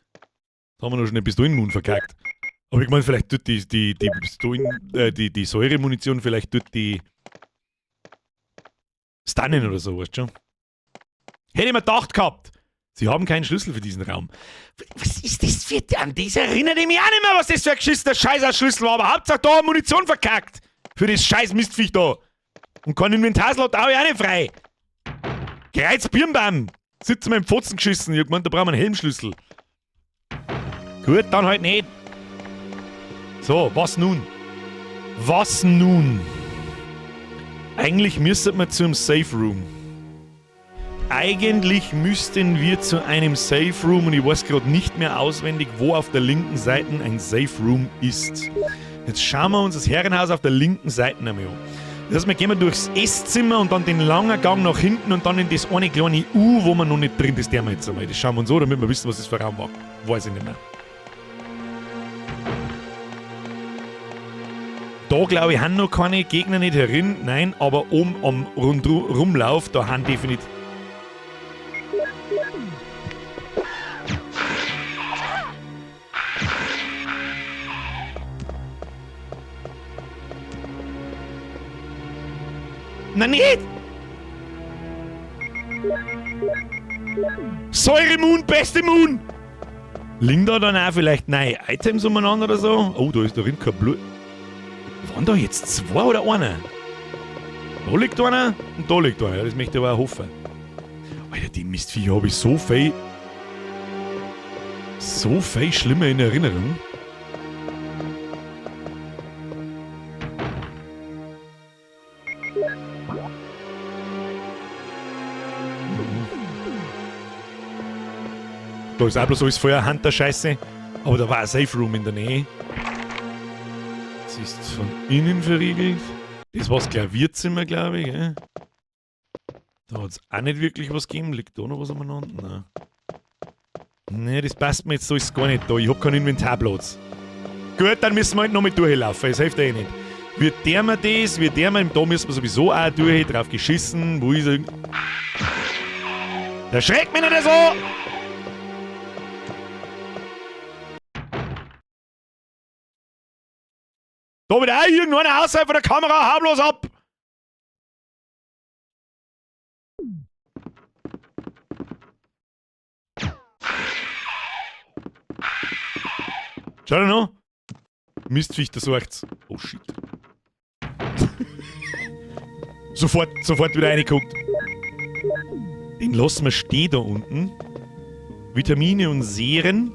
Da haben wir noch schon den Pistolenmund verkackt. Aber ich meine, vielleicht tut die Säuremunition vielleicht tut die stunnen oder so, weißt du schon? Hätte ich mir gedacht gehabt. Sie haben keinen Schlüssel für diesen Raum. Was ist das für an das erinnert ich mich auch nicht mehr, was das für ein geschissener Scheißer-Schlüssel war. Aber Hauptsache da Munition verkackt. Für das scheiß Mistviech da. Und kein Inventarslot auch nicht frei. Greiz Birnbaum. Sitzt mir im Pfotzen geschissen. Ich hab gemeint, da brauchen wir einen Helmschlüssel. Gut, dann halt nicht. So, was nun? Was nun? Eigentlich müssten wir zum Safe Room. Eigentlich müssten wir zu einem Safe Room und ich weiß gerade nicht mehr auswendig, wo auf der linken Seite ein Safe Room ist. Jetzt schauen wir uns das Herrenhaus auf der linken Seite einmal an. Das heißt, wir gehen durchs Esszimmer und dann den langen Gang nach hinten und dann in das eine kleine U, wo man noch nicht drin ist, der wir jetzt einmal. Das schauen wir uns an, damit wir wissen, was das für ein Raum war. Weiß ich nicht mehr. Da glaube ich, haben noch keine Gegner nicht herin. Nein, aber oben am Rumlauf, da haben definitiv. Na nicht! Säuremoon, beste Moon! Liegen da dann auch vielleicht neue Items umeinander oder so? Oh, da ist darin kein Blut. Waren da jetzt zwei oder einer? Da liegt einer und da liegt einer. Ja, das möchte ich aber auch hoffen. Alter, die Mistviecher habe ich so viel schlimmer in Erinnerung. Da ist auch bloß alles voller Hunter-Scheiße. Aber da war ein Safe Room in der Nähe. Das ist von innen verriegelt. Das war das Klavierzimmer, glaube ich. Gell? Da hat es auch nicht wirklich was gegeben. Liegt da noch was umeinander? Nein. Ne, das passt mir jetzt so ist gar nicht da. Ich hab keinen Inventarplatz. Gut, dann müssen wir halt noch mit durchlaufen. Das hilft eh nicht. Wird der mir das, wird der mir, da müssen wir sowieso auch durch, drauf geschissen. Wo ist er? Der schreckt mich nicht so! Da wird auch irgendeiner außerhalb von der Kamera, hau bloß ab! Schau dir noch. Mistviech, da sucht's. Oh shit. sofort wieder reingeguckt. Den lassen wir stehen da unten. Vitamine und Serien.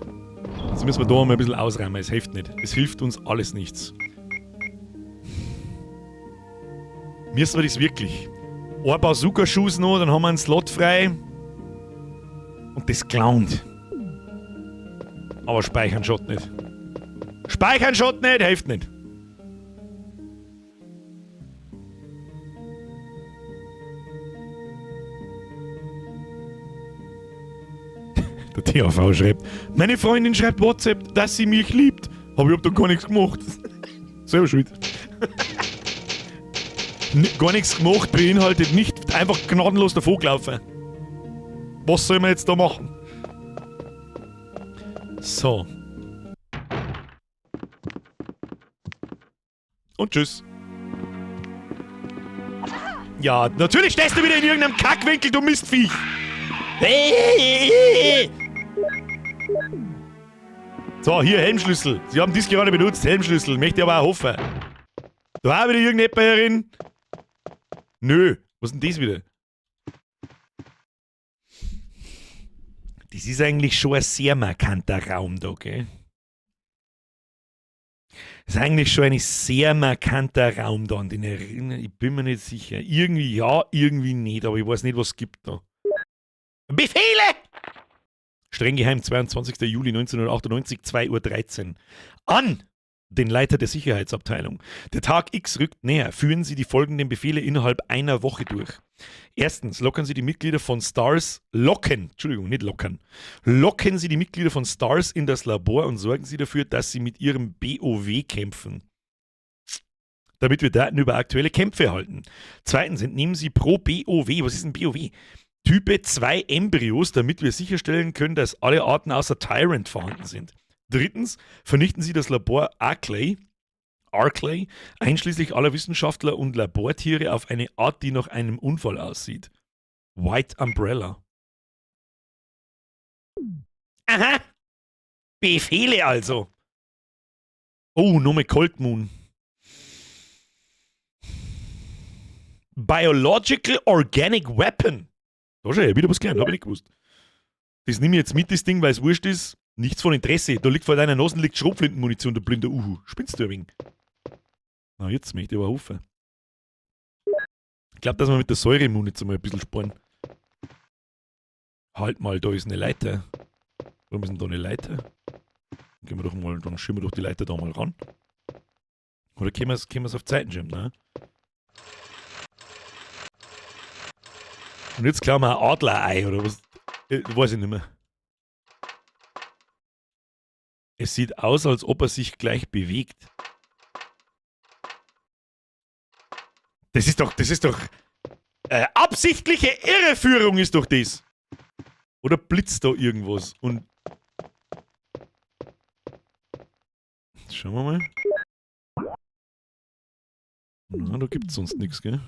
Jetzt müssen wir da mal ein bisschen ausräumen. Es hilft nicht. Es hilft uns alles nichts. Müssen wir das wirklich? Ein Bazooka-Schuss noch, dann haben wir einen Slot frei. Und das glaubt. Aber speichern schaut nicht. Speichern schaut nicht, hilft nicht. Der THV schreibt, meine Freundin schreibt WhatsApp, dass sie mich liebt. Aber ich hab doch gar nichts gemacht. Selber schuld. Gar nichts gemacht beinhaltet nicht einfach gnadenlos davongelaufen. Was soll man jetzt da machen? So. Und tschüss. Ja, natürlich stehst du wieder in irgendeinem Kackwinkel, du Mistviech. So, hier Helmschlüssel. Sie haben dies gerade benutzt, Helmschlüssel. Möchte aber auch hoffen. Da auch wieder irgendjemand herin. Nö, was ist denn das wieder? Das ist eigentlich schon ein sehr markanter Raum da, gell? Das ist eigentlich schon ein sehr markanter Raum da an den Erinnerungen. Ich bin mir nicht sicher. Irgendwie ja, irgendwie nicht, aber ich weiß nicht, was es gibt da. Befehle! Streng geheim, 22. Juli 1998, 2:13 Uhr. An den Leiter der Sicherheitsabteilung. Der Tag X rückt näher. Führen Sie die folgenden Befehle innerhalb einer Woche durch. Erstens, locken Sie die Mitglieder von STARS, locken Sie die Mitglieder von STARS in das Labor und sorgen Sie dafür, dass sie mit ihrem BOW kämpfen. Damit wir Daten über aktuelle Kämpfe erhalten. Zweitens, entnehmen Sie pro BOW, was ist ein BOW? Type 2 Embryos, damit wir sicherstellen können, dass alle Arten außer Tyrant vorhanden sind. Drittens, vernichten Sie das Labor Arclay, einschließlich aller Wissenschaftler und Labortiere auf eine Art, die nach einem Unfall aussieht. White Umbrella. Aha! Befehle also. Oh, nochmal Cold Moon. Biological Organic Weapon. Da schau, wieder was gelernt, hab ich nicht gewusst. Das nehme ich jetzt mit, das Ding, weil es wurscht ist. Nichts von Interesse. Da liegt vor deiner Nase liegt Schrotflintenmunition, der blinde Uhu. Spinnst du ein wenig? Na, jetzt möchte ich aber hoffen. Ich glaube, dass wir mit der Säuremunition mal ein bisschen sparen. Halt mal, da ist eine Leiter. Warum ist denn da eine Leiter? Gehen wir doch mal, dann schieben wir doch die Leiter da mal ran. Oder können wir es auf Zeitenschirm, ne? Und jetzt klauen wir ein Adlerei, oder was? Weiß ich nicht mehr. Es sieht aus, als ob er sich gleich bewegt. Das ist doch absichtliche Irreführung ist doch das. Oder blitzt da irgendwas? Und schauen wir mal. Na, da gibt's sonst nichts, gell?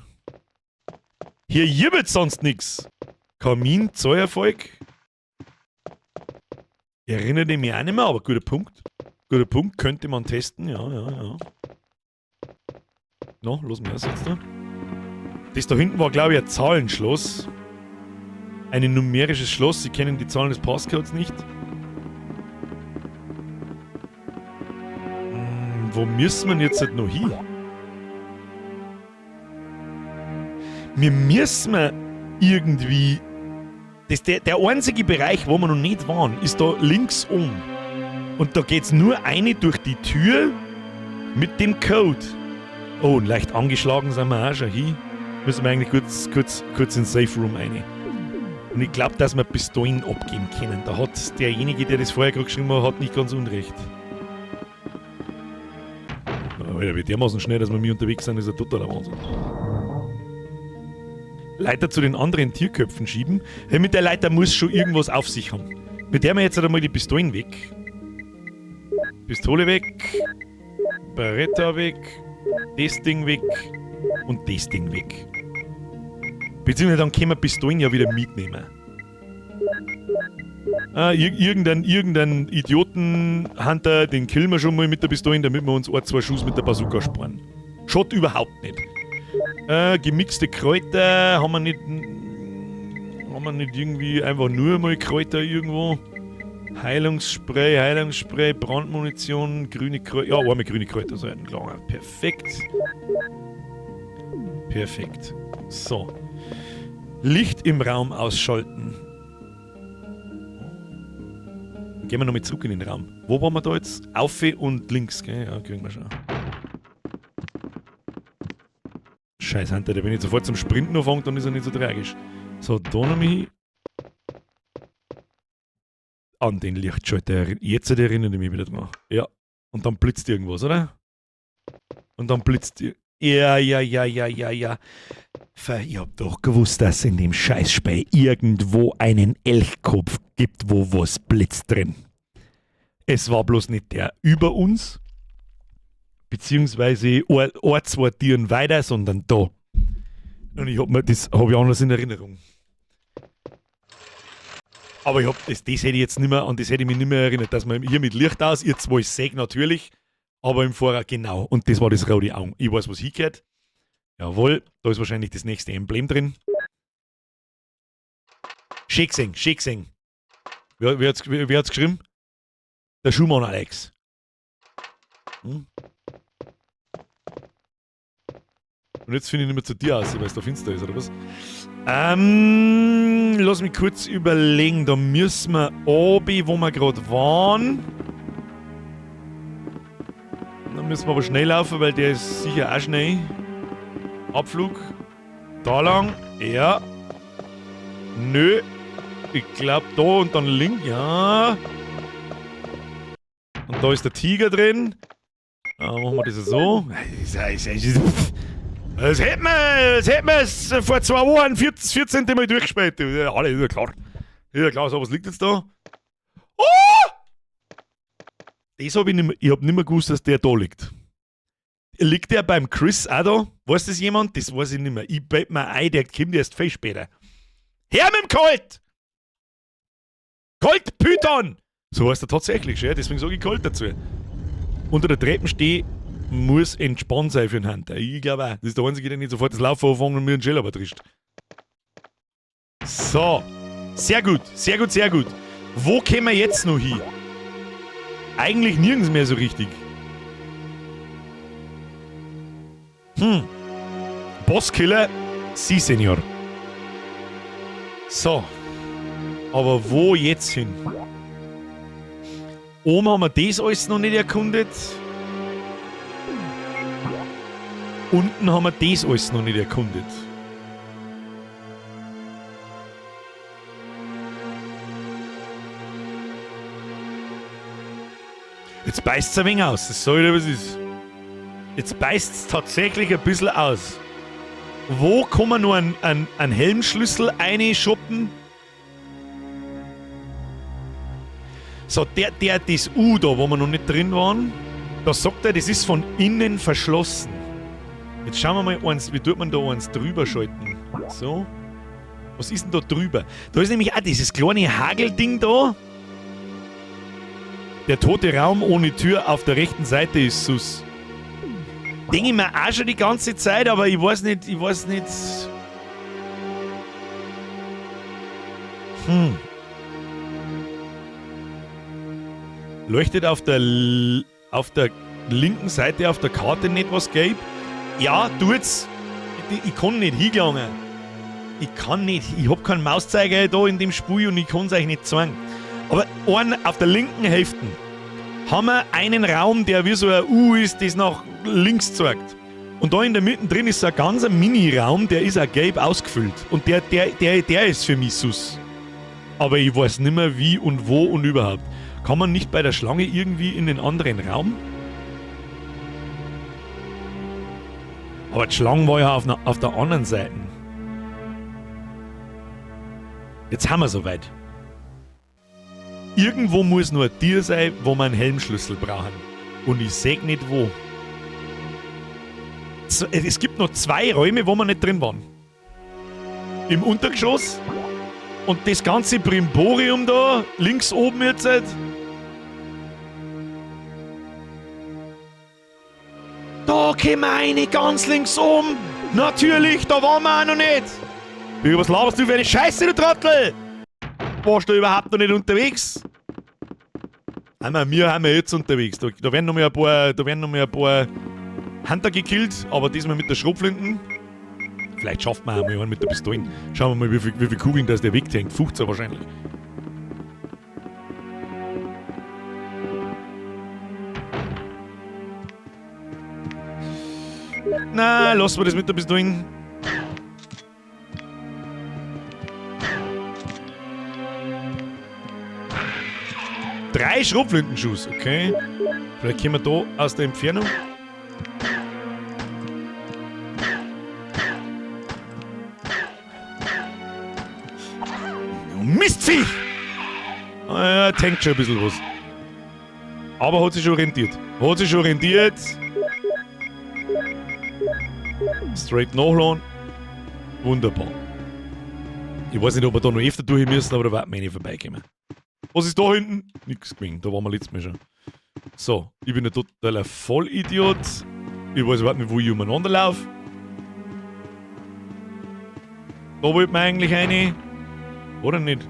Hier jibbelt sonst nichts. Kamin, Zeuervolk. Erinnert mich auch nicht mehr, aber guter Punkt. Guter Punkt, könnte man testen, ja. No, los wir das jetzt da. Das da hinten war, glaube ich, ein Zahlenschloss. Ein numerisches Schloss, Sie kennen die Zahlen des Passcodes nicht. Wo müssen wir jetzt halt noch hin? Wir müssen irgendwie der einzige Bereich, wo wir noch nicht waren, ist da links oben. Und da geht's nur eine durch die Tür mit dem Code. Oh, und leicht angeschlagen sind wir auch schon hin. Müssen wir eigentlich kurz ins Safe Room rein. Und ich glaube, dass wir Pistolen abgeben können. Da hat derjenige, der das vorher gerade geschrieben hat, nicht ganz unrecht. Alter, wie dermaßen schnell, dass wir mir unterwegs sind, ist ein totaler Wahnsinn. Leiter zu den anderen Tierköpfen schieben. Hey, mit der Leiter muss schon irgendwas auf sich haben. Mit der wir jetzt einmal die Pistolen weg. Pistole weg. Beretta weg. Das Ding weg. Und das Ding weg. Beziehungsweise dann können wir Pistolen ja wieder mitnehmen. Irgendein Idioten-Hunter, den killen wir schon mal mit der Pistole, damit wir uns ein, zwei Schuss mit der Bazooka sparen. Schaut überhaupt nicht. Gemixte Kräuter, haben wir nicht irgendwie einfach nur mal Kräuter irgendwo? Heilungsspray, Brandmunition, grüne Kräuter. Ja, einmal grüne Kräuter sein, klar. Perfekt. Perfekt. So. Licht im Raum ausschalten. Gehen wir nochmal zurück in den Raum. Wo waren wir da jetzt? Auf und links, gell? Ja, kriegen wir schon. Scheiß Hunter, der wenn ich sofort zum Sprinten anfängt, dann ist er nicht so tragisch. So, da nochmal an den Lichtschalter. Jetzt erinnere ich mich wieder dran. Ja. Und dann blitzt irgendwas, oder? Und dann blitzt... Ja. Ich hab doch gewusst, dass es in dem Scheißspei irgendwo einen Elchkopf gibt, wo was blitzt drin. Es war bloß nicht der über uns, beziehungsweise ein, zwei Tieren weiter, sondern da. Und das habe ich anders in Erinnerung. Aber das hätte ich jetzt nicht mehr, an das hätte ich mich nicht mehr erinnert, dass man hier mit Licht aus, ihr zwei seht natürlich, aber im Vorrat genau. Und das war das rote Augen. Ich weiß, was hingehört. Jawohl, da ist wahrscheinlich das nächste Emblem drin. Schön gesehen. Wer hat's geschrieben? Der Schumann Alex. Und jetzt finde ich nicht mehr zu dir aus, weil es da finster ist, oder was? Lass mich kurz überlegen. Da müssen wir oben, wo wir gerade waren. Da müssen wir aber schnell laufen, weil der ist sicher auch schnell. Abflug. Da lang. Ja. Nö. Ich glaube da und dann links. Ja. Und da ist der Tiger drin. Machen wir das so. Das hätten wir vor 2 Wochen 14 Mal durchgespielt. Ja, alles ist ja klar. Ja klar, so was liegt jetzt da? Oh! Das habe ich nicht mehr, ich habe nicht mehr gewusst, dass der da liegt. Liegt der beim Chris auch da? Weiß das jemand? Das weiß ich nicht mehr. Ich bete mir ein, der kommt erst viel später. Her mit dem Colt! Colt Python! So heißt er tatsächlich, ja? Deswegen sage ich Colt dazu. Unter der Treppe stehen muss entspannt sein für einen Hunter. Ich glaube auch. Das ist der Einzige, der nicht sofort das Laufen anfangen und mir einen Shell trischt. So. Sehr gut. Wo kommen wir jetzt noch hin? Eigentlich nirgends mehr so richtig. Bosskiller, Sie, Senior. So. Aber wo jetzt hin? Oben haben wir das alles noch nicht erkundet. Unten haben wir das alles noch nicht erkundet. Jetzt beißt es ein wenig aus. Das soll ja was ist. Jetzt beißt es tatsächlich ein bisschen aus. Wo kann man nur einen Helmschlüssel reinschoppen? So, das U da, wo wir noch nicht drin waren, da sagt er, das ist von innen verschlossen. Jetzt schauen wir mal, wie tut man da eins drüber schalten? So. Was ist denn da drüber? Da ist nämlich auch dieses kleine Hagelding da. Der tote Raum ohne Tür auf der rechten Seite ist sus. Denke ich mir auch schon die ganze Zeit, aber ich weiß nicht. Leuchtet auf der linken Seite auf der Karte nicht was gelb? Ja, tut's. Ich kann nicht hingelangen. Ich kann nicht. Ich hab keinen Mauszeiger da in dem Spiel und ich kann's euch nicht zeigen. Aber auf der linken Hälfte haben wir einen Raum, der wie so ein U ist, das nach links zeigt. Und da in der Mitte drin ist so ein ganzer Mini-Raum, der ist auch gelb ausgefüllt. Und der ist für mich sus. Aber ich weiß nicht mehr wie und wo und überhaupt. Kann man nicht bei der Schlange irgendwie in den anderen Raum? Aber die Schlange war ja auf der anderen Seite. Jetzt haben wir soweit. Irgendwo muss nur ein Tier sein, wo wir einen Helmschlüssel brauchen. Und ich sehe nicht wo. Es gibt noch 2 Räume, wo wir nicht drin waren. Im Untergeschoss. Und das ganze Brimborium da, links oben jetzt. Da kommen wir rein, ganz links oben. Natürlich, da waren wir auch noch nicht. Was laberst du für eine Scheiße, du Trottel? Warst du überhaupt noch nicht unterwegs? Wir haben jetzt unterwegs. Da werden noch mal ein paar Hunter gekillt, aber diesmal mit der Schrotflinten. Vielleicht schafft man auch mal einen mit der Pistole. Schauen wir mal, wie viel Kugeln das der weghängt. 15 wahrscheinlich. Na, lassen wir das mit der Pistole. Drei Schrotflintenschuss, okay. Vielleicht können wir da aus der Entfernung. Mistvieh! Ja, tankt schon ein bisschen was. Aber hat sich schon rentiert. Straight nachladen. Wunderbar. Ich weiß nicht, ob wir da noch öfter durch müssen, aber da warten wir nicht vorbeikommen. Was ist da hinten? Nix gewinnt, da waren wir letztes Mal schon. So, ich bin ein totaler Vollidiot. Ich weiß überhaupt nicht, wo ich umeinander laufe. Da wollte man eigentlich eine. Oder nicht?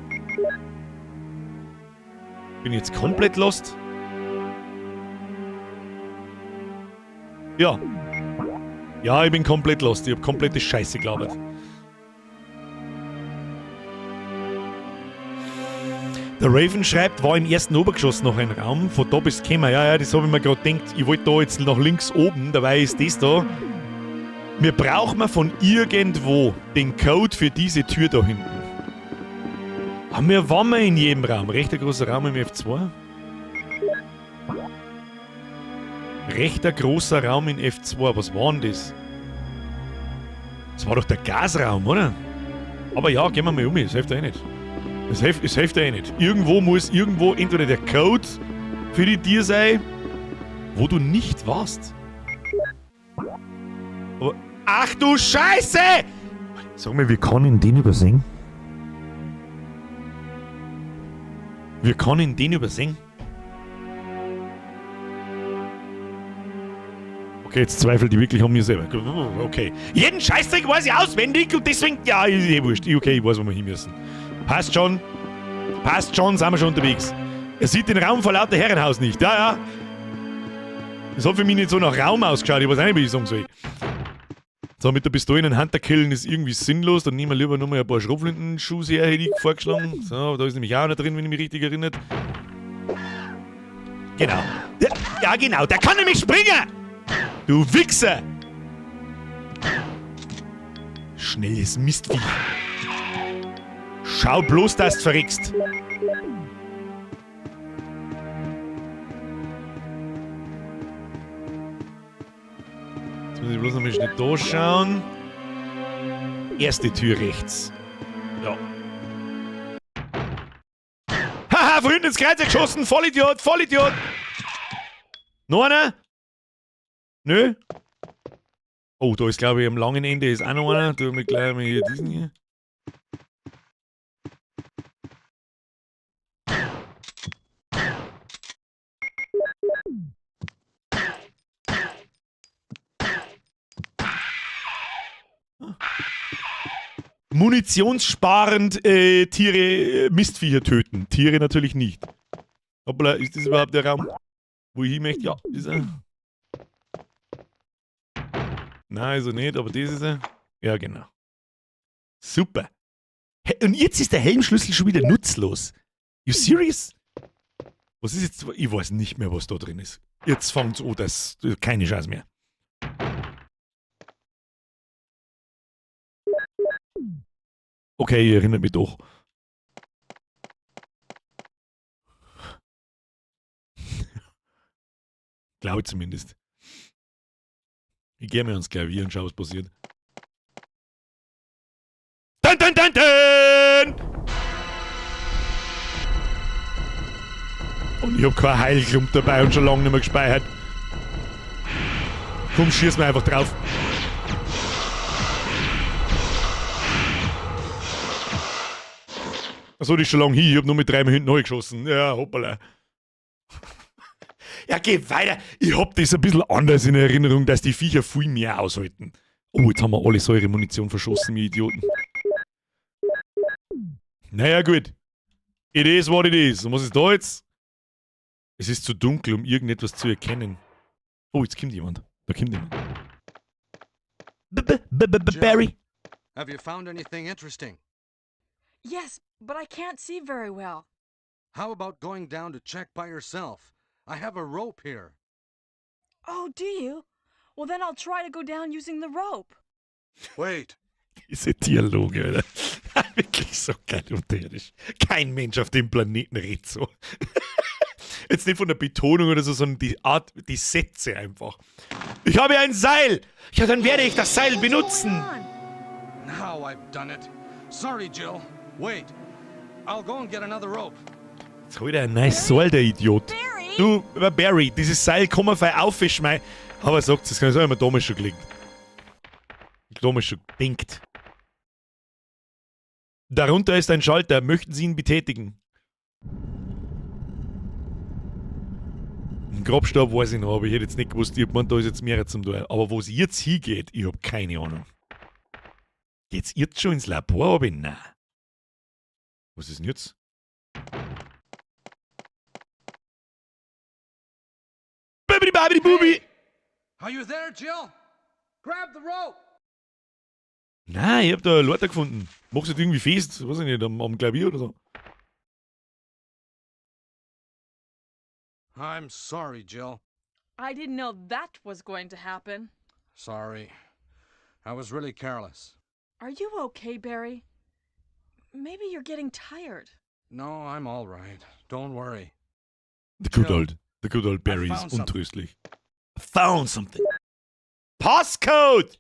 Bin ich jetzt komplett lost? Ja. Ja, ich bin komplett lost. Ich hab komplette Scheiße gelabert. Der Raven schreibt, war im ersten Obergeschoss noch ein Raum, von da bis gekommen. Ja, das habe ich mir gerade gedacht. Ich wollte da jetzt nach links oben, dabei ist das da. Wir brauchen von irgendwo den Code für diese Tür da hinten. Waren wir in jedem Raum? Recht ein großer Raum im F2? Recht ein großer Raum in F2. Was war denn das? Das war doch der Gasraum, oder? Aber ja, gehen wir mal um. Das hilft ja nicht. Es hilft ja nicht. Irgendwo muss entweder der Code für die Tier sein, wo du nicht warst. Aber, ach du Scheiße! Sag mal, wie kann ich den übersehen? Wir können den übersehen. Okay, jetzt zweifelt die wirklich an mir selber. Okay. Jeden Scheißdreck weiß ich auswendig und deswegen, ja, ist eh wurscht. Okay, ich weiß, wo wir hin müssen. Passt schon, sind wir schon unterwegs. Er sieht den Raum vor lauter Herrenhaus nicht. Ja, ja. Das hat für mich nicht so nach Raum ausgeschaut. Ich weiß auch nicht, wie ich sagen soll. So, mit der Pistole einen Hunter killen ist irgendwie sinnlos. Dann nehmen wir lieber nochmal ein paar Schrotflintenschuss her, hätte ich vorgeschlagen. So, da ist nämlich auch einer drin, wenn ich mich richtig erinnere. Genau. Ja, genau. Der kann nämlich springen! Du Wichser! Schnelles Mistvieh. Schau bloß, dass du verreckst. Jetzt muss ich bloß noch mal schnell da schauen. Erste Tür rechts. Ja. Haha, vorhin ins Kreuz geschossen. Vollidiot, Vollidiot. Noch einer? Nö. Oh, da ist, glaube ich, am langen Ende ist auch noch einer. Tun wir gleich mal hier diesen hier. Munitionssparend Tiere, Mistviecher töten. Tiere natürlich nicht. Hoppla, ist das überhaupt der Raum, wo ich hin möchte? Ja, ist er. Nein, also nicht, aber das ist er. Ja, genau. Super. Und jetzt ist der Helmschlüssel schon wieder nutzlos. You serious? Was ist jetzt? Ich weiß nicht mehr, was da drin ist. Jetzt fängt's an, das keine Chance mehr. Okay, ich erinnere mich doch. Glaube zumindest. Ich gehe mir ans Klavier und schau, was passiert. Dun, dun, dun, dun! Und ich hab kein Heilklump dabei und schon lange nicht mehr gespeichert. Komm, schieß mir einfach drauf. Achso, das ist schon lange hin. Ich hab nur mit 3 Mal hinten geschossen. Ja, hoppala. Ja, geh weiter. Ich hab das ein bisschen anders in Erinnerung, dass die Viecher viel mehr aushalten. Oh, jetzt haben wir alle Säuremunition verschossen, wir Idioten. Naja, gut. It is what it is. Und was ist da jetzt? Es ist zu dunkel, um irgendetwas zu erkennen. Oh, jetzt kommt jemand. Da kommt jemand. Barry. Have you found anything interesting? Yes, but I can't see very well. How about going down to check by yourself? I have a rope here. Oh, do you? Well, then I'll try to go down using the rope. Wait. Diese Dialoge, Alter. Wirklich so geil unterirdisch. Kein Mensch auf dem Planeten redet so. Jetzt nicht von der Betonung oder so, sondern die Art, die Sätze einfach. Ich habe ein Seil! Ja, dann werde ich das Seil benutzen! Now I've done it. Sorry, Jill. Wait. I'll go and get another rope. Jetzt holt er ein nice Seil, der Idiot. Barry! Du, Barry, dieses Seil kann man fein aufschmeißen. Aber sagt, das kann ich sagen, mir damals schon gelegt. Damals schon denkt. Darunter ist ein Schalter. Möchten Sie ihn betätigen? Ein Grabstab weiß ich noch, aber ich hätte jetzt nicht gewusst, ich hab gemeint, da ist jetzt mehr zum Tun. Aber wo es jetzt hingeht, ich hab keine Ahnung. Geht's jetzt schon ins Labor, aber nein. Was ist denn jetzt? Babidi babidi bubi! Are you there, Jill? Grab the rope. Nein, ich hab da Leute gefunden. Machst du das irgendwie fest, weiß ich nicht, am Klavier oder so. I'm sorry, Jill. I didn't know that was going to happen. Sorry. I was really careless. Are you okay, Barry? Maybe you're getting tired. No, I'm all right. Don't worry. The good Jill, old Barry I ist found something. untröstlich. I found something. Passcode!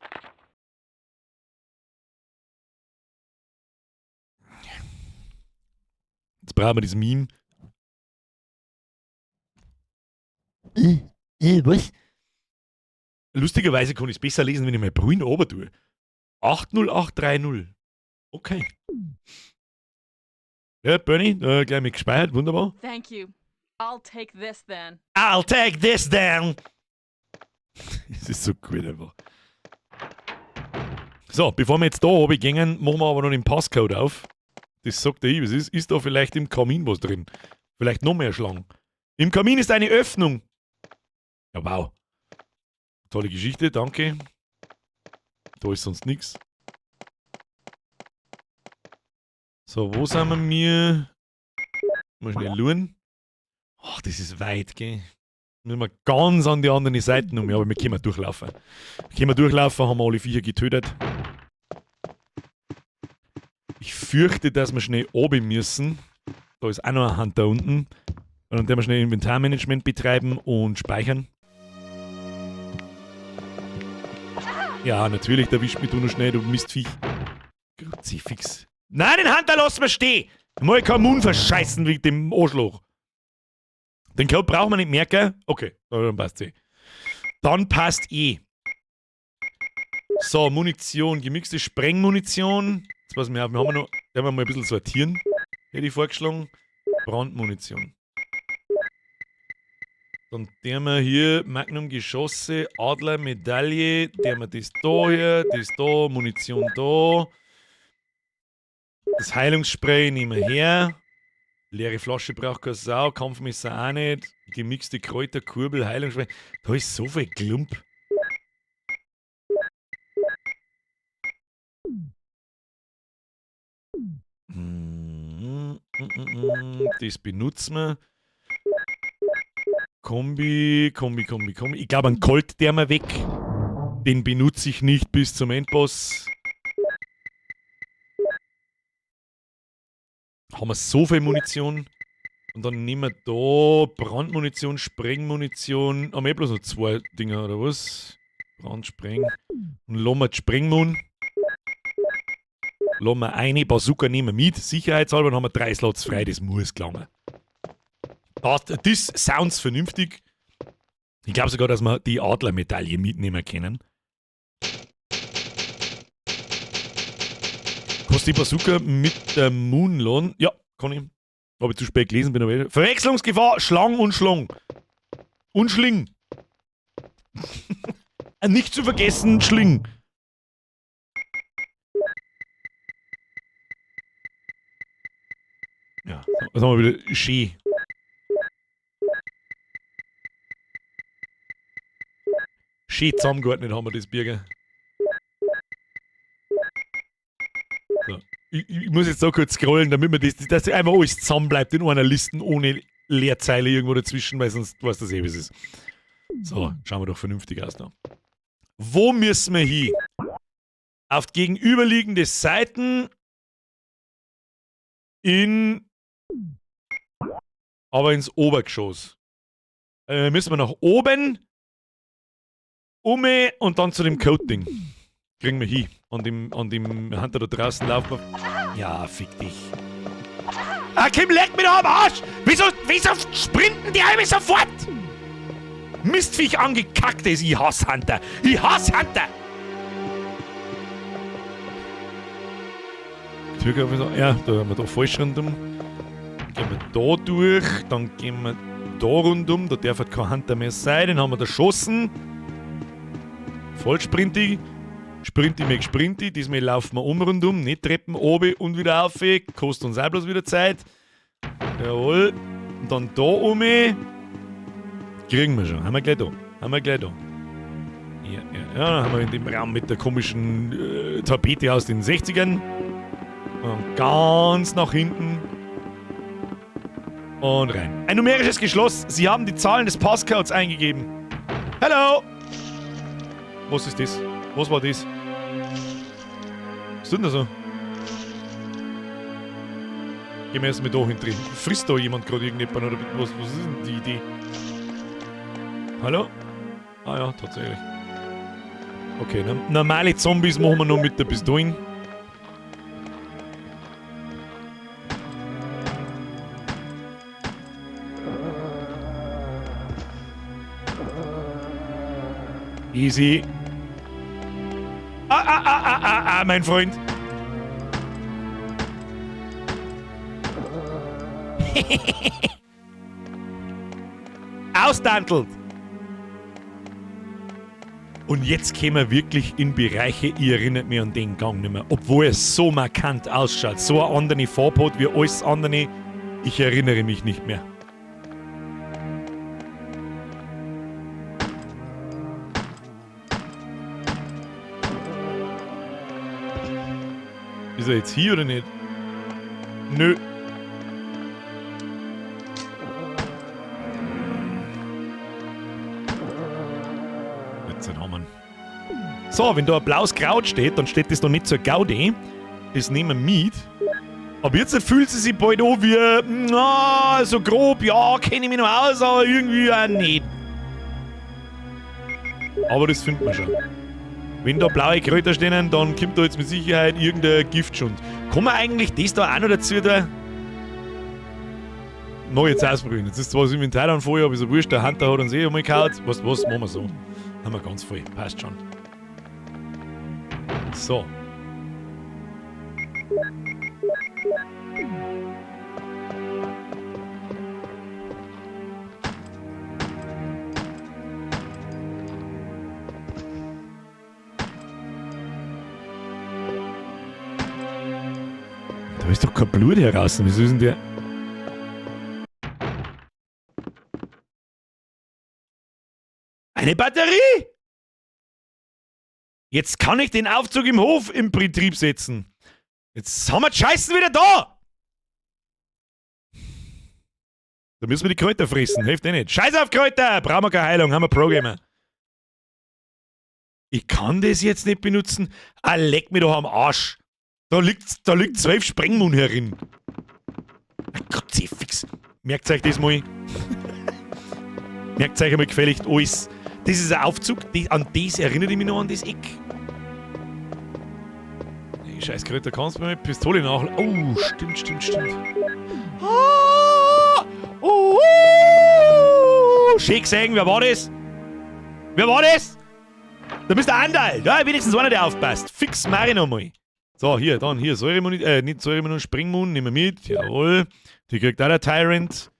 Jetzt brauchen wir das Meme. Was? Lustigerweise kann ich es besser lesen, wenn ich mein Brühen oben tue. 80830. Okay. Ja, Bernie, gleich mit gespeichert, wunderbar. Thank you. I'll take this then. I'll take this down. Das ist so gut einfach. So, bevor wir jetzt da oben gehen, machen wir aber noch den Passcode auf. Das sagt der was ist. Ist da vielleicht im Kamin was drin? Vielleicht noch mehr Schlangen. Im Kamin ist eine Öffnung. Ja, wow. Tolle Geschichte, danke. Da ist sonst nichts. So, wo sind wir mir? Mal schnell schauen. Ach, das ist weit, gell? Müssen wir ganz an die andere Seite um. Ja, aber wir können durchlaufen. Können wir durchlaufen, haben wir alle Viecher getötet. Ich fürchte, dass wir schnell oben müssen. Da ist auch noch eine Hand da unten. Und dann werden wir schnell Inventarmanagement betreiben und speichern. Ja, natürlich, da wischt mich du noch schnell, du Mistviech. Kruzifix. Nein, den Hunter lassen wir stehen! Mal keinen Mund verscheißen wegen dem Arschloch. Den Code brauchen wir nicht merken. Okay, dann passt eh. Dann passt eh. So, Munition, gemixte Sprengmunition. Jetzt passen wir auf, wir haben noch, werden wir mal ein bisschen sortieren. Hätte ich vorgeschlagen. Brandmunition. Dann der wir hier Magnum-Geschosse, Adler, Medaille, der wir das da hier, das da, Munition da. Das Heilungsspray nehmen wir her. Leere Flasche braucht keine Sau, Kampfmesser auch nicht. Gemixte Kräuter, Kurbel, Heilungsspray. Da ist so viel Klump. Das benutzen wir. Kombi. Ich glaube, einen Colt der mal weg. Den benutze ich nicht bis zum Endboss. Haben wir so viel Munition. Und dann nehmen wir da Brandmunition, Sprengmunition. Haben wir bloß noch 2 Dinger, oder was? Brand, Spreng. Und lassen wir die Sprengmun. Lassen wir eine Bazooka nehmen mit. Sicherheitshalber, dann haben wir 3 Slots frei. Das muss klappen. Das sounds vernünftig. Ich glaube sogar, dass wir die Adlermedaille mitnehmen können. Kannst du die Bazooka mit der Moon laden? Ja, kann ich. Habe ich zu spät gelesen, bin aber. Verwechslungsgefahr, Schlang und Schlong. Und Schling. Nicht zu vergessen, Schling. Ja, was haben wir wieder? Ski. Schön zusammengeordnet haben wir das Bürger. So. Ich muss jetzt so kurz scrollen, damit man dass einfach alles zusammenbleibt in einer Liste ohne Leerzeile irgendwo dazwischen, weil sonst weißt du eh, wie es ist. So, schauen wir doch vernünftig aus da. Wo müssen wir hin? Auf die gegenüberliegende Seiten aber ins Obergeschoss. Müssen wir nach oben und dann zu dem Code-Ding. Kriegen wir hin. An dem Hunter da draußen laufen wir. Ja, fick dich. Ah, Kim, leck mich da am Arsch! Wieso sprinten die alle sofort? Mistviech angekacktes, ich hasse Hunter! Ich hasse Hunter! Ja, da haben wir da falsch rundum. Gehen wir da durch, dann gehen wir da rundum. Da darf halt kein Hunter mehr sein, den haben wir da geschossen. Voll sprintig. Sprinti. Diesmal laufen wir rundum, nicht Treppen oben und wieder auf. Kostet uns auch bloß wieder Zeit. Jawohl. Und dann da kriegen wir schon. Haben wir gleich da. Ja, dann haben wir in dem Raum mit der komischen Tapete aus den 60ern. Und ganz nach hinten. Und rein. Ein numerisches Geschloss. Sie haben die Zahlen des Passcodes eingegeben. Hallo! Was ist das? Was war das? Was ist denn da so? Gehen wir erstmal da hinten. Frisst da jemand gerade irgendjemand oder was ist denn die Idee? Hallo? Ah ja, tatsächlich. Okay, normale Zombies machen wir noch mit der Pistolen. Easy. Mein Freund. Ausdantelt. Und jetzt kämen wir wirklich in Bereiche, ich erinnert mich an den Gang nicht mehr. Obwohl es so markant ausschaut. So eine andere Farbe hat wie alles andere. Ich erinnere mich nicht mehr. Ist er jetzt hier oder nicht? Nö. Jetzt haben wir. So, wenn da ein blaues Kraut steht, dann steht das doch nicht zur Gaudi. Das nehmen wir mit. Aber jetzt fühlt sie sich bald an wie, so grob, ja, kenne ich mich noch aus, aber irgendwie auch nicht. Aber das finden wir schon. Wenn da blaue Kräuter stehen, dann kommt da jetzt mit Sicherheit irgendein Giftschund. Kann man eigentlich das da auch noch dazu da? Noch jetzt ausprobieren. Jetzt ist zwar das Inventar dann voll, aber ist ja wurscht, der Hunter hat uns eh einmal gehauen. Was, machen wir so? Haben wir ganz voll. Passt schon. So. Da ist doch kein Blut heraus. Wieso ist denn der? Eine Batterie! Jetzt kann ich den Aufzug im Hof in Betrieb setzen. Jetzt haben wir die Scheißen wieder da! Da müssen wir die Kräuter fressen, hilft eh nicht. Scheiß auf Kräuter! Brauchen wir keine Heilung, haben wir Programmer. Ich kann das jetzt nicht benutzen. Ah, leck mich doch am Arsch. Da liegt 12 Sprengmund herin. Gott, sie fix. Merkt euch das mal. Merkt euch einmal gefälligst alles. Das ist ein Aufzug, an das erinnert ich mich noch an das Eck. Die scheiß Kräuter kannst du mir mit Pistole nach. Oh, stimmt. Ah, schön gesehen, wer war das? Da bist der Andal. Da wenigstens einer, der aufpasst. Fix Mari nochmal. So, hier, Säuremunition, nicht Säuremunition, Springmund, nehmen wir mit. Jawohl. Die kriegt auch der Tyrant.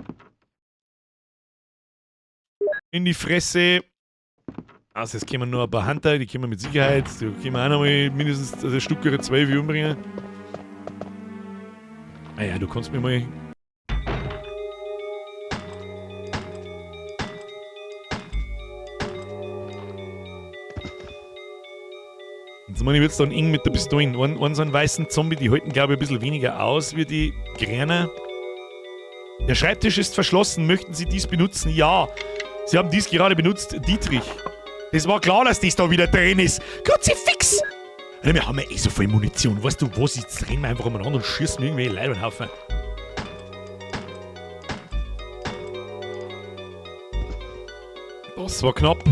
In die Fresse. Also jetzt kommen noch ein paar Hunter, die können wir mit Sicherheit. Die können wir auch noch mal mindestens ein Stück oder 12 umbringen. Ah ja, du kannst mir mal... Jetzt meine ich, wird's dann eng mit der Pistole. Einen so einen weißen Zombie, die halten, glaube ich, ein bisschen weniger aus wie die Gräner. Der Schreibtisch ist verschlossen. Möchten Sie dies benutzen? Ja. Sie haben dies gerade benutzt, Dietrich. Das war klar, dass das da wieder drin ist. Gott sei fix! Alter, wir haben ja eh so viel Munition. Weißt du was? Jetzt drehen wir einfach umeinander und schießen irgendwelche Leute einen Haufen. Das war knapp.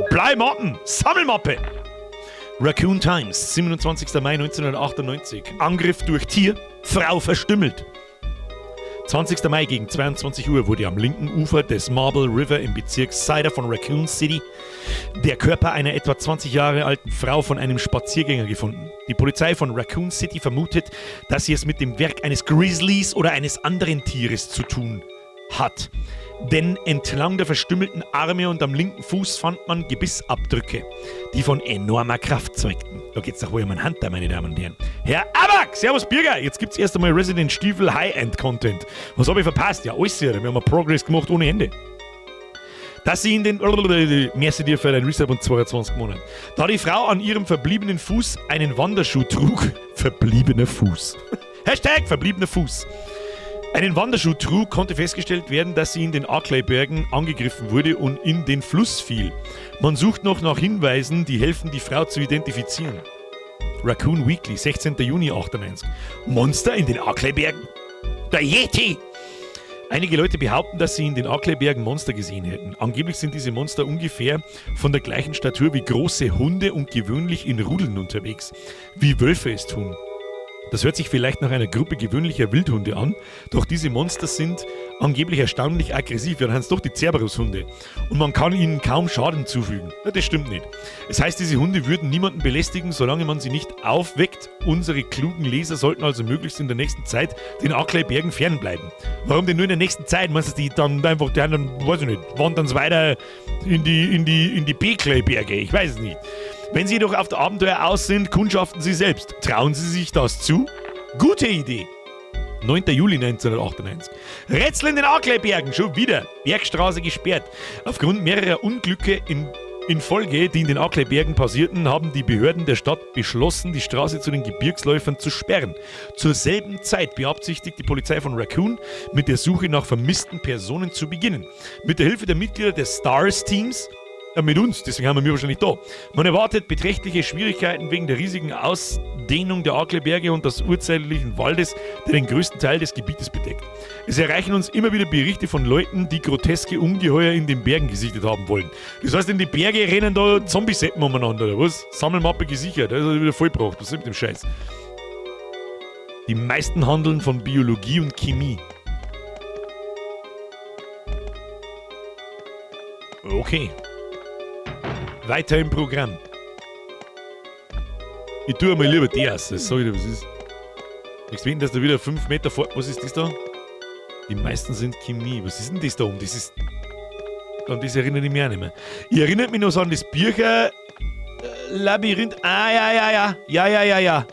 Bleimappen! Sammelmappe! Raccoon Times, 27. Mai 1998. Angriff durch Tier, Frau verstümmelt. 20. Mai gegen 22 Uhr wurde am linken Ufer des Marble River im Bezirk Cider von Raccoon City der Körper einer etwa 20 Jahre alten Frau von einem Spaziergänger gefunden. Die Polizei von Raccoon City vermutet, dass sie es mit dem Werk eines Grizzlies oder eines anderen Tieres zu tun hat. Denn entlang der verstümmelten Arme und am linken Fuß fand man Gebissabdrücke, die von enormer Kraft zeugten. Da geht's doch wohl um einen Hunter, meine Damen und Herren. Herr Abak, servus Bürger, jetzt gibt's erst einmal Resident Stiefel High-End-Content. Was habe ich verpasst? Ja, alles hier, wir haben Progress gemacht ohne Ende. Dass sie in den... Merci dir für dein Resub und 22 Monate. Da die Frau an ihrem verbliebenen Fuß einen Wanderschuh trug... Verbliebener Fuß. Hashtag verbliebener Fuß. Einen Wanderschuh trug, konnte festgestellt werden, dass sie in den Arklay-Bergen angegriffen wurde und in den Fluss fiel. Man sucht noch nach Hinweisen, die helfen, die Frau zu identifizieren. Raccoon Weekly, 16. Juni 98. Monster in den Arklay-Bergen? Der Yeti! Einige Leute behaupten, dass sie in den Arklay-Bergen Monster gesehen hätten. Angeblich sind diese Monster ungefähr von der gleichen Statur wie große Hunde und gewöhnlich in Rudeln unterwegs, wie Wölfe es tun. Das hört sich vielleicht nach einer Gruppe gewöhnlicher Wildhunde an, doch diese Monster sind angeblich erstaunlich aggressiv. Ja, dann haben es doch die Cerberus-Hunde. Und man kann ihnen kaum Schaden zufügen. Ja, das stimmt nicht. Es heißt, diese Hunde würden niemanden belästigen, solange man sie nicht aufweckt. Unsere klugen Leser sollten also möglichst in der nächsten Zeit den Arklay-Bergen fernbleiben. Warum denn nur in der nächsten Zeit? Meinst du, die dann einfach, die anderen, weiß ich nicht, wandern sie weiter in die Beklay-Berge? Ich weiß es nicht. Wenn Sie jedoch auf der Abenteuer aus sind, kundschaften Sie selbst. Trauen Sie sich das zu? Gute Idee! 9. Juli 1998. Rätsel in den Arklay-Bergen, schon wieder. Bergstraße gesperrt. Aufgrund mehrerer Unglücke in Folge, die in den Arklay-Bergen passierten, haben die Behörden der Stadt beschlossen, die Straße zu den Gebirgsläufern zu sperren. Zur selben Zeit beabsichtigt die Polizei von Raccoon, mit der Suche nach vermissten Personen zu beginnen. Mit der Hilfe der Mitglieder des STARS-Teams, mit uns, deswegen haben wir wahrscheinlich da. Man erwartet beträchtliche Schwierigkeiten wegen der riesigen Ausdehnung der Arklay-Berge und des urzeitlichen Waldes, der den größten Teil des Gebietes bedeckt. Es erreichen uns immer wieder Berichte von Leuten, die groteske Ungeheuer in den Bergen gesichtet haben wollen. Das heißt, in die Berge rennen da Zombie-Seppen umeinander, oder was? Sammelmappe gesichert, das ist wieder vollgebracht, was ist mit dem Scheiß? Die meisten handeln von Biologie und Chemie. Okay. Weiter im Programm. Ich tue mal lieber das, das sag ich dir, was ist. Ich will, dass da wieder 5 Meter fort. Was ist das da? Die meisten sind Chemie. Was ist denn das da oben? Das ist. An das erinnere ich mich auch nicht mehr. Ich erinnere mich noch so an das Bücher. Labyrinth. Ah, ja. Ja.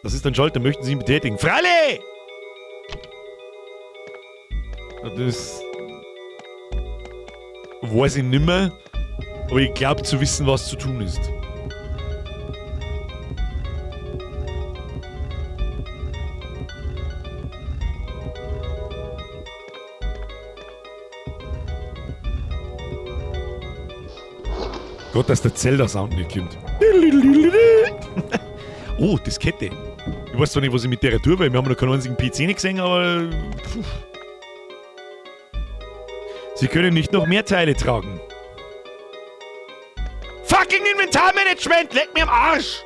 Das ist ein Schalter, möchten Sie ihn betätigen? Fralle! Das. Weiß ich nicht mehr. Aber ich glaube zu wissen, was zu tun ist. Gott, dass der Zelda-Sound nicht kommt. Oh, Diskette. Ich weiß zwar nicht, was ich mit der tue, weil wir haben noch keinen einzigen PC nicht gesehen, aber... Puh. Sie können nicht noch mehr Teile tragen. Fucking Inventarmanagement! Leck mir am Arsch!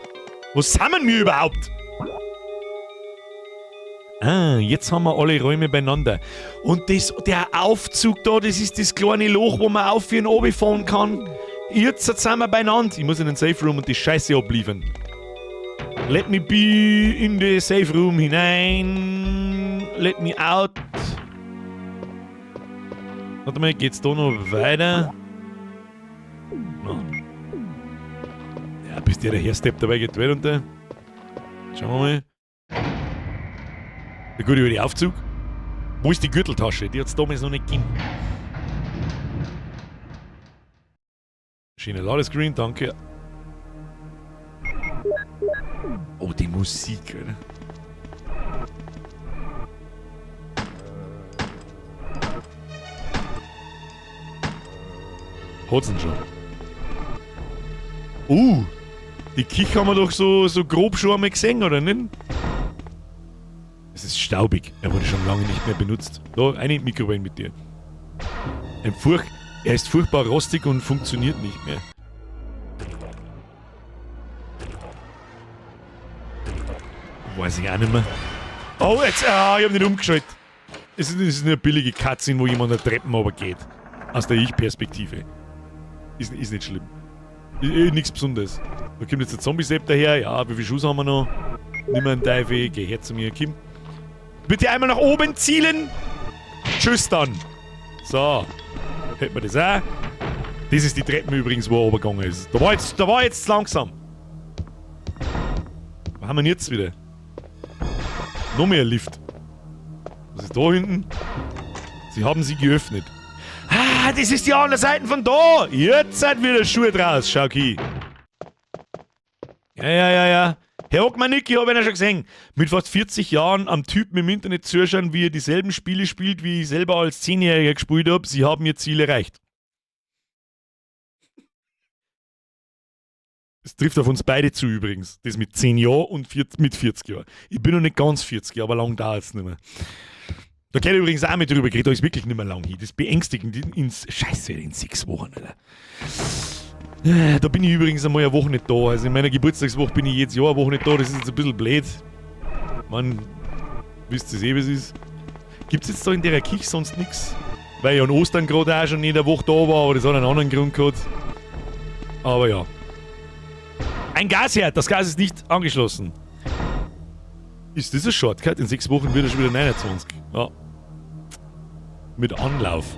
Wo sind wir überhaupt? Ah, jetzt haben wir alle Räume beieinander. Und der Aufzug da, das ist das kleine Loch, wo man auf und runter fahren kann. Jetzt sind wir beieinander. Ich muss in den Safe Room und die Scheiße abliefern. Let me be in the Safe Room hinein. Let me out. Warte mal, geht's da noch weiter? No. Ja, bis der Herstep dabei geht weiter runter. Schauen wir mal. Der gute über den Aufzug. Wo ist die Gürteltasche? Die hat's damals noch nicht gegeben. Schöner Ladescreen, danke. Oh, die Musik, Alter. Hat's ihn schon. Die Kich haben wir doch so grob schon einmal gesehen, oder nicht? Es ist staubig. Er wurde schon lange nicht mehr benutzt. Da, eine Mikrowelle mit dir. Er ist furchtbar rostig und funktioniert nicht mehr. Weiß ich auch nicht mehr. Oh, jetzt, ich hab nicht umgeschaltet. Es ist eine billige Cutscene, wo jemand der Treppen runtergeht. Aus der Ich-Perspektive. Ist nicht schlimm. Nichts Besonderes. Da kommt jetzt der Zombie-Sepp daher. Ja, wie viele Schuss haben wir noch? Nimm mal einen Teufel, geh her zu mir, Kim. Bitte einmal nach oben zielen. Tschüss dann. So. Hätten wir das auch. Das ist die Treppe übrigens, wo er runtergegangen ist. Da war jetzt langsam. Was haben wir denn jetzt wieder? Noch mehr Lift. Was ist da hinten? Sie haben sie geöffnet. Ah, das ist die andere Seite von da. Jetzt sind wieder Schuhe draus, Schauki. Ja. Herr Ockmannicki, hab ich ja schon gesehen. Mit fast 40 Jahren am Typen im Internet zuschauen, wie er dieselben Spiele spielt, wie ich selber als 10-Jähriger gespielt habe. Sie haben ihr Ziel erreicht. Das trifft auf uns beide zu übrigens. Das mit 10 Jahren und mit 40 Jahren. Ich bin noch nicht ganz 40, aber lang dauert es nicht mehr. Da kann ich übrigens auch mit drüber geredet, da ist wirklich nicht mehr lang hin. Das ist beängstigend. Scheiße, in 6 Wochen, Alter. Da bin ich übrigens einmal eine Woche nicht da. Also in meiner Geburtstagswoche bin ich jedes Jahr eine Woche nicht da. Das ist jetzt ein bisschen blöd. Man, wisst ihr wie es ist. Gibt es jetzt da in der Kirche sonst nichts? Weil ich an Ostern gerade auch schon in der Woche da war, aber das hat einen anderen Grund gehabt. Aber ja. Ein Gasherd, das Gas ist nicht angeschlossen. Ist das ein Shortcut? In 6 Wochen wird er schon wieder 29. Ja. Mit Anlauf.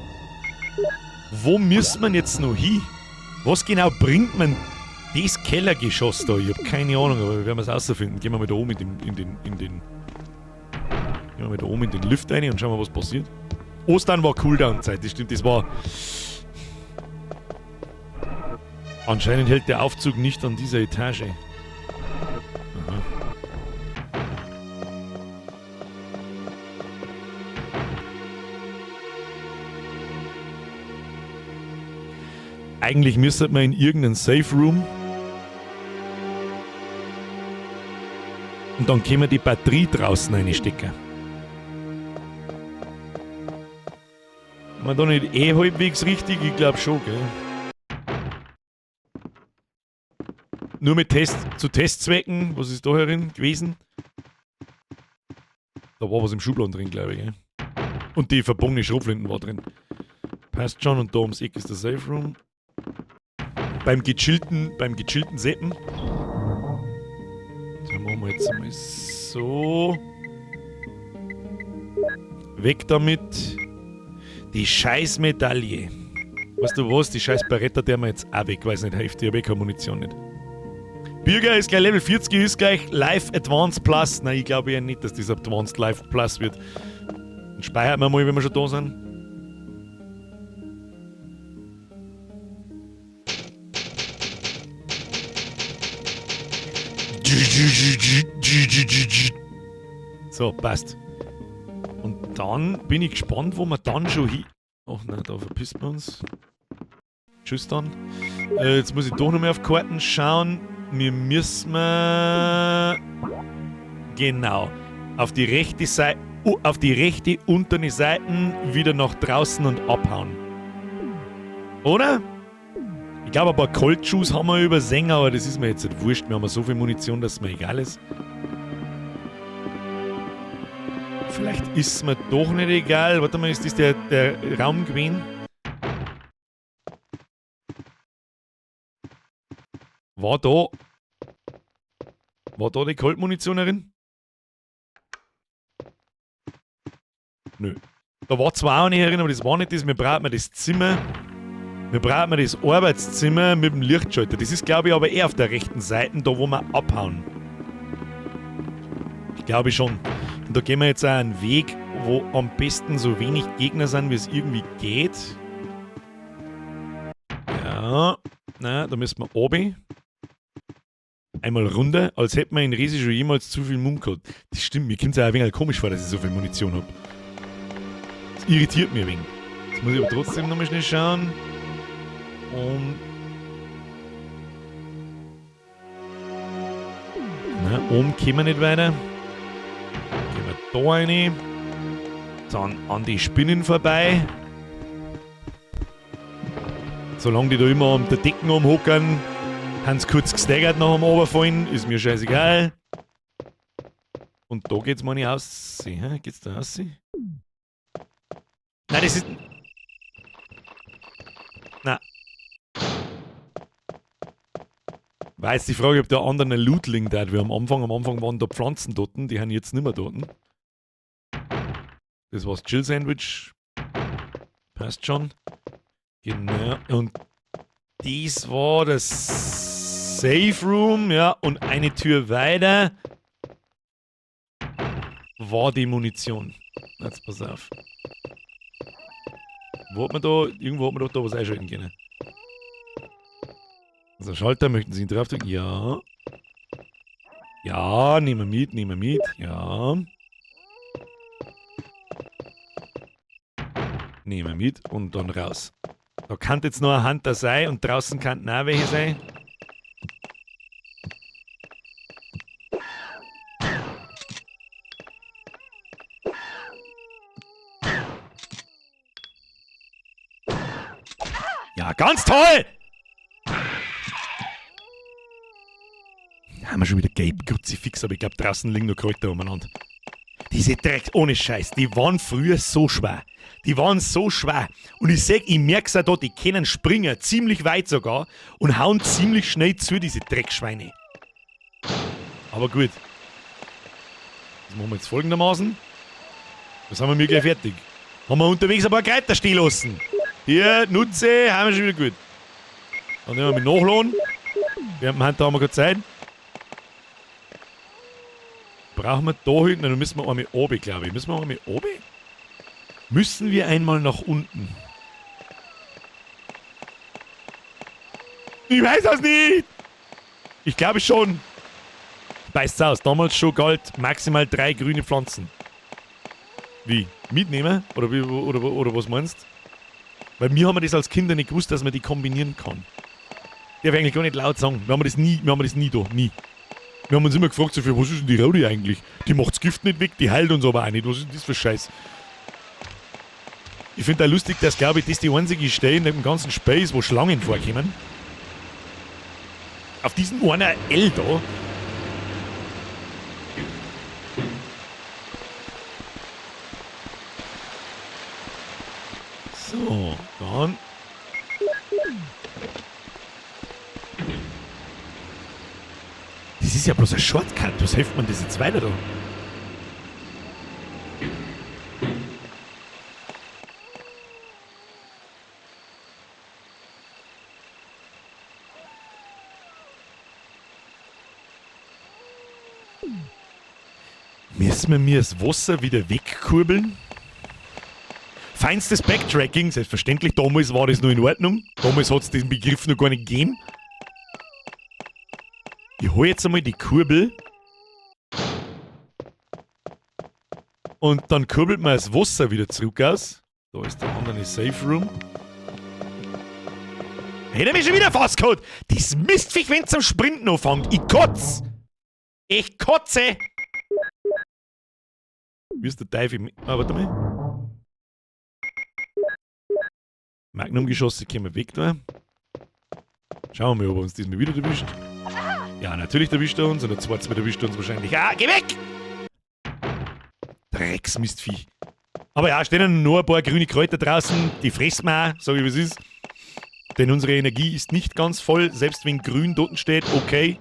Wo müssen wir jetzt noch hin? Was genau bringt man das Kellergeschoss da? Ich hab keine Ahnung, aber wir werden es rausfinden. Gehen wir mal da oben Gehen wir mal da oben in den Lift rein und schauen wir, was passiert. Ostern war Cooldown-Zeit, das stimmt, das war... Anscheinend hält der Aufzug nicht an dieser Etage. Aha. Eigentlich müsste man in irgendeinen Safe Room und dann können wir die Batterie draußen reinstecken. Haben wir da nicht halbwegs richtig? Ich glaube schon, gell? Nur mit zu Testzwecken. Was ist da herin gewesen? Da war was im Schubladen drin, glaube ich, gell? Und die verbogene Schrotflinten war drin. Passt schon, und da ums Eck ist der Safe Room. Beim gechillten Seppen. So, machen wir jetzt mal so. Weg damit. Die scheiß Medaille. Weißt du was? Die scheiß Beretta, der wir jetzt auch weg. Weiß nicht, hilft dir keine Munition nicht. Bürger ist gleich Level 40, ist gleich Live Advanced Plus. Nein, ich glaube ja nicht, dass das Advanced Live Plus wird. Dann speichern wir mal, wenn wir schon da sind. So, passt. Und dann bin ich gespannt, wo wir dann schon hin... Ach nein, da verpissen wir uns. Tschüss dann. Jetzt muss ich doch noch mal auf Karten schauen. Wir müssen genau auf die rechte Seite, auf die rechte untere Seite wieder nach draußen und abhauen. Oder? Ich glaube, ein paar Cold Shoes haben wir übersehen, aber das ist mir jetzt nicht wurscht. Wir haben so viel Munition, dass es mir egal ist. Vielleicht ist es mir doch nicht egal. Warte mal, ist das der Raum gewesen? War da die Colt-Munition drin? Nö. Da war zwar auch nicht drin, aber das war nicht das. Wir brauchen das Zimmer. Wir brauchen das Arbeitszimmer mit dem Lichtschalter. Das ist, glaube ich, aber eher auf der rechten Seite, da wo wir abhauen. Ich glaube schon. Und da gehen wir jetzt auch einen Weg, wo am besten so wenig Gegner sind, wie es irgendwie geht. Ja. Na, da müssen wir oben. Einmal runter, als hätten wir in Resi schon jemals zu viel Mumm gehabt. Das stimmt, mir kommt es auch ein wenig komisch vor, dass ich so viel Munition habe. Das irritiert mich ein wenig. Jetzt muss ich aber trotzdem nochmal schnell schauen. Und... Na, oben kommen wir nicht weiter. Gehen wir da rein. Dann an die Spinnen vorbei. Solange die da immer an der Decken umhocken, haben sie kurz gestaggert nach dem Oberfallen, ist mir scheißegal. Und da geht's mal nicht aus. Geht's da aus? Nein, das ist... Nein. War jetzt die Frage, ob der andere Loot liegt hat. Am Anfang waren da Pflanzen dort, die haben jetzt nicht mehr dort. Das war's Chill Sandwich. Passt schon. Genau. Und dies war das Safe Room, ja, und eine Tür weiter war die Munition. Jetzt pass auf. Wo hat man da, irgendwo hat man doch da was einschalten können. Also Schalter, möchten Sie ihn draufdrücken? Ja. Ja, nehmen wir mit, ja. Nehmen wir mit und dann raus. Da kann jetzt noch ein Hunter sein und draußen kann auch welche sein. Ja, ganz toll! Haben wir schon wieder gelb Kruzifix, aber ich glaube draußen liegen noch Kräuter umeinander. Diese Drecks, ohne Scheiß, die waren früher so schwer. Die waren so schwer. Und ich merke es auch da, die können springen, ziemlich weit sogar, und hauen ziemlich schnell zu, diese Dreckschweine. Aber gut. Das machen wir jetzt folgendermaßen. Da sind wir mir gleich fertig. Haben wir unterwegs ein paar Kräuter stehen lassen. Hier, Nutze, haben wir schon wieder gut. Dann nehmen wir mit nachladen. Während dem Hunter haben wir keine Zeit. Brauchen wir da hinten, dann müssen wir einmal oben, glaube ich. Müssen wir einmal oben? Müssen wir einmal nach unten? Ich weiß das nicht! Ich glaube schon. Beißt's aus. Damals schon galt maximal 3 grüne Pflanzen. Wie? Mitnehmen? Oder was meinst du? Weil wir haben das als Kinder nicht gewusst, dass man die kombinieren kann. Ich darf eigentlich gar nicht laut sagen. Wir haben das nie da. Nie. Wir haben uns immer gefragt, so viel, was ist denn die Raude eigentlich? Die macht das Gift nicht weg, die heilt uns aber auch nicht. Was ist denn das für Scheiß? Ich finde auch lustig, dass, glaube ich, das die einzige Stelle in dem ganzen Spiel ist, wo Schlangen vorkommen. Auf diesen einer L da. So, dann. Das ist ja bloß ein Shortcut. Was hilft man das jetzt weiter da? Müssen wir mir das Wasser wieder wegkurbeln? Feinstes Backtracking, selbstverständlich. Damals war das noch in Ordnung. Damals hat es den Begriff noch gar nicht gegeben. Ich hole jetzt einmal die Kurbel. Und dann kurbelt man das Wasser wieder zurück aus. Da ist der andere Safe Room. Hätte mich schon wieder fast gehabt. Das Mistviech, wenn es am Sprinten anfängt. Ich kotz. Ich kotze. Wie ist der Teufel? Ah, warte mal. Magnumgeschosse können wir weg da. Schauen wir mal, ob er uns diesmal wieder erwischt. Ja, natürlich erwischt er uns. Und der zweite Mal erwischt er uns wahrscheinlich. Ah, geh weg! Drecksmistviech. Aber ja, stehen noch ein paar grüne Kräuter draußen. Die fressen wir auch, sag ich, wie es ist. Denn unsere Energie ist nicht ganz voll, selbst wenn grün dort steht. Okay.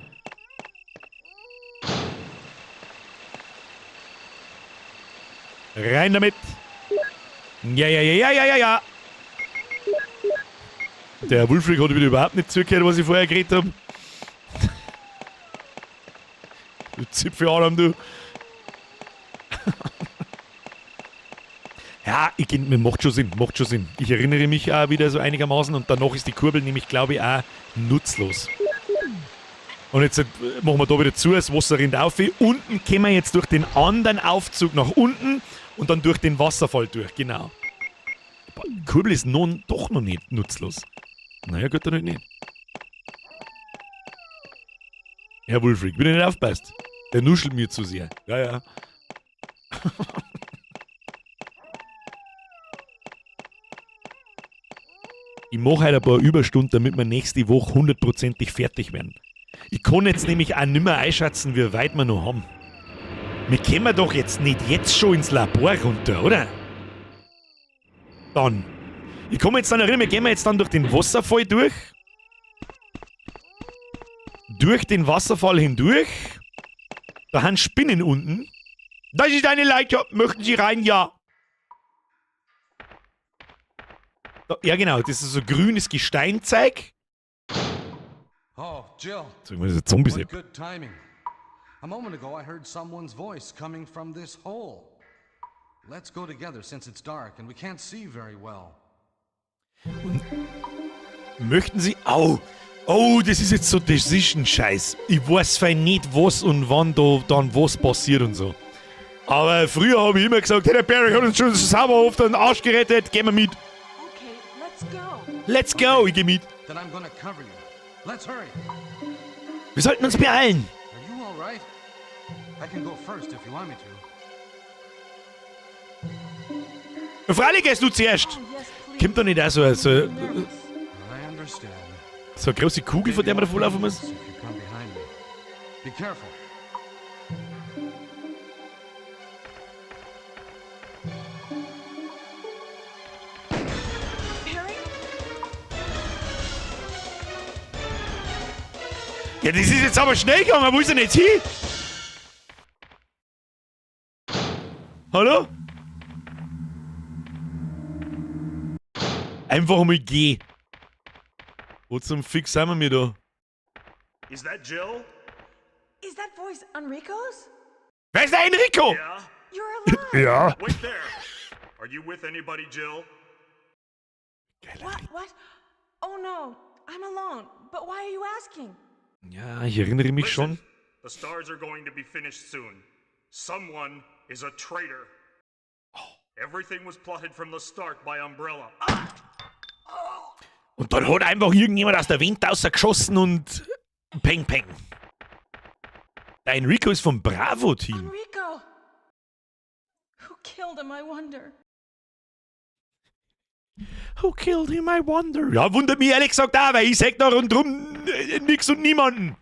Rein damit. Ja. Der Wulfric hat wieder überhaupt nicht zugehört, was ich vorher geredet habe. Du Zipfelarm, du. Ja, macht schon Sinn. Ich erinnere mich auch wieder so einigermaßen und danach ist die Kurbel nämlich, glaube ich, auch nutzlos. Und jetzt machen wir da wieder zu, das Wasser rinnt auf. Unten kommen wir jetzt durch den anderen Aufzug nach unten und dann durch den Wasserfall durch, genau. Die Kurbel ist doch noch nicht nutzlos. Naja, gut, dann halt nicht. Herr Wulfric, wenn ihr nicht aufpasst, der nuschelt mir zu sehr. Ja. Ich mache halt ein paar Überstunden, damit wir nächste Woche 100%ig fertig werden. Ich kann jetzt nämlich auch nicht mehr einschätzen, wie weit wir noch haben. Wir kommen doch jetzt nicht jetzt schon ins Labor runter, oder? Dann. Ich komme jetzt dann erinnern, wir gehen jetzt dann durch den Wasserfall durch. Durch den Wasserfall hindurch. Da haben Spinnen unten. Das ist eine Leiter. Möchten Sie rein? Ja. Ja, genau, das ist so grünes Gesteinzeug. Oh, Jill. Sag mal, das ist ein Zombie. What good timing. A moment ago I heard someone's voice coming from this hole. Let's go together since it's dark and we can't see very well. Möchten Sie... Oh, das ist jetzt so Decision-Scheiß. Ich weiß fein nicht, was und wann da dann was passiert und so. Aber früher habe ich immer gesagt, hey, der Barry hat uns schon sauber auf den Arsch gerettet, gehen wir mit. Okay, let's go. Let's go, ich geh mit. Then I'm gonna cover you. Let's hurry. Wir sollten uns beeilen. Are you all right? I can go first if you want me to. Freilich gehst du zuerst. Oh, yes, please. Kommt doch nicht auch so I understand. eine große Kugel, von der man da volllaufen muss? If you come behind me. Be careful. Harry? Ja, das ist jetzt aber schnell gegangen. Wo ist er jetzt hin? Hallo? Einfach mal geh. Wo zum Fix sind wir da? Is that Jill? Is that voice Enrico's? Wer ist der Enrico? Yeah? You're alive. Ja. Wait there. Are you with anybody, Jill? What? Oh no, I'm alone. But why are you asking? Ja, ich erinnere mich schon. Listen, the stars are going to be finished soon. Someone is a traitor. Everything was plotted from the start by Umbrella. Und dann hat einfach irgendjemand aus der Wind rausgeschossen und peng peng. Der Enrico ist vom Bravo-Team. Enrico! Who killed him, I wonder? Who killed him, I wonder? Ja, wundert mich ehrlich gesagt auch, weil ich sag da rundherum nix und niemanden.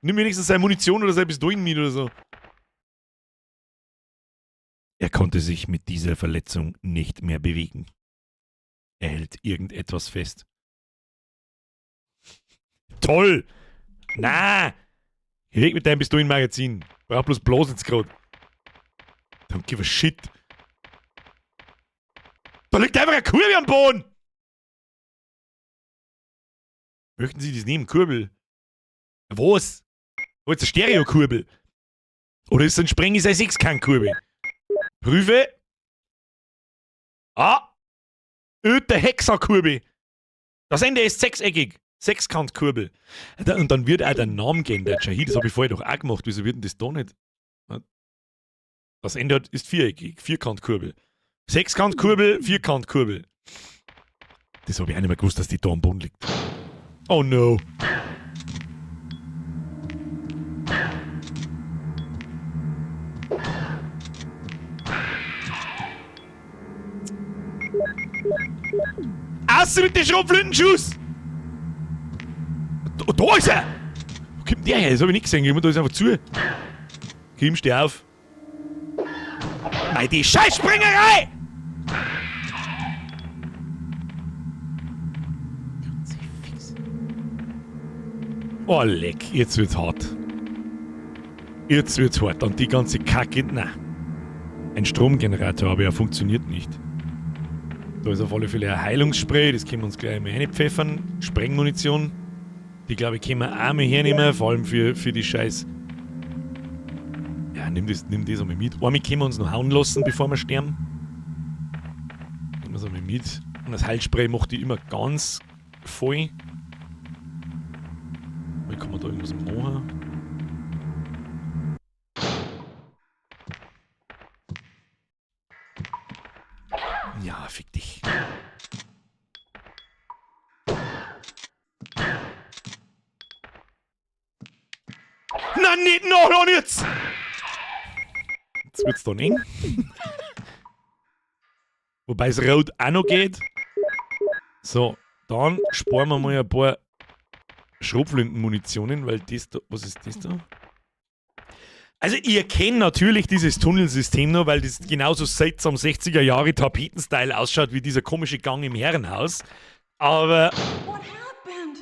Nimm wenigstens seine Munition oder sein Pistolen mit oder so. Er konnte sich mit dieser Verletzung nicht mehr bewegen. Er hält irgendetwas fest. Toll! Na! Weg mit deinem Pistolenmagazin. Brauch bloß Blasen jetzt grad. Don't give a shit. Da liegt einfach eine Kurbel am Boden! Möchten Sie das nehmen? Kurbel? Was? Oh, jetzt eine Stereokurbel. Oder ist es ein Spreng, ist eine Sechskant-Kurbel? Prüfe. Ah! Öte Hexakurbel. Das Ende ist sechseckig. Sechskantkurbel. Und dann wird auch der Name geändert. Das habe ich vorher doch auch gemacht. Wieso wird denn das da nicht? Das Ende ist viereckig. Vierkantkurbel. Sechskantkurbel, Vierkantkurbel. Das habe ich auch nicht mehr gewusst, dass die da am Boden liegt. Oh no. Außer mit den Schrotflintenschuss! Da ist er! Wo kommt der her? Das hab ich nicht gesehen. Gehen wir da ist einfach zu. Kim, steh auf. Nein, die Scheißspringerei! Oh, leck, jetzt wird's hart. Jetzt wird's hart. Und die ganze Kacke, nein. Ein Stromgenerator, aber er funktioniert nicht. Da ist auf alle Fälle ein Heilungsspray, das können wir uns gleich mal reinpfeffern. Sprengmunition. Die, glaube ich, können wir auch mal hernehmen, vor allem für die Scheiß. Ja, nimm das einmal mit. Einmal können wir uns noch hauen lassen, bevor wir sterben. Nehmen wir es einmal mit. Und das Heilspray macht die immer ganz voll. Wie kann man da irgendwas machen? Ja, fick dich. Na, nicht noch jetzt! Jetzt wird's dann eng. Wobei es rot auch noch geht. So, dann sparen wir mal ein paar Schrotflintenmunitionen, weil das da. Was ist das da? Also, ihr kennt natürlich dieses Tunnelsystem noch, weil das genauso seltsam 60er Jahre Tapetenstyle ausschaut wie dieser komische Gang im Herrenhaus. Aber. What happened?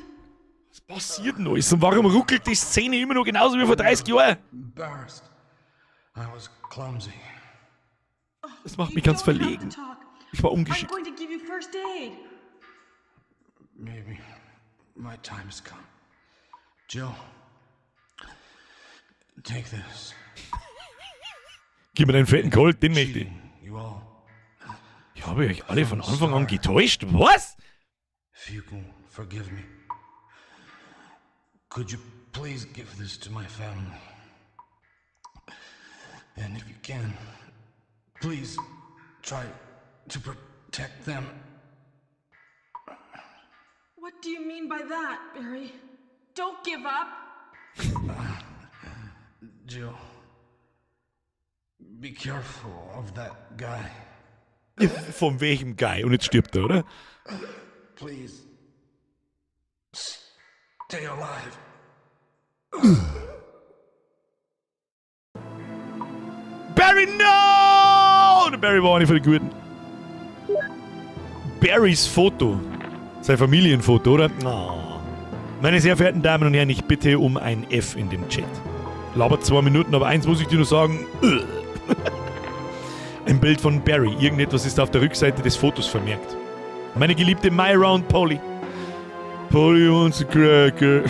Was passiert denn alles? Und warum ruckelt die Szene immer noch genauso wie vor 30 Jahren? Embarrassed. I was clumsy. Das macht mich ganz verlegen. Ich war I'm ungeschickt. going to give you first aid. Maybe my time's come. Jill, take this. Gib mir deinen fetten Colt, den möchte ich. Cheating, you all. Ich habe euch alle von Anfang an getäuscht. Was? If you can forgive me, could you please give this to my family? And if you can, please try to protect them. What do you mean by that, Barry? Don't give up. Jill, be careful of that guy. Von welchem Guy? Und jetzt stirbt er, oder? Please, stay alive. Barry, no! Der Barry war auch nicht für die Guten. Barrys Foto. Sein Familienfoto, oder? Oh. Meine sehr verehrten Damen und Herren, ich bitte um ein F in den Chat. Labert 2 Minuten, aber eins muss ich dir nur sagen. Ein Bild von Barry. Irgendetwas ist auf der Rückseite des Fotos vermerkt. Meine geliebte Myra und Polly. Polly wants a cracker.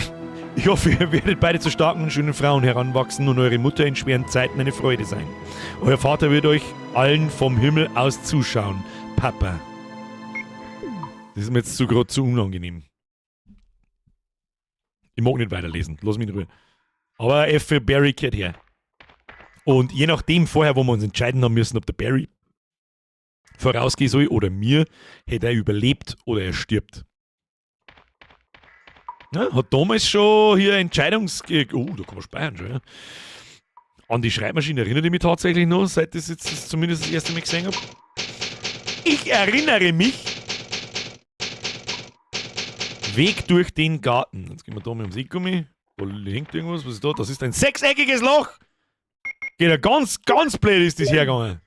Ich hoffe, ihr werdet beide zu starken und schönen Frauen heranwachsen und eure Mutter in schweren Zeiten eine Freude sein. Euer Vater wird euch allen vom Himmel aus zuschauen. Papa. Das ist mir jetzt gerade zu unangenehm. Ich mag nicht weiterlesen. Lass mich in Ruhe. Aber F für Barry gehört her. Und je nachdem vorher, wo wir uns entscheiden haben müssen, ob der Barry vorausgehen soll oder mir, hätte er überlebt oder er stirbt. Ja, hat damals schon hier Entscheidungs... Oh, da kann man speichern schon, ja. An die Schreibmaschine erinnere ich mich tatsächlich noch, seit ich jetzt zumindest das erste Mal gesehen habe. Ich erinnere mich. Weg durch den Garten. Jetzt gehen wir da mit dem Siegummi. Da hängt irgendwas. Was ist da? Das ist ein sechseckiges Loch. Geht ja ganz, ganz blöd ist das hergegangen.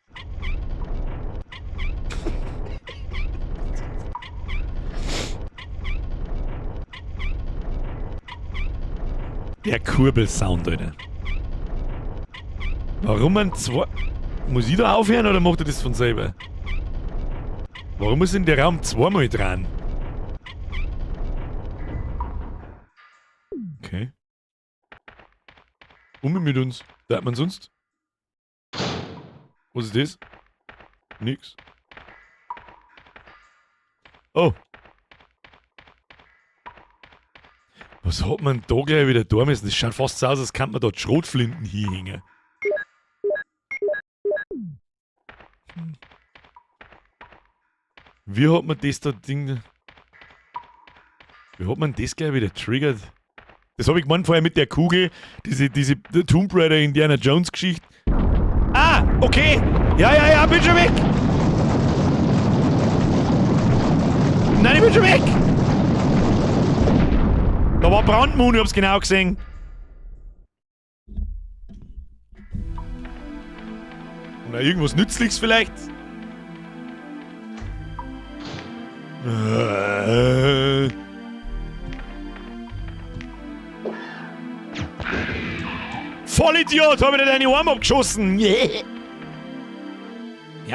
Der Kurbelsound, Alter. Warum ein zwei... Muss ich da aufhören oder macht er das von selber? Warum ist in der Raum zweimal dran? Okay. Mit uns. Da hat man sonst. Was ist das? Nix. Oh. Was hat man da gleich wieder da müssen? Das schaut fast so aus, als könnte man dort Schrotflinten hinhängen. Wie hat man das da Ding... Wie hat man das gleich wieder triggert? Das habe ich gemeint vorher mit der Kugel, diese Tomb Raider Indiana Jones Geschichte. Ah, okay. Ja, bin schon weg. Nein, ich bin schon weg. Da war Brandmoon, ich hab's genau gesehen. Oder irgendwas Nützliches vielleicht? Vollidiot, hab ich dir deine Arme abgeschossen. Ja,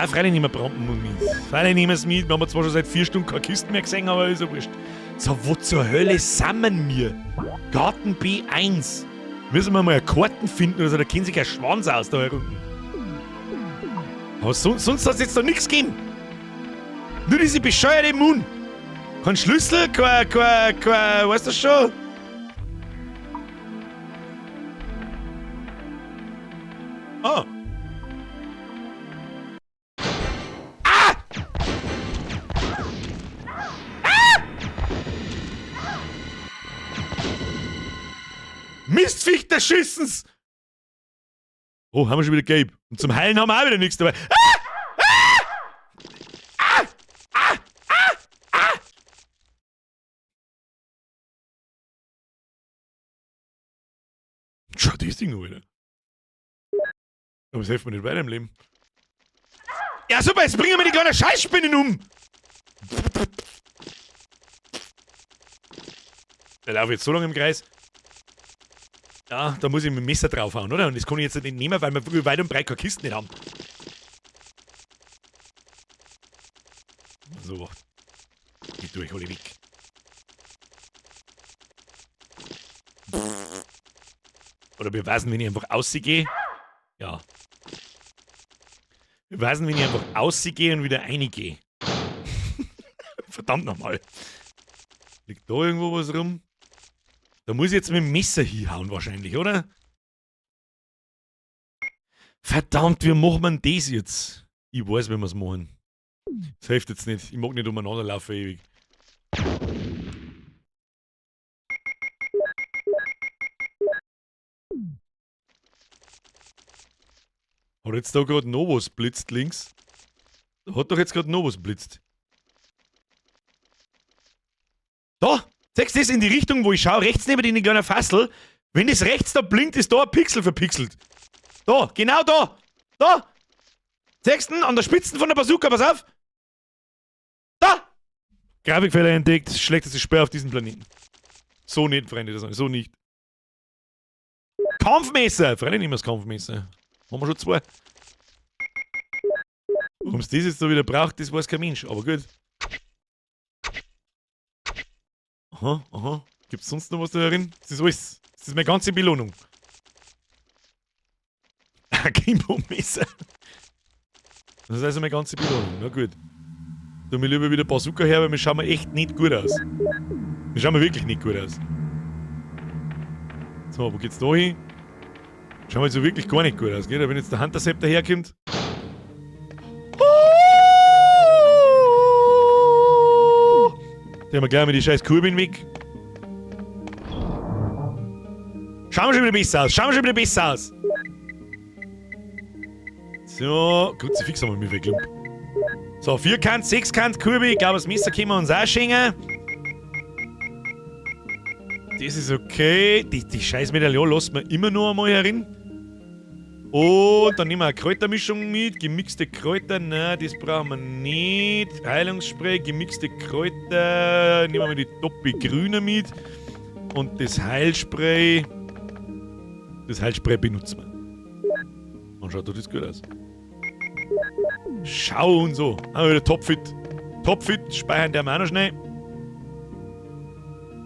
freilich nicht mehr Brandmoon mit. Freilich nehmen wir es mit. Wir haben zwar schon seit 4 Stunden keine Kisten mehr gesehen, aber ist ja wurscht. So, wo zur Hölle sammeln wir? Garten B1. Müssen wir mal eine Karten finden oder so, da kennt sich kein Schwanz aus da unten. Aber sonst hat es jetzt doch nichts gegeben. Nur diese bescheuerte Moon. Kein Schlüssel, kein, weißt du schon? Ah. Mistviech des Schissens! Oh, haben wir schon wieder Gabe. Und zum Heilen haben wir auch wieder nichts dabei. Schau das Ding wieder. Aber es hilft mir nicht weiter im Leben. Ja super, jetzt bringen wir die kleinen Scheißspinnen um! Der laufe jetzt so lange im Kreis. Ja, da muss ich mit dem Messer draufhauen, oder? Und das kann ich jetzt nicht nehmen, weil wir weit und breit keine Kisten nicht haben. So. Geh durch, hol ich weg. Oder wir weisen, wenn ich einfach ausgehe. Ja. Wir weisen, wenn ich einfach ausgehe und wieder reingehe. Verdammt nochmal. Liegt da irgendwo was rum? Da muss ich jetzt mit dem Messer hinhauen wahrscheinlich, oder? Verdammt, wie macht man das jetzt? Ich weiß, wie wir es machen. Das hilft jetzt nicht. Ich mag nicht umeinander laufen ewig. Hat jetzt da gerade noch was blitzt links? Da hat doch jetzt gerade noch was blitzt. Da! Siehst du das in die Richtung, wo ich schaue? Rechts neben den kleinen Fassel. Wenn das rechts da blinkt, ist da ein Pixel verpixelt. Da, genau da! Da! Siehst du an der Spitze von der Bazooka, pass auf! Da! Grafikfehler entdeckt, schlechteste Sperr auf diesem Planeten. So nicht, Freunde, so nicht. Kampfmesser! Freilich nicht mehr das Kampfmesser. Haben wir schon 2. Warum es das jetzt da wieder braucht, das weiß kein Mensch, aber gut. Aha. Gibt's sonst noch was da drin? Das ist alles. Das ist meine ganze Belohnung. Ein Kimbo-Messer. Das ist also meine ganze Belohnung. Na gut. Tu mir lieber wieder Bazooka her, weil wir schauen echt nicht gut aus. Wir schauen wirklich nicht gut aus. So, wo geht's da hin? Schauen wir jetzt so wirklich gar nicht gut aus, gell? Wenn jetzt der Hunter-Sepp daherkommt. Der haben wir gleich mal die scheiß Kurbeln weg. Schauen wir schon wieder besser aus. So, Kruzifix haben wir mir weggelumpt. So, 4-Kant, 6-Kant Kurbel. Ich glaube, das Messer können wir uns auch schenken. Das ist okay. Die scheiß Medaillon lassen wir immer noch einmal herin. Und dann nehmen wir eine Kräutermischung mit. Gemixte Kräuter, nein, das brauchen wir nicht. Heilungsspray, gemixte Kräuter. Nehmen wir mal die Toppe Grüne mit. Und das Heilspray. Das Heilspray benutzen wir. Und schaut doch das gut aus. Schau und so. Haben wir wieder topfit. Topfit, speichern der auch noch schnell.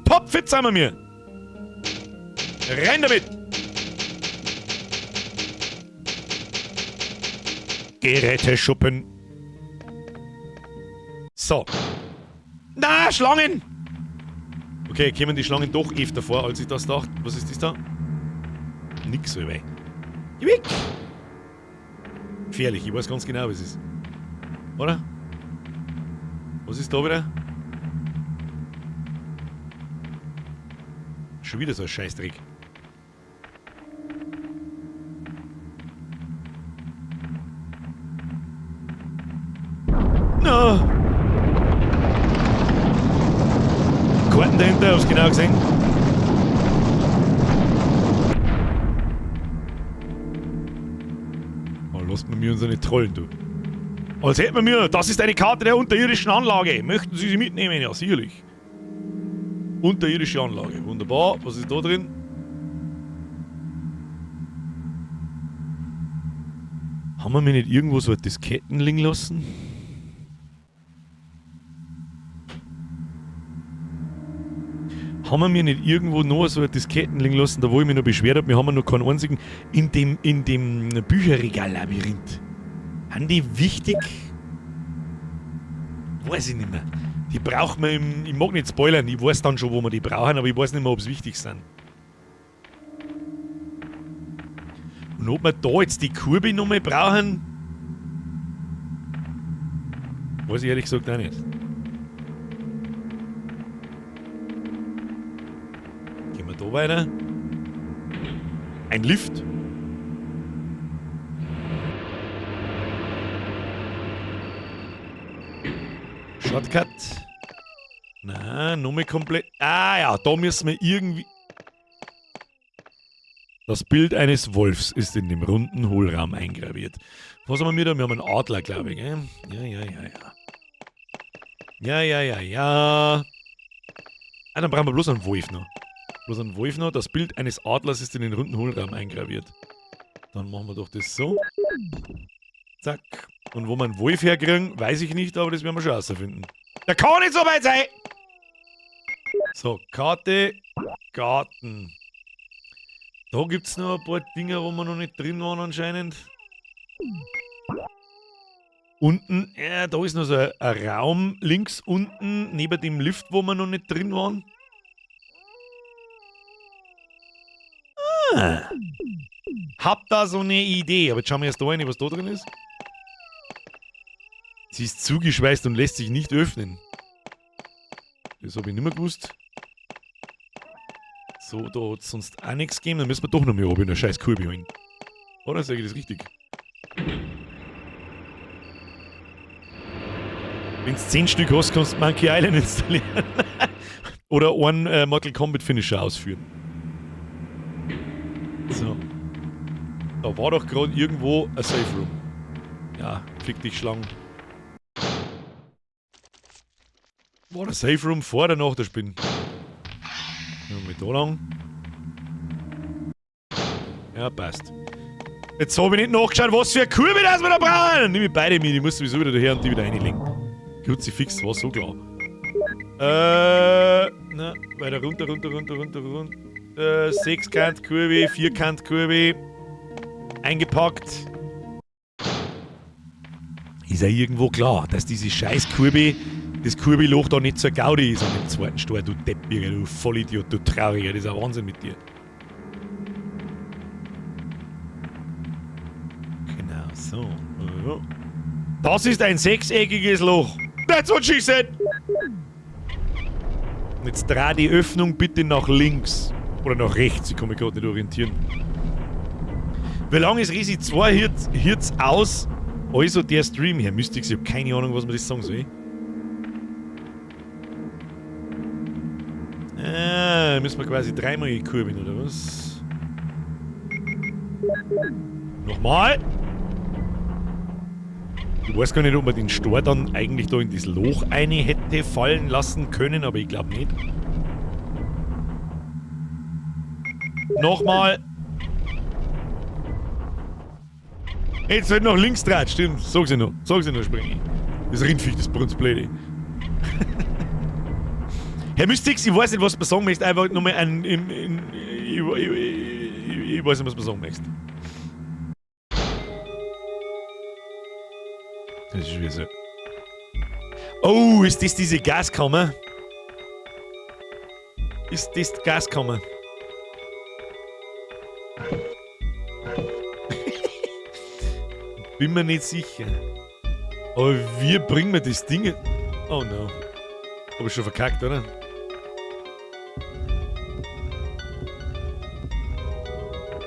Topfit sind wir mir. Rein damit. Geräteschuppen. So. Na, Schlangen! Okay, kämen die Schlangen doch öfter vor, als ich das dachte. Was ist das da? Nix, so weh. Geh weg! Gefährlich, ich weiß ganz genau, was es ist. Oder? Was ist da wieder? Schon wieder so ein Scheißdreck. No! Karten dahinter, hab's genau gesehen. Oh, lasst mir uns nicht trollen, du. Als hätten wir mir, das ist eine Karte der unterirdischen Anlage. Möchten Sie sie mitnehmen? Ja, sicherlich. Unterirdische Anlage, wunderbar. Was ist da drin? Haben wir mir nicht irgendwo so ein Disketten liegen lassen? Haben wir mir nicht irgendwo noch so ein Disketten liegen lassen, da wo ich mich noch beschwert habe, wir haben noch keinen einzigen in dem Bücherregal-Labyrinth. Haben die wichtig? Weiß ich nicht mehr. Die braucht man ich mag nicht spoilern, ich weiß dann schon, wo wir die brauchen, aber ich weiß nicht mehr, ob es wichtig sind. Und ob wir da jetzt die Kurve noch mal brauchen, weiß ich ehrlich gesagt auch nicht. Gehen wir da weiter. Ein Lift. Shortcut. Na, nochmal komplett. Ah ja, da müssen wir irgendwie... Das Bild eines Wolfs ist in dem runden Hohlraum eingraviert. Was haben wir da? Wir haben einen Adler, glaube ich, gell? Ja. Ah, dann brauchen wir bloß einen Wolf noch. Das Bild eines Adlers ist in den runden Hohlraum eingraviert. Dann machen wir doch das so. Zack. Und wo wir einen Wolf herkriegen, weiß ich nicht, aber das werden wir schon herausfinden. Da kann nicht so weit sein! So, Karte, Garten. Da gibt es noch ein paar Dinger, wo wir noch nicht drin waren anscheinend. Unten, da ist noch so ein Raum links unten, neben dem Lift, wo wir noch nicht drin waren. Ah. Hab da so eine Idee, aber jetzt schauen wir erst da rein, was da drin ist. Sie ist zugeschweißt und lässt sich nicht öffnen. Das habe ich nicht mehr gewusst. So, da hat es sonst auch nichts gegeben. Dann müssen wir doch noch mehr oben in der scheiß Kurve holen. Oder sage ich das richtig? Wenn du 10 Stück hast, kannst du Monkey Island installieren. Oder einen Mortal Kombat Finisher ausführen. So. Da war doch gerade irgendwo ein Safe Room. Ja, fick dich Schlangen. War der Safe Room vor oder nach der Spinne? Mit da lang. Ja, passt. Jetzt habe ich nicht nachgeschaut, was für eine Kurve das wir da brauchen. Nimm ich beide mit, ich muss sowieso wieder daher und die wieder reinlegen. Kruzifix, war so klar. Na, weiter runter. Sechskant-Kurve, Vierkant-Kurve. Eingepackt. Ist ja irgendwo klar, dass diese scheiß Kurve, das Kurbeloch da nicht so Gaudi ist an dem zweiten Stor, du Deppbirger, du Vollidiot, du Trauriger, das ist ein Wahnsinn mit dir. Genau, so. Das ist ein sechseckiges Loch. That's what she said! Und jetzt dreh die Öffnung bitte nach links. Oder nach rechts, ich kann mich gerade nicht orientieren. Wie lange ist Resi 2 Hirts aus? Also der Stream hier, Mystics, ich habe keine Ahnung, was man das sagen soll. Müssen wir quasi dreimal kurbeln, oder was? Nochmal! Ich weiß gar nicht, ob man den Stor dann eigentlich da in das Loch eine hätte fallen lassen können, aber ich glaube nicht. Nochmal! Jetzt wird nach links dreht, stimmt. Sag sie noch, springe ich. Das Rindviech, das Brunzblöde. Herr Mystics, ich weiß nicht, was man sagen möchte, einfach nochmal ein. Ich weiß nicht, was man sagen möchte. Das ist wieder so. Oh, ist das diese Gaskammer? Ist das die Gaskammer? Bin mir nicht sicher. Aber wie bringen wir das Ding? Oh no. Hab ich schon verkackt, oder?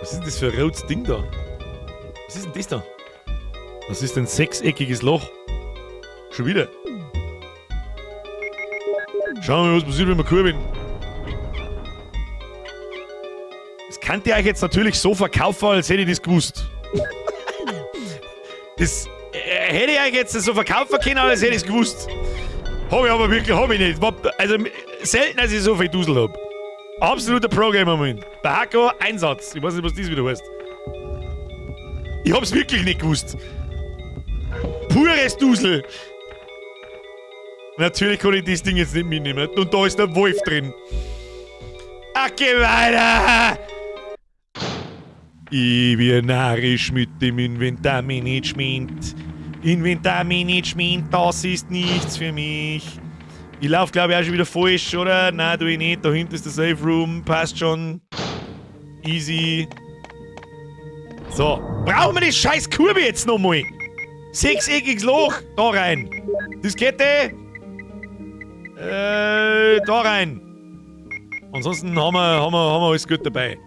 Was ist das für ein rotes Ding da? Was ist denn das da? Das ist ein sechseckiges Loch. Schon wieder. Schauen wir mal, was passiert, wenn wir kurbeln. Das könnt ihr euch jetzt natürlich so verkaufen, als hätte ich das gewusst. Das hätte ich euch jetzt so verkaufen können, als hätte ich es gewusst. Hab ich aber wirklich, hab ich nicht. Also selten, als ich so viel Dusel hab. Absoluter Pro-Gamer, Mann. Bei Hako Einsatz. Ich weiß nicht, was das wieder heißt. Ich hab's wirklich nicht gewusst. Pures Dusel. Natürlich kann ich das Ding jetzt nicht mitnehmen. Und da ist der Wolf drin. Ach, geh weiter! Ich bin narrisch mit dem Inventarmanagement. Inventarmanagement, das ist nichts für mich. Ich lauf, glaube ich, auch schon wieder falsch, oder? Nein, tu ich nicht. Da hinten ist der Safe Room. Passt schon. Easy. So. Brauchen wir das scheiß Kurve jetzt nochmal? Sechseckiges Loch. Da rein. Diskette. Da rein. Ansonsten haben wir alles gut dabei.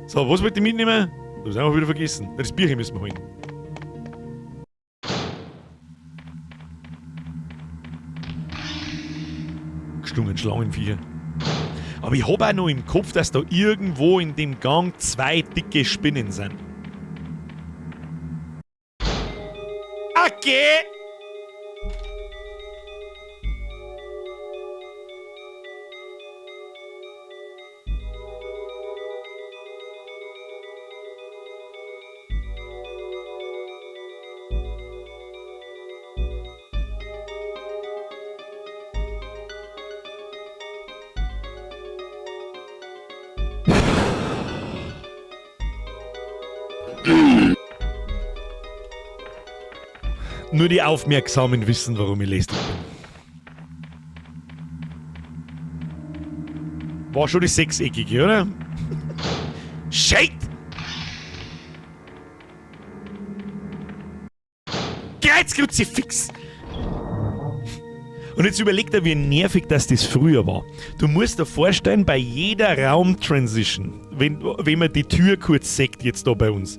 So, was wollt ihr mitnehmen? Das haben wir wieder vergessen. Das Bierchen müssen wir holen. Gestungen Schlangenviecher. Aber ich hab auch noch im Kopf, dass da irgendwo in dem Gang 2 dicke Spinnen sind. Okay! Nur die Aufmerksamen wissen, warum ich lästig bin. War schon die sechseckige, oder? Shit! Kreuzkruzifix! Und jetzt überlegt er, wie nervig das früher war. Du musst dir vorstellen, bei jeder Raum-Transition, wenn man die Tür kurz sagt, jetzt da bei uns,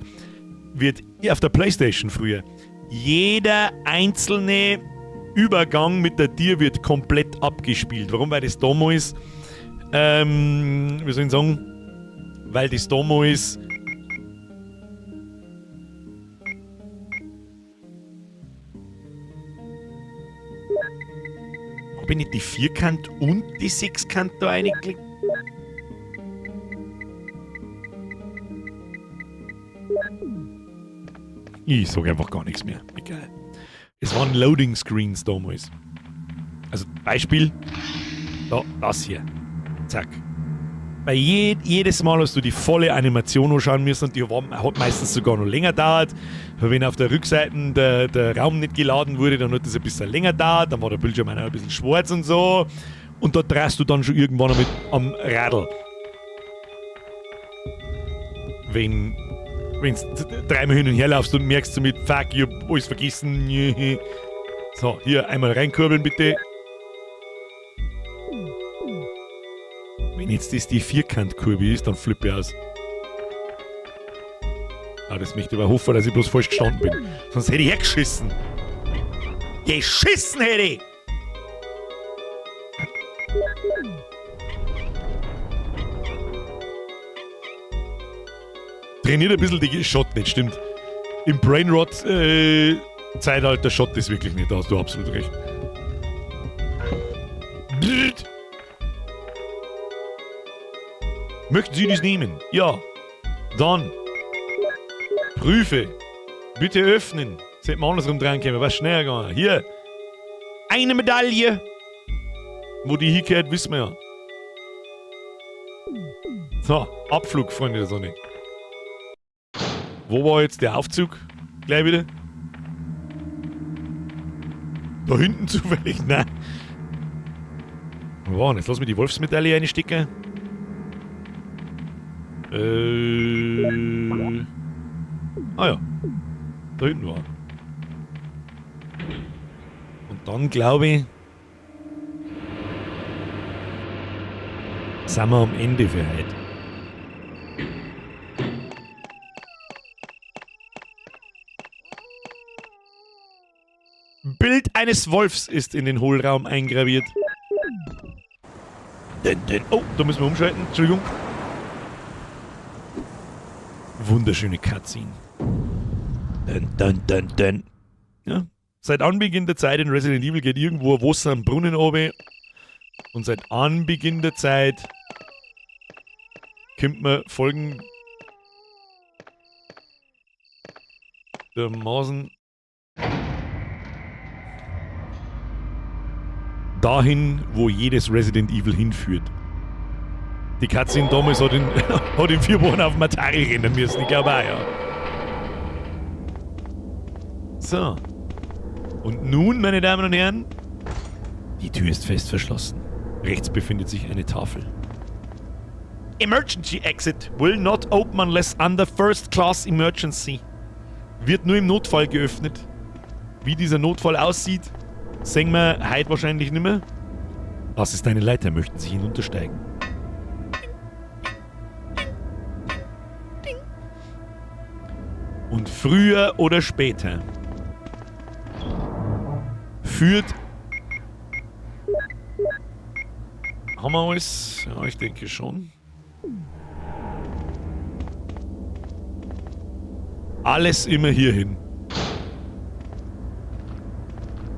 wird auf der Playstation früher jeder einzelne Übergang mit der Tür wird komplett abgespielt. Warum? Weil das damals, wie soll ich sagen, weil das damals habe ich nicht die Vierkant und die Sechskant da reingeklickt? Ich sage einfach gar nichts mehr. Egal. Es waren Loading Screens damals. Also Beispiel. Da, das hier. Zack. Bei jedes Mal hast du die volle Animation anschauen müssen und die hat meistens sogar noch länger gedauert. Weil wenn auf der Rückseite der Raum nicht geladen wurde, dann hat das ein bisschen länger gedauert. Dann war der Bildschirm auch ein bisschen schwarz und so. Und da drehst du dann schon irgendwann noch mit am Radl. Wenn du dreimal hin und her laufst und merkst du mit, fuck, ich hab alles vergessen. So, hier einmal reinkurbeln bitte. Wenn jetzt das die Vierkantkurve ist, dann flippe ich aus. Aber das möchte ich aber hoffen, dass ich bloß falsch gestanden bin. Sonst hätte ich hergeschissen. Geschissen hätte ich! Trainiert ein bisschen die Shot nicht, stimmt. Im Brainrot-Zeitalter Shot ist wirklich nicht, da hast du absolut recht. Möchten Sie das nehmen? Ja. Dann. Prüfe. Bitte öffnen. Das hätte man andersrum dran kommen, was schneller gegangen. Hier. Eine Medaille. Wo die hingehört, wissen wir ja. So, Abflug, Freunde der Sonne. Wo war jetzt der Aufzug? Gleich wieder? Da hinten zufällig? Nein. Wo war denn? Jetzt lass mir die Wolfsmedaille reinstecken. Ah ja. Da hinten war er. Und dann glaube ich, sind wir am Ende für heute. eines Wolfs ist in den Hohlraum eingraviert. Oh, da müssen wir umschalten. Entschuldigung. Wunderschöne Cutscene. Ja. Seit Anbeginn der Zeit in Resident Evil geht irgendwo ein Wasser am Brunnen runter. Und seit Anbeginn der Zeit kommt man folgen der Maßen dahin, wo jedes Resident Evil hinführt. Die Cutscene damals hat in 4 Wochen auf dem Atari rennen müssen, ich glaube auch, ja. So. Und nun, meine Damen und Herren, die Tür ist fest verschlossen. Rechts befindet sich eine Tafel. Emergency exit will not open unless under first class emergency. Wird nur im Notfall geöffnet. Wie dieser Notfall aussieht, sehen wir heute wahrscheinlich nicht mehr. Das ist eine Leiter, möchten Sie hinuntersteigen? Und früher oder später führt... Haben wir alles? Ja, ich denke schon. Alles immer hier hin.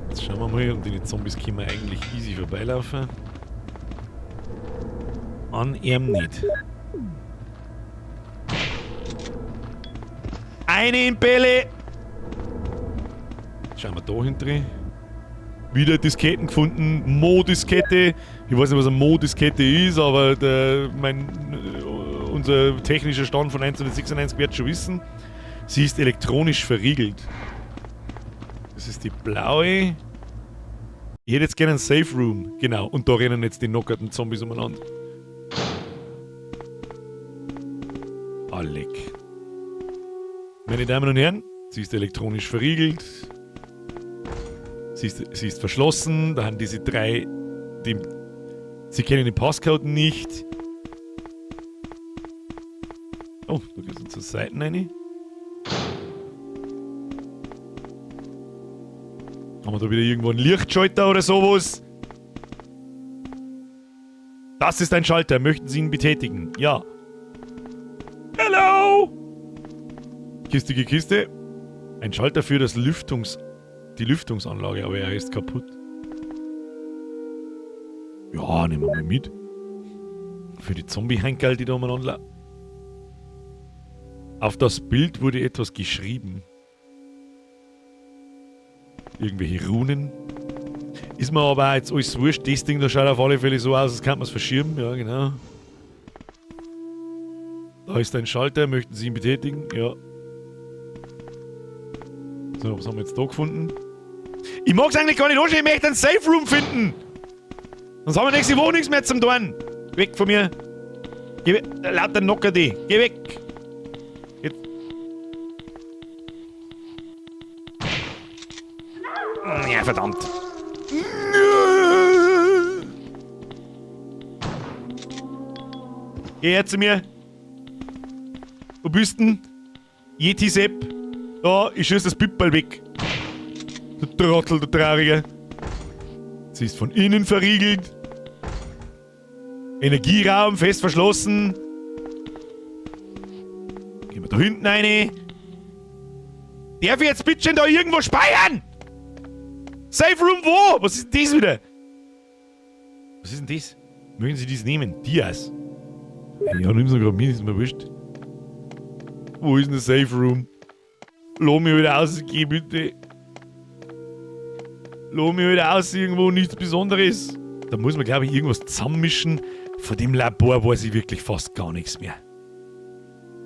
Jetzt schauen wir mal, um die Zombies können wir eigentlich easy vorbeilaufen. An ihm nicht. Eine in Bälle! Schauen wir da hinten. Wieder Disketten gefunden. Mo-Diskette. Ich weiß nicht, was eine Mo-Diskette ist, aber unser technischer Stand von 1996 wird schon wissen. Sie ist elektronisch verriegelt. Das ist die blaue. Ich hätte jetzt gerne einen Safe Room. Genau. Und da rennen jetzt die knockerten Zombies umeinander. Alec. Meine Damen und Herren, sie ist elektronisch verriegelt. Sie ist verschlossen. Da haben diese 3... Sie kennen den Passcode nicht. Oh, da geht es zur Seite rein. Haben wir da wieder irgendwo einen Lichtschalter oder sowas? Das ist ein Schalter. Möchten Sie ihn betätigen? Ja. Hello! Kistige Kiste. Ein Schalter für das die Lüftungsanlage, aber er ist kaputt. Ja, nehmen wir mal mit. Für die Zombie-Henkerl, die da umeinander. Auf das Bild wurde etwas geschrieben. Irgendwelche Runen. Ist mir aber auch jetzt alles wurscht. Das Ding, da schaut auf alle Fälle so aus, als kann man es verschirmen. Ja, genau. Da ist ein Schalter. Möchten Sie ihn betätigen? Ja. So, was haben wir jetzt da gefunden? Ich mag es eigentlich gar nicht anschauen. Ich möchte einen Safe Room finden. Sonst haben wir nächste Woche nichts mehr zum tun. Weg von mir. Geh weg. Lauter Nocker die. Geh weg. Jetzt. Ja, verdammt. Geh her zu mir. Wo bist denn? Yeti Sepp. Da, ich schieß das Pippal weg. Du Trottel, du Trauriger. Sie ist von innen verriegelt. Energieraum fest verschlossen. Gehen wir da hinten rein. Darf ich jetzt bitte da irgendwo speichern? Safe Room wo? Was ist denn das wieder? Was ist denn das? Mögen Sie dies nehmen? Dias. Ja, nimm sie gerade mit, ist mir wurscht. Wo ist denn der Safe Room? Lass mich wieder rausgehen, bitte. Lass mich wieder raus, irgendwo nichts Besonderes. Da muss man, glaube ich, irgendwas zusammenmischen. Von dem Labor weiß ich wirklich fast gar nichts mehr.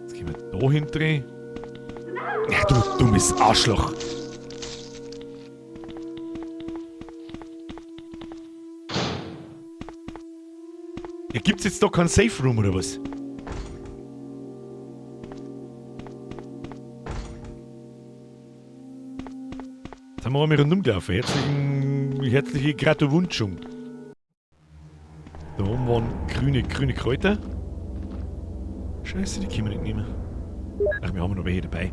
Jetzt gehen wir da hinten. Ja, du dummes Arschloch. Ja, gibt's jetzt da keinen Safe Room oder was? Jetzt haben wir einmal rundum gelaufen. Herzliche Gratulwunschung. Da oben waren grüne Kräuter. Scheiße, die können wir nicht nehmen. Ach, wir haben noch welche dabei.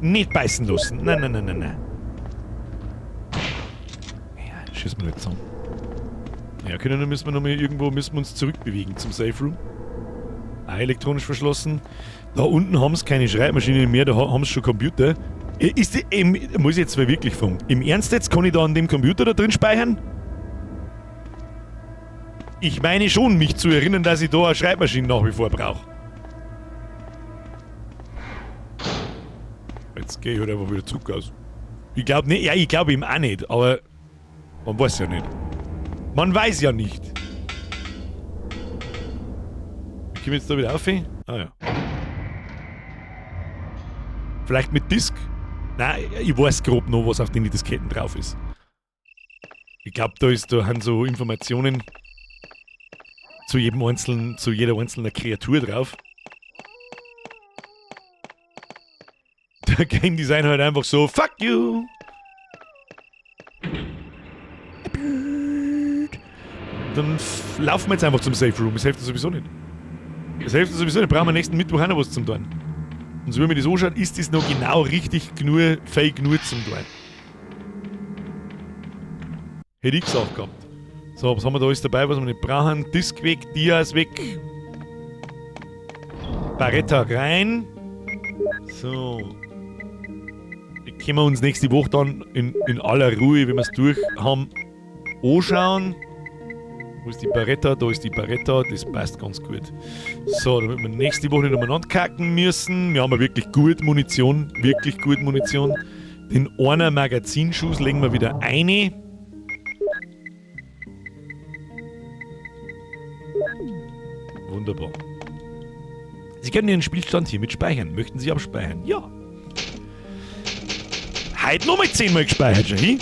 Nicht beißen lassen. Nein. Schießen wir nicht zusammen. Ja, können müssen wir nochmal irgendwo uns zurückbewegen zum Safe Room. Auch elektronisch verschlossen. Da unten haben sie keine Schreibmaschine mehr, da haben sie schon Computer. Muss ich jetzt mal wirklich fragen. Im Ernst jetzt, kann ich da an dem Computer da drin speichern? Ich meine schon, mich zu erinnern, dass ich da eine Schreibmaschine nach wie vor brauche. Jetzt gehe ich halt einfach wieder zurück aus. Ich glaube nicht, ja, ich glaube ihm auch nicht, aber man weiß ja nicht. Man weiß ja nicht. Wie komme ich jetzt da wieder auf? Ah ja. Vielleicht mit Disk? Nein, ich weiß grob noch, was auf den Disketten drauf ist. Ich glaube, da haben so Informationen zu jeder einzelnen Kreatur drauf. Der Game Design halt einfach so, fuck you! Dann laufen wir jetzt einfach zum Safe Room. Das hilft uns sowieso nicht. Brauchen wir nächsten Mittwoch auch noch was zum tun. Und so wie mir das anschaut, ist das noch genau richtig genug, fähig genug zum tun. Hätte ich gesagt gehabt. So, was haben wir da alles dabei, was wir nicht brauchen? Disk weg, Dias weg. Barretta rein. So. Die können wir uns nächste Woche dann in aller Ruhe, wenn wir es durch haben, anschauen. Wo ist die Barretta? Da ist die Barretta. Das passt ganz gut. So, damit wir nächste Woche nicht umeinander kacken müssen. Wir haben ja wirklich gut Munition. Wirklich gut Munition. Den einer Magazinschuss legen wir wieder ein. Wunderbar. Sie können Ihren Spielstand hiermit speichern. Möchten Sie abspeichern? Ja. Heute nochmal 10-mal gespeichert, schon hin?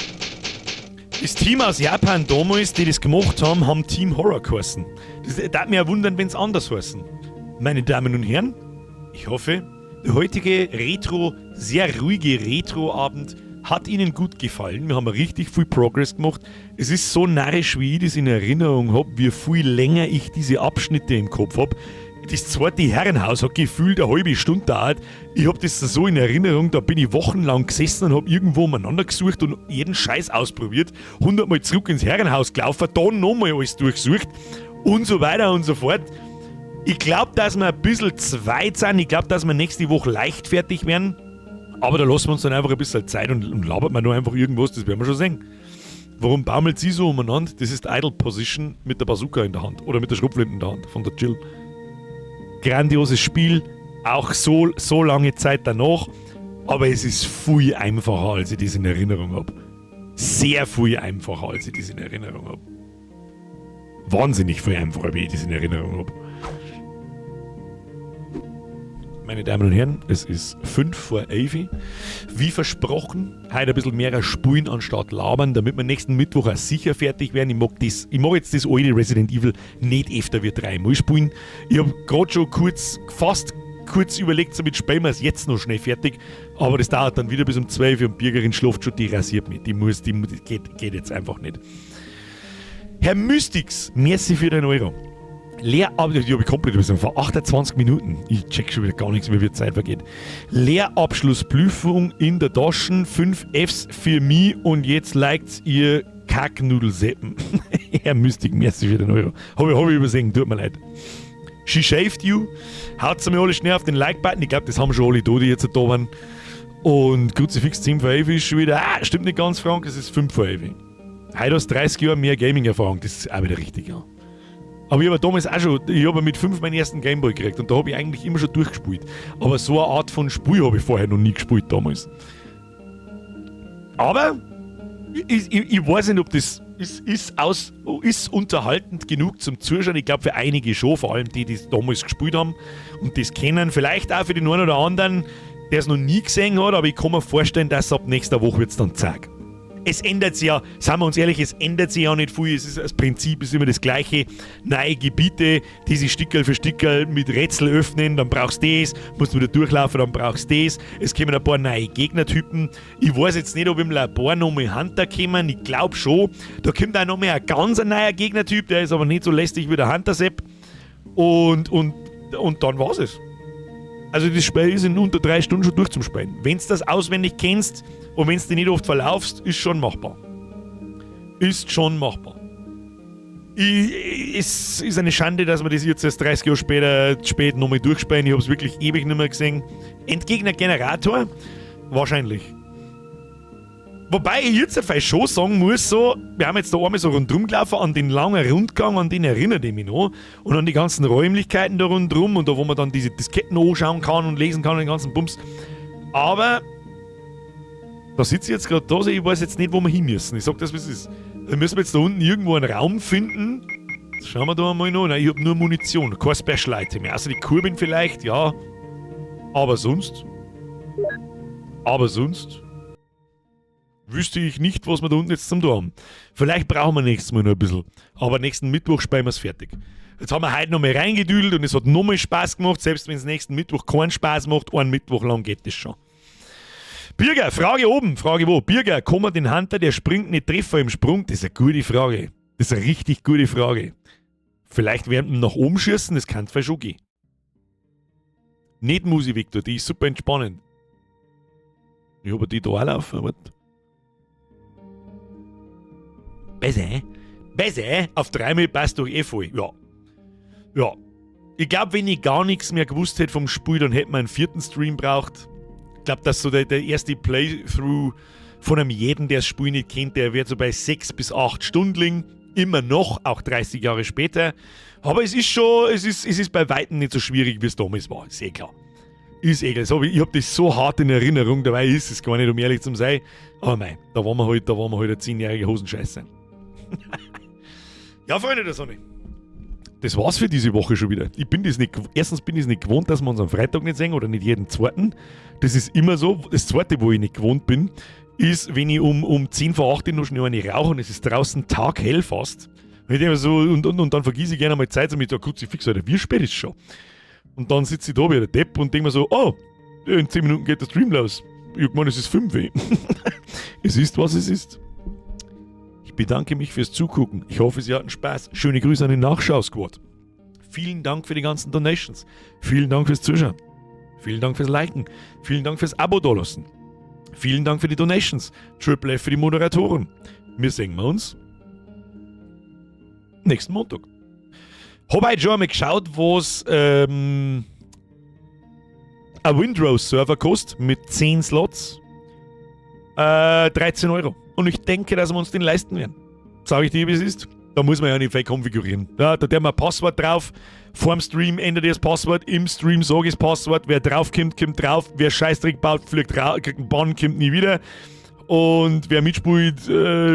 Das Team aus Japan damals, die das gemacht haben, haben Team Horror geheißen. Das würde mich auch wundern, wenn es anders heißen. Meine Damen und Herren, ich hoffe, der heutige sehr ruhige Retro-Abend hat Ihnen gut gefallen. Wir haben richtig viel Progress gemacht. Es ist so narrisch, wie ich das in Erinnerung habe, wie viel länger ich diese Abschnitte im Kopf habe. Das zweite Herrenhaus hat gefühlt eine halbe Stunde gedauert. Ich habe das so in Erinnerung, da bin ich wochenlang gesessen und habe irgendwo umeinander gesucht und jeden Scheiß ausprobiert. 100-mal zurück ins Herrenhaus gelaufen, dann nochmal alles durchsucht und so weiter und so fort. Ich glaube, dass wir ein bisschen zu weit sind. Ich glaube, dass wir nächste Woche leichtfertig werden. Aber da lassen wir uns dann einfach ein bisschen Zeit und labert man nur einfach irgendwas, das werden wir schon sehen. Warum baumelt sie so umeinander? Das ist Idle Position mit der Bazooka in der Hand oder mit der Schrotflinte in der Hand von der Jill. Grandioses Spiel, auch so lange Zeit danach, aber es ist viel einfacher, als ich das in Erinnerung habe. Sehr viel einfacher, als ich das in Erinnerung habe. Wahnsinnig viel einfacher, wie ich das in Erinnerung habe. Meine Damen und Herren, es ist 5 vor 11. Wie versprochen, heute ein bisschen mehr spielen anstatt labern, damit wir nächsten Mittwoch auch sicher fertig werden. Ich mag jetzt das alte Resident Evil nicht öfter wie 3-mal spielen. Ich habe gerade schon fast kurz überlegt, damit spielen wir es jetzt noch schnell fertig. Aber das dauert dann wieder bis um 12 Uhr und Bürgerin schlaft schon, die rasiert mich. Die geht jetzt einfach nicht. Herr Mystics, merci für den Euro. Die habe ich komplett übersehen, vor 28 Minuten. Ich check schon wieder gar nichts mehr, wie die Zeit vergeht. Lehrabschlussprüfung in der Taschen, 5 Fs für mich und jetzt liked ihr Kacknudelseppen. Herr Mystik, merci für den Euro. Habe ich übersehen, tut mir leid. She shaved you. Haut mir alle schnell auf den Like-Button. Ich glaube, das haben schon alle da, die jetzt da waren. Und Kruzifix 10 vor 11 ist schon wieder, stimmt nicht ganz, Frank, es ist 5 vor 11. Heute hast du 30 Jahre mehr Gaming-Erfahrung, das ist auch wieder richtig, ja. Aber ich habe damals auch schon, ich habe mit 5 meinen ersten Gameboy gekriegt und da habe ich eigentlich immer schon durchgespielt. Aber so eine Art von Spiel habe ich vorher noch nie gespielt damals. Aber ich weiß nicht, ob das ist unterhaltend genug zum Zuschauen. Ich glaube für einige schon, vor allem die das damals gespielt haben und das kennen. Vielleicht auch für den einen oder anderen, der es noch nie gesehen hat, aber ich kann mir vorstellen, dass ab nächster Woche wird es dann zeigen. Es ändert sich ja, sagen wir uns ehrlich, es ändert sich ja nicht viel. Das Prinzip ist immer das gleiche. Neue Gebiete, die sich Stickerl für Stickerl mit Rätsel öffnen, dann brauchst du das, musst du wieder durchlaufen, dann brauchst du das. Es kommen ein paar neue Gegnertypen. Ich weiß jetzt nicht, ob im Labor noch mal Hunter kommen, ich glaube schon. Da kommt auch noch mal ein ganz neuer Gegnertyp, der ist aber nicht so lästig wie der Hunter-Sepp. Und dann war's es. Also das Spiel ist in unter 3 Stunden schon durchzuspielen. Wenn du das auswendig kennst und wenn du dich nicht oft verlaufst, ist schon machbar. ist schon machbar. Es ist eine Schande, dass wir das jetzt erst 30 Jahre später spät nochmal durchspielen. Ich habe es wirklich ewig nicht mehr gesehen. Entgegen ein Generator? Wahrscheinlich. Wobei ich jetzt vielleicht schon sagen muss, so, wir haben jetzt da einmal so rundherum gelaufen, an den langen Rundgang, an den erinnert ich mich noch. Und an die ganzen Räumlichkeiten da rundherum und da, wo man dann diese Disketten anschauen kann und lesen kann und den ganzen Bums. Aber da sitze ich jetzt gerade da, so, ich weiß jetzt nicht, wo wir hin müssen. Ich sag das, wie es ist. Dann müssen wir jetzt da unten irgendwo einen Raum finden. Jetzt schauen wir da einmal noch. Nein, ich habe nur Munition, kein Special Item mehr. Also die Kurbeln vielleicht, ja. Aber sonst wüsste ich nicht, was wir da unten jetzt zum tun haben. Vielleicht brauchen wir nächstes Mal noch ein bisschen. Aber nächsten Mittwoch spielen wir es fertig. Jetzt haben wir heute noch mal reingedüdelt und es hat noch mal Spaß gemacht. Selbst wenn es nächsten Mittwoch keinen Spaß macht, einen Mittwoch lang geht das schon. Birger, Frage oben, Frage wo? Birger, kann man den Hunter, der springt, nicht treffen im Sprung? Das ist eine gute Frage. Das ist eine richtig gute Frage. Vielleicht werden wir nach oben schießen, das kann zwar schon gehen. Nicht Musi, Victor, die ist super entspannend. Ich habe die da auch laufen, warte. Besser, auf 3 passt doch eh voll. Ja. Ich glaube, wenn ich gar nichts mehr gewusst hätte vom Spiel, dann hätte man einen 4. Stream braucht. Ich glaube, dass so der erste Playthrough von einem jeden, der das Spiel nicht kennt, der wird so bei 6 bis 8 Stunden liegen. Immer noch, auch 30 Jahre später. Aber es ist bei Weitem nicht so schwierig, wie es damals war. Ist eh klar. Ich habe das so hart in Erinnerung, dabei ist es gar nicht, um ehrlich zu sein. Aber mei, da waren wir halt eine 10-jährige Hosenscheiße. Ja, Freunde der Sonne. Das war's für diese Woche schon wieder. Erstens bin ich es nicht gewohnt, dass wir uns am Freitag nicht sehen oder nicht jeden zweiten. Das ist immer so. Das zweite, wo ich nicht gewohnt bin, ist, wenn ich um 10 vor 8 noch schnell eine rauche und es ist draußen taghell fast. Und, und dann vergieße ich gerne mal Zeit, damit ich kurz fix, Alter, wie spät ist es schon? Und dann sitze ich da wie der Depp und denke mir so, oh, in 10 Minuten geht der Stream los. Ich meine, es ist 5 Uhr. Es ist, was es ist. Ich bedanke mich fürs Zugucken. Ich hoffe, Sie hatten Spaß. Schöne Grüße an den Nachschau-Squad. Vielen Dank für die ganzen Donations. Vielen Dank fürs Zuschauen. Vielen Dank fürs Liken. Vielen Dank fürs Abo dalassen. Vielen Dank für die Donations. Triple F für die Moderatoren. Wir sehen uns nächsten Montag. Habe heute schon einmal geschaut, was ein Windrose-Server kostet mit 10 Slots. 13 €. Und ich denke, dass wir uns den leisten werden. Sage ich dir, wie es ist. Da muss man ja nicht fake konfigurieren. Ja, da hat man ein Passwort drauf. Vorm Stream ändert ihr das Passwort. Im Stream sage ich das Passwort. Wer draufkommt, kommt drauf. Wer Scheißdreck baut, fliegt raus, kriegt einen Bann, kommt nie wieder. Und wer mitspielt,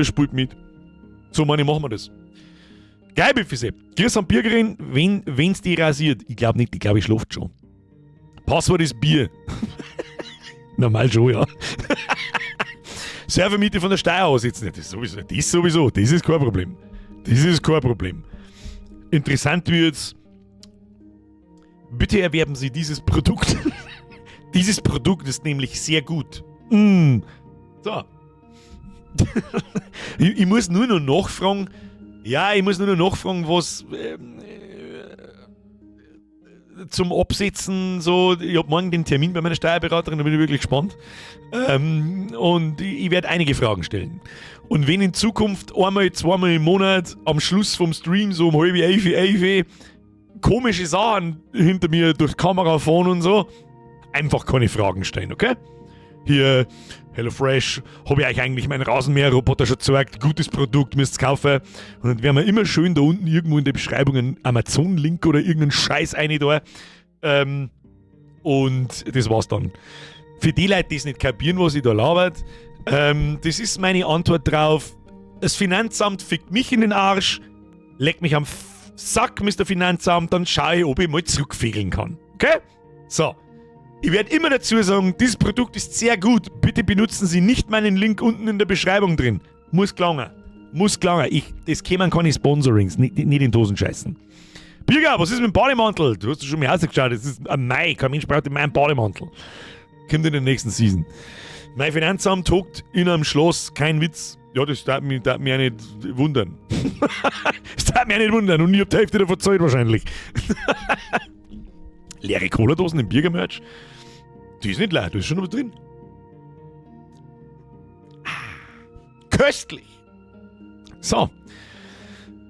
spielt mit. So, meine, machen wir das. Geil, Biffise. Grüß an Bürgerin, wenn's die rasiert. Ich glaube nicht, ich glaube, ich schlaft schon. Passwort ist Bier. Normal schon, ja. Servermiete von der Steuer aussitzen. Das sowieso. Das ist kein Problem. Interessant wird's. Bitte erwerben Sie dieses Produkt. Dieses Produkt ist nämlich sehr gut. So. ich muss nur noch nachfragen. Ja, ich muss nur noch nachfragen, was zum Absetzen so. Ich habe morgen den Termin bei meiner Steuerberaterin, da bin ich wirklich gespannt. Und ich werde einige Fragen stellen. Und wenn in Zukunft einmal, zweimal im Monat am Schluss vom Stream so um 10:30, komische Sachen hinter mir durch die Kamera fahren und so, einfach keine Fragen stellen, okay? Hier, HelloFresh, habe ich euch eigentlich meinen Rasenmäherroboter schon gezeigt, gutes Produkt, müsst ihr kaufen. Und dann werden wir immer schön da unten irgendwo in der Beschreibung einen Amazon-Link oder irgendeinen Scheiß rein da. Und das war's dann. Für die Leute, die es nicht kapieren, was ich da labert, das ist meine Antwort drauf. Das Finanzamt fickt mich in den Arsch, leckt mich am Sack, Mr. Finanzamt, dann schaue ich, ob ich mal zurückfegeln kann. Okay? So. Ich werde immer dazu sagen, dieses Produkt ist sehr gut. Bitte benutzen Sie nicht meinen Link unten in der Beschreibung drin. Muss klangen. Das kämen keine Sponsorings, nicht in die Dosen scheißen. Birger, was ist mit dem Bademantel? Du hast schon mal ausgeschaut, es ist am Mai. Kein Mensch braucht meinen Bademantel. Kommt in der nächsten Season. Mein Finanzamt hockt in einem Schloss, kein Witz. Ja, das darf mich auch nicht wundern. Das darf mich auch nicht wundern und ich hab die Hälfte davon gezahlt wahrscheinlich. Leere Cola-Dosen im Biergermerch? Die ist nicht leer, da ist schon noch was drin. Köstlich! So.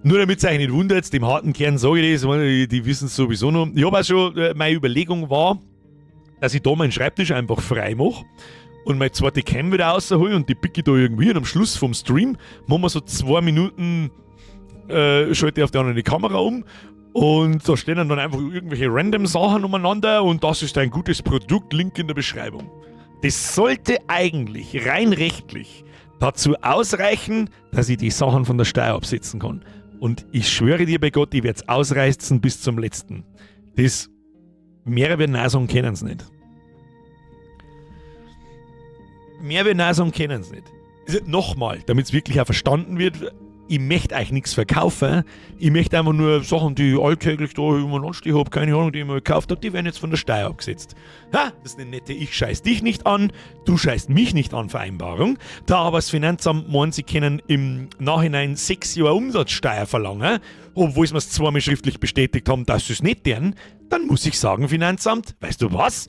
Nur damit es euch nicht wundert, dem harten Kern sage ich das, weil die wissen es sowieso noch. Ich habe auch schon, meine Überlegung war, dass ich da meinen Schreibtisch einfach frei mache und meine zweite Cam wieder raushole und die picke ich da irgendwie und am Schluss vom Stream machen wir so 2 Minuten, schalte ich auf die andere Kamera um und da stehen dann einfach irgendwelche random Sachen umeinander und das ist ein gutes Produkt, Link in der Beschreibung. Das sollte eigentlich rein rechtlich dazu ausreichen, dass ich die Sachen von der Steuer absetzen kann. Und ich schwöre dir bei Gott, ich werde es ausreizen bis zum letzten. Das mehr werden auch sagen, kennen sie nicht. Mehr werden auch sagen, kennen sie nicht. Also nochmal, damit es wirklich auch verstanden wird, ich möchte euch nichts verkaufen. Ich möchte einfach nur Sachen, die ich alltäglich da umeinander stehen habe, keine Ahnung, die ich mal gekauft habe, die werden jetzt von der Steuer abgesetzt. Ha, das ist eine nette Ich scheiß dich nicht an, du scheißt mich nicht an Vereinbarung. Da aber das Finanzamt meint, sie können im Nachhinein 6 Jahre Umsatzsteuer verlangen, obwohl sie mir es zweimal schriftlich bestätigt haben, dass sie es nicht deren, dann muss ich sagen, Finanzamt, weißt du was?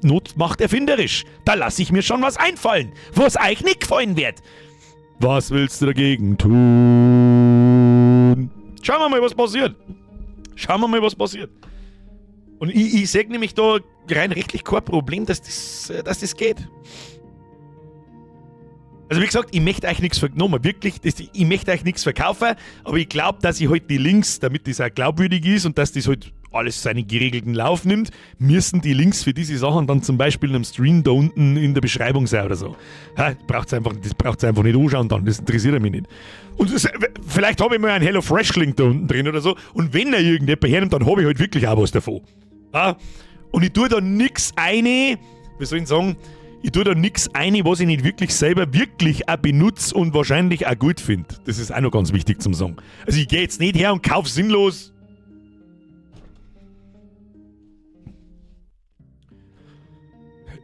Not macht erfinderisch. Da lasse ich mir schon was einfallen, was euch nicht gefallen wird. Was willst du dagegen tun? Schauen wir mal, was passiert. Schauen wir mal, was passiert. Und ich sehe nämlich da rein rechtlich kein Problem, dass das geht. Also wie gesagt, ich möchte euch nichts verkaufen, wirklich, ich möchte euch nichts verkaufen, aber ich glaube, dass ich halt die Links, damit das auch glaubwürdig ist und dass das halt alles seinen geregelten Lauf nimmt, müssen die Links für diese Sachen dann zum Beispiel in einem Stream da unten in der Beschreibung sein oder so. Das braucht es einfach nicht anschauen dann, das interessiert mich nicht. Und vielleicht habe ich mal einen HelloFresh-Link da unten drin oder so und wenn er irgendjemand hernimmt, dann habe ich halt wirklich auch was davon. Ja? Und ich tue da nichts eine, wie soll ich sagen, ich tue da nichts ein, was ich nicht wirklich selber wirklich auch benutze und wahrscheinlich auch gut finde. Das ist auch noch ganz wichtig zum Sagen. Also ich gehe jetzt nicht her und kaufe sinnlos.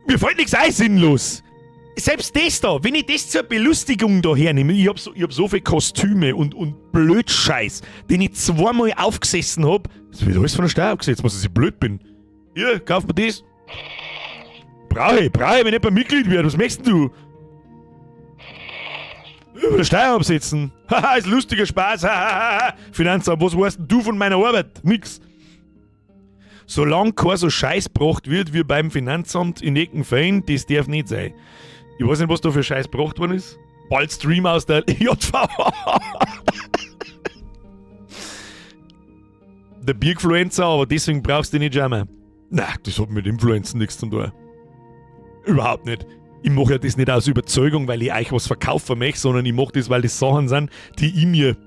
Mir fällt nichts ein sinnlos. Selbst das da, wenn ich das zur Belustigung da hernehme, ich hab so viele Kostüme und Blödscheiß, den ich 2-mal aufgesessen hab, das wird alles von der Steuer abgesetzt, was ich blöd bin. Hier, kauf mir das. Brauche ich, wenn ich ein Mitglied werde. Was möchtest du? Über der Steuer absetzen. Haha, ist lustiger Spaß. Finanzamt, was weißt du von meiner Arbeit? Nix. Solange kein so Scheiß gebracht wird wie beim Finanzamt in irgendeinem Fällen, das darf nicht sein. Ich weiß nicht, was da für Scheiß gebracht worden ist. Bald Stream aus der JVA. Der Bierfluencer, aber deswegen brauchst du nicht jammen. Nein, das hat mit Influenzen nichts zu tun. Überhaupt nicht. Ich mache ja das nicht aus Überzeugung, weil ich euch was verkaufen möchte, sondern ich mache das, weil das Sachen sind, die ich mir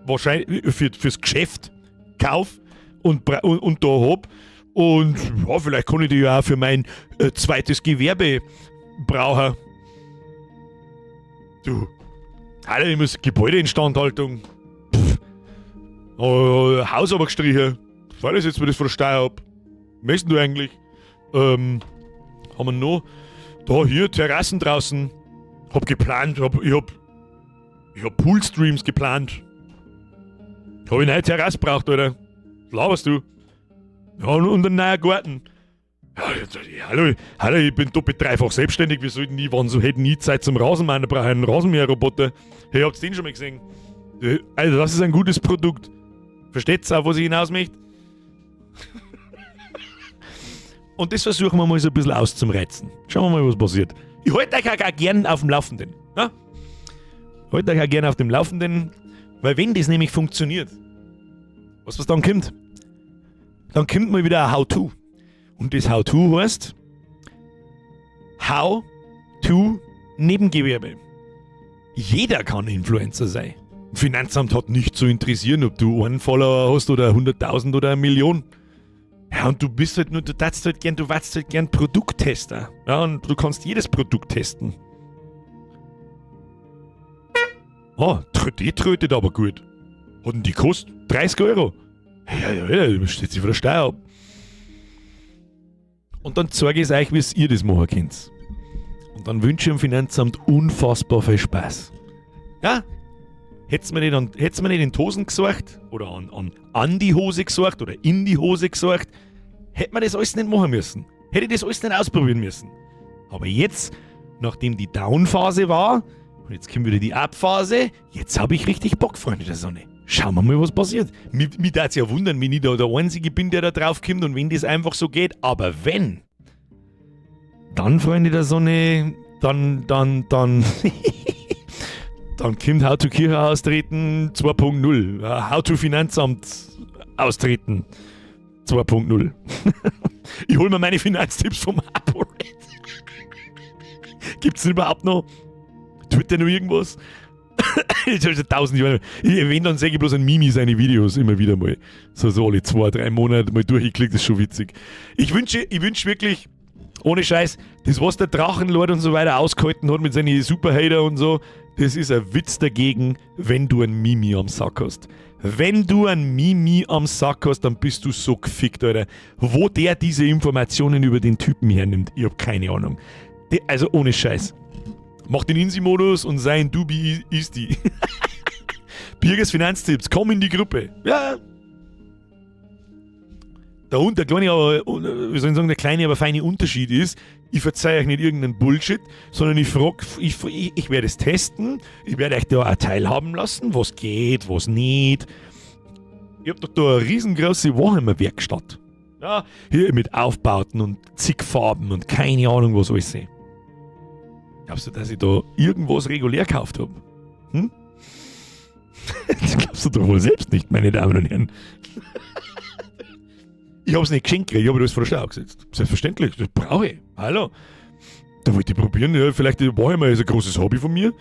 wahrscheinlich fürs Geschäft kaufe und da habe. Und ja, vielleicht kann ich die ja auch für mein zweites Gewerbe brauchen. Du, Alter, ich muss Gebäudeinstandhaltung. Haus aber gestrichen. Weil ich jetzt, wenn ich das von der Steuer ab. Möchtest du eigentlich? Haben wir noch? Da, hier, Terrassen draußen. Hab geplant, ich hab Poolstreams geplant. Hab ich eine neue Terrasse braucht, Alter. Was laberst du? Ja, und einen neuen Garten. Ja, hallo, ich bin doppelt dreifach selbstständig. Wir sollten nie, wann so hätten nie Zeit zum Rasenmähen, da brauche ich einen Rasenmäherroboter. Hey, habt ihr den schon mal gesehen? Also, das ist ein gutes Produkt. Versteht's auch, was ich hinaus möchte? Und das versuchen wir mal so ein bisschen auszureizen. Schauen wir mal, was passiert. Ich halte euch auch gern auf dem Laufenden. Ja? Ich halte euch auch gern auf dem Laufenden, weil wenn das nämlich funktioniert, was dann kommt, dann kommt mal wieder ein How-To. Und das How-To heißt How-To Nebengewerbe. Jeder kann Influencer sein. Finanzamt hat nicht zu interessieren, ob du einen Follower hast oder 100.000 oder 1 Million. Ja, und du bist halt nur, du warst halt gern Produkttester. Ja, und du kannst jedes Produkt testen. Oh, die trötet aber gut. Hat denn die kostet? 30 Euro. Ja, du steht sich von der Steuer ab. Und dann zeige ich euch, wie ihr das machen könnt. Und dann wünsche ich dem Finanzamt unfassbar viel Spaß. Ja? Hätt's mir nicht in die Hosen gesucht oder an die Hose gesucht oder in die Hose gesucht, hätte man das alles nicht machen müssen. Hätte ich das alles nicht ausprobieren müssen. Aber jetzt, nachdem die Down-Phase war, Und jetzt kommt wieder die Abphase. Jetzt habe ich richtig Bock, Freunde der Sonne. Schauen wir mal, was passiert. Mich würde es ja wundern, wenn ich da der Einzige bin, der da drauf kommt und wenn das einfach so geht. Aber wenn, dann, Freunde der Sonne, dann dann kommt How to Kirche austreten 2.0. How to Finanzamt austreten 2.0. Ich hole mir meine Finanztipps vom ApoRed. Gibt's denn überhaupt noch? Tut der noch irgendwas? Ich habe schon 1000 Jahre. Wenn, dann sage ich bloß an Mimi seine Videos immer wieder mal. So alle 2-3 Monate mal durchgeklickt, das ist schon witzig. Ich wünsche wirklich, ohne Scheiß, das, was der Drachenlord und so weiter ausgehalten hat mit seinen Superhater und so, das ist ein Witz dagegen, wenn du einen Mimi am Sack hast. Wenn du einen Mimi am Sack hast, dann bist du so gefickt, Alter. Wo der diese Informationen über den Typen hernimmt, ich hab keine Ahnung. Also ohne Scheiß. Mach den Insi-Modus und sein Dubi ist die. Birgers Finanztipps, komm in die Gruppe. Ja. Der kleine, aber, wie soll ich sagen, der kleine, aber feine Unterschied ist, ich verzeihe euch nicht irgendeinen Bullshit, sondern ich werde es testen, ich werde euch da auch teilhaben lassen, was geht, was nicht. Ich hab doch da eine riesengroße Warhammer-Werkstatt. Ja, hier mit Aufbauten und zig Farben und keine Ahnung, was alles sehe. Glaubst du, dass ich da irgendwas regulär gekauft habe? Hm? Das glaubst du doch wohl selbst nicht, meine Damen und Herren. Ich habe es nicht geschenkt gekriegt, ich habe das vor der Steuer gesetzt. Selbstverständlich, das brauche ich. Hallo. Da wollte ich probieren, ja, vielleicht Warhammer ist ein großes Hobby von mir.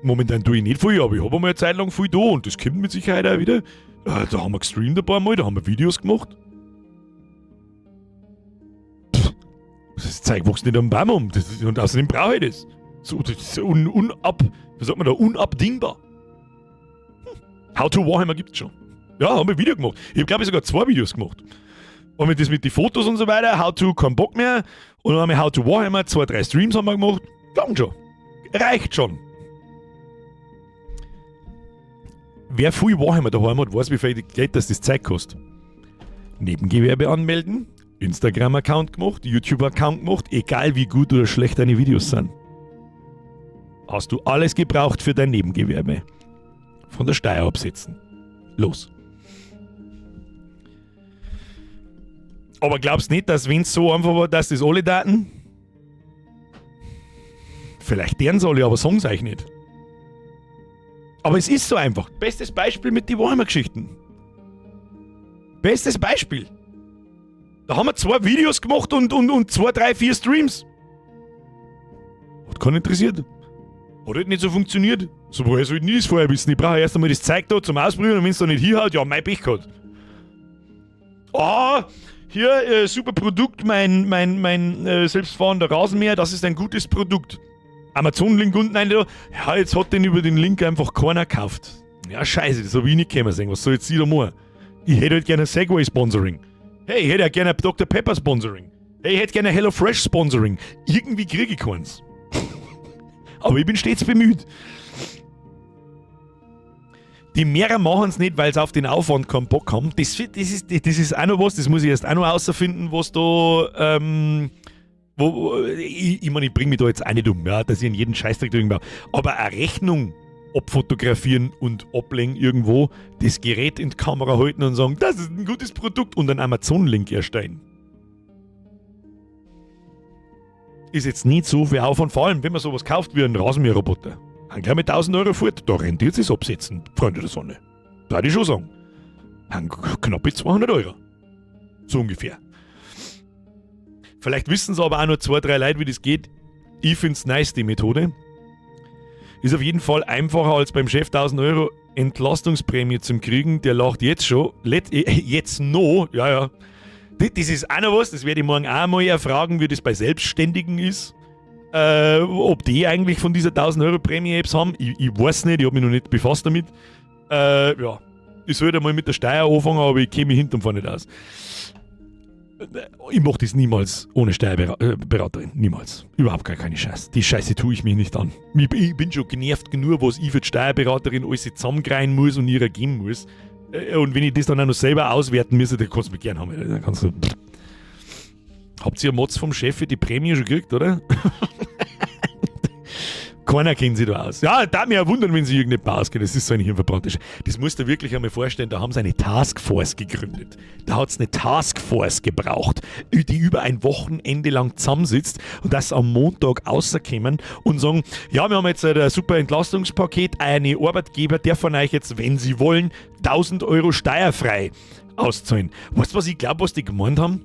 Momentan tue ich nicht viel, aber ich habe einmal eine Zeit lang viel da und das kommt mit Sicherheit auch wieder. Da haben wir gestreamt ein paar Mal, da haben wir Videos gemacht. Das Zeug wächst nicht am Baum um. Und außerdem brauche ich das. So, das ist unabdingbar. How to Warhammer gibt's schon. Ja, haben wir Video gemacht. Ich glaube, sogar 2 Videos gemacht. Haben wir das mit den Fotos und so weiter, How to, kein Bock mehr. Und dann haben wir How to Warhammer, 2-3 Streams haben wir gemacht. Lang schon. Reicht schon. Wer viel Warhammer daheim hat, weiß, wie viel Geld das Zeit kostet. Nebengewerbe anmelden, Instagram-Account gemacht, YouTube-Account gemacht, egal wie gut oder schlecht deine Videos sind. Hast du alles gebraucht für dein Nebengewerbe. Von der Steuer absetzen. Los. Aber glaubst nicht, dass wenn es so einfach war, dass das alle Daten? Vielleicht deren alle, aber sagen es euch nicht. Aber es ist so einfach. Bestes Beispiel mit den Warhammer-Geschichten. Bestes Beispiel. Da haben wir 2 Videos gemacht und 2, 3, 4 Streams. Hat keinen interessiert. Hat halt nicht so funktioniert. So woher soll ich nie das vorher wissen? Ich brauche erst einmal das Zeug da zum Ausprobieren und wenn es da nicht hinhaut, ja, mein Pech gehabt. Hier, super Produkt, mein selbstfahrender Rasenmäher, das ist ein gutes Produkt. Amazon-Link unten rein, ja, jetzt hat den über den Link einfach keiner gekauft. Ja, scheiße, das habe ich nicht können sehen. Was soll jetzt jeder machen? Ich hätte halt gerne ein Segway-Sponsoring. Hey, ich hätte ja gerne ein Dr. Pepper-Sponsoring. Hey, ich hätte gerne ein HelloFresh-Sponsoring. Irgendwie kriege ich keins. Aber ich bin stets bemüht. Die mehrere machen es nicht, weil sie auf den Aufwand keinen Bock haben. Das ist auch noch was, das muss ich erst auch noch rausfinden, was da, ich meine, ich bringe mich da jetzt auch nicht um, ja, dass ich in jeden Scheißdreck drin baue. Aber eine Rechnung abfotografieren und ablegen irgendwo, das Gerät in die Kamera halten und sagen, das ist ein gutes Produkt und einen Amazon-Link erstellen. Ist jetzt nicht so viel Aufwand, vor allem wenn man sowas kauft wie einen Rasenmäherroboter. Haben gleich mit 1000 Euro fort, da rentiert sich's absetzen, Freunde der Sonne. Da würde ich schon sagen. Haben knappe 200 Euro. So ungefähr. Vielleicht wissen es aber auch nur 2, 3 Leute, wie das geht. Ich finde es nice, die Methode. Ist auf jeden Fall einfacher als beim Chef 1000 Euro Entlastungsprämie zum Kriegen. Der lacht jetzt schon. Jetzt noch, ja. Das ist auch noch was, das werde ich morgen auch mal erfragen, wie das bei Selbstständigen ist. Ob die eigentlich von dieser 1000 Euro Prämie-Apps haben. Ich weiß nicht, ich habe mich noch nicht befasst damit. Ja, ich sollte mal mit der Steuer anfangen, aber ich kenne mich hinterm Fall nicht aus. Ich mache das niemals ohne Steuerberaterin. Niemals. Überhaupt gar keine Scheiße. Die Scheiße tue ich mir nicht an. Ich bin schon genervt genug, was ich für die Steuerberaterin alles zusammengreifen muss und ihrer geben muss. Und wenn ich das dann auch noch selber auswerten müsste, dann kannst du mich gern haben. Dann kannst du... Habt ihr Mods vom Chef für die Prämie schon gekriegt, oder? Keiner kennt sich da aus. Ja, da mich ja wundern, wenn sie irgendeine ausgeht. Das ist so eine Hirnverbrannte. Das musst du wirklich einmal vorstellen, da haben sie eine Taskforce gegründet. Da hat es eine Taskforce gebraucht, die über ein Wochenende lang zusammensitzt und das am Montag rauskommen und sagen, ja, wir haben jetzt ein super Entlastungspaket, eine Arbeitgeber darf von euch jetzt, wenn sie wollen, 1.000 Euro steuerfrei auszahlen. Weißt du, was ich glaube, was die gemeint haben?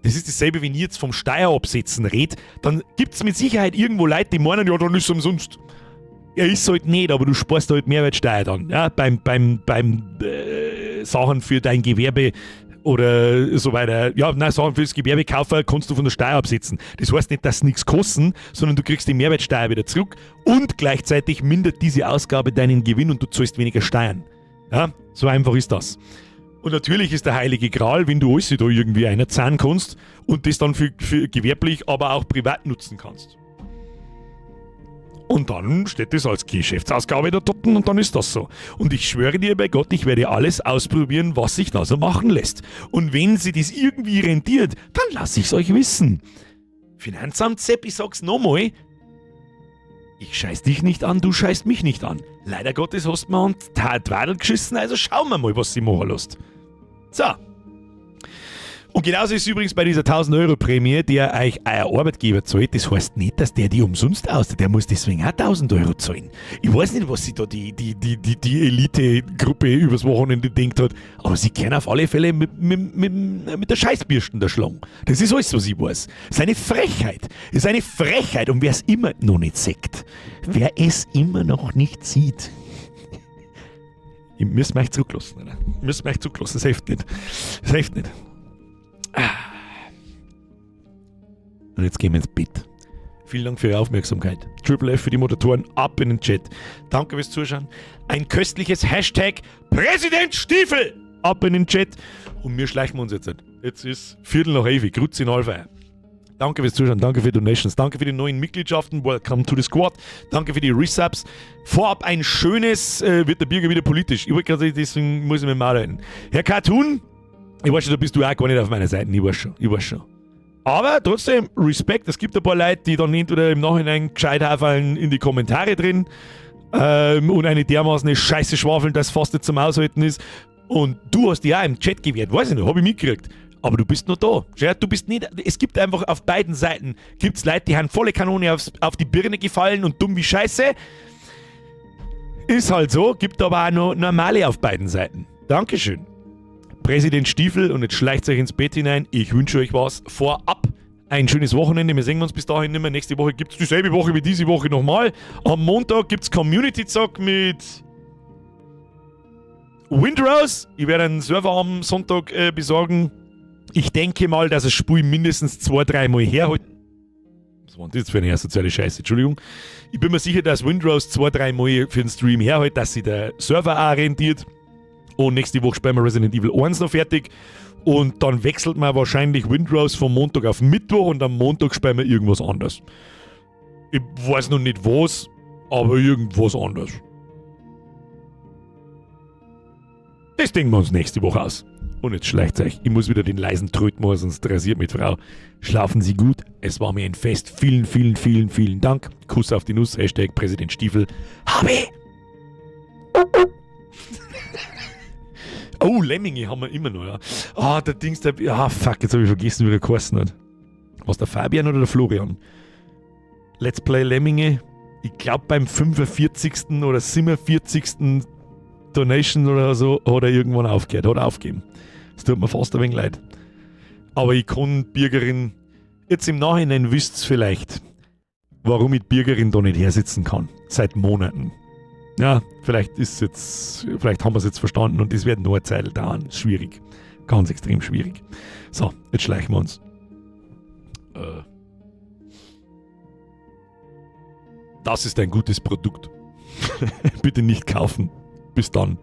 Das ist dasselbe, wenn ich jetzt vom Steuerabsetzen rede, dann gibt es mit Sicherheit irgendwo Leute, die meinen, ja, dann ist es umsonst. Ja, ist halt nicht, aber du sparst halt Mehrwertsteuer dann, ja, beim Sachen für dein Gewerbe oder so weiter. Ja, nein, Sachen für das Gewerbekaufer kannst du von der Steuer absetzen. Das heißt nicht, dass nichts kosten, sondern du kriegst die Mehrwertsteuer wieder zurück und gleichzeitig mindert diese Ausgabe deinen Gewinn und du zahlst weniger Steuern. Ja, so einfach ist das. Und natürlich ist der heilige Gral, wenn du alles da irgendwie einer zahlen kannst und das dann für gewerblich, aber auch privat nutzen kannst. Und dann steht das als Geschäftsausgabe da dort und dann ist das so. Und ich schwöre dir bei Gott, ich werde alles ausprobieren, was sich da so machen lässt. Und wenn sie das irgendwie rentiert, dann lasse ich es euch wissen. Finanzamt Sepp, ich sag's nochmal, ich scheiß dich nicht an, du scheißt mich nicht an. Leider Gottes hast du mir an die Wadel geschissen, also schauen wir mal, was sie machen lässt. So. Und genauso ist es übrigens bei dieser 1.000 Euro Prämie, die euch euer Arbeitgeber zahlt. Das heißt nicht, dass der die umsonst auszahlt. Der muss deswegen auch 1.000 Euro zahlen. Ich weiß nicht, was sich da die Elite-Gruppe übers Wochenende denkt hat, aber sie können auf alle Fälle mit der Scheißbürsten da schlagen. Das ist alles, was ich weiß. Das ist eine Frechheit. Das ist eine Frechheit. Und wer es immer noch nicht sieht, wer es immer noch nicht sieht, ihr müsst mich zurücklassen. Oder? Ihr müsst mich zurücklassen. Das hilft nicht. Das hilft nicht. Und jetzt gehen wir ins Bett. Vielen Dank für Ihre Aufmerksamkeit. Triple F für die Moderatoren, ab in den Chat. Danke fürs Zuschauen. Ein köstliches Hashtag Präsident Stiefel ab in den Chat. Und wir schleichen uns jetzt. Jetzt ist 11:15, Grüezi in Allfeier. Danke fürs Zuschauen, danke für die Donations, danke für die neuen Mitgliedschaften. Welcome to the Squad. Danke für die Resubs. Vorab ein schönes, wird der Bürger wieder politisch. Ich wollte gerade, deswegen muss ich mich mal halten. Herr Cartoon, ich weiß schon, da bist du auch gar nicht auf meiner Seite. Ich weiß schon. Aber trotzdem, Respekt. Es gibt ein paar Leute, die dann entweder im Nachhinein gescheit haferln in die Kommentare drin und eine dermaßen Scheiße schwafeln, dass fast nicht zum Aushalten ist. Und du hast dich auch im Chat gewehrt. Weiß ich nicht, habe ich mitgekriegt. Aber du bist noch da. Ja, du bist nicht. Es gibt einfach auf beiden Seiten gibt's Leute, die haben volle Kanone auf die Birne gefallen und dumm wie Scheiße. Ist halt so. Gibt aber auch noch normale auf beiden Seiten. Dankeschön. Präsident Stiefel, und jetzt schleicht euch ins Bett hinein. Ich wünsche euch was vorab. Ein schönes Wochenende. Wir sehen uns bis dahin nicht mehr. Nächste Woche gibt es dieselbe Woche wie diese Woche nochmal. Am Montag gibt es Community-Zock mit Windrose. Ich werde einen Server am Sonntag besorgen. Ich denke mal, dass das Spiel mindestens 2-3 Mal herholt. Was war denn das für eine soziale Scheiße? Entschuldigung. Ich bin mir sicher, dass Windrose 2-3 Mal für den Stream herholt, dass sich der Server auch rentiert. Und nächste Woche spielen wir Resident Evil 1 noch fertig. Und dann wechselt man wahrscheinlich Windrose vom Montag auf Mittwoch und am Montag spielen wir irgendwas anderes. Ich weiß noch nicht was, aber irgendwas anderes. Das denken wir uns nächste Woche aus. Und jetzt schleicht euch. Ich muss wieder den leisen Tröten machen, sonst rasiert mit Frau. Schlafen Sie gut. Es war mir ein Fest. Vielen, vielen, vielen, vielen Dank. Kuss auf die Nuss. Hashtag Präsident Stiefel. Habe! Oh, Lemminge haben wir immer noch, ja. Ah, der Dings, der... Ah, fuck, jetzt habe ich vergessen, wie der geheißen hat. Was, der Fabian oder der Florian? Let's Play Lemminge. Ich glaube beim 45. oder 47. Donation oder so hat er irgendwann aufgehört, hat aufgegeben. Das tut mir fast ein wenig leid. Aber ich kann Bürgerin... Jetzt im Nachhinein wisst ihr vielleicht, warum ich Bürgerin da nicht hersitzen kann. Seit Monaten. Ja, vielleicht haben wir es jetzt verstanden und es wird nur eine Zeit dauern. Schwierig. Ganz extrem schwierig. So, jetzt schleichen wir uns. Das ist ein gutes Produkt. Bitte nicht kaufen. Bis dann.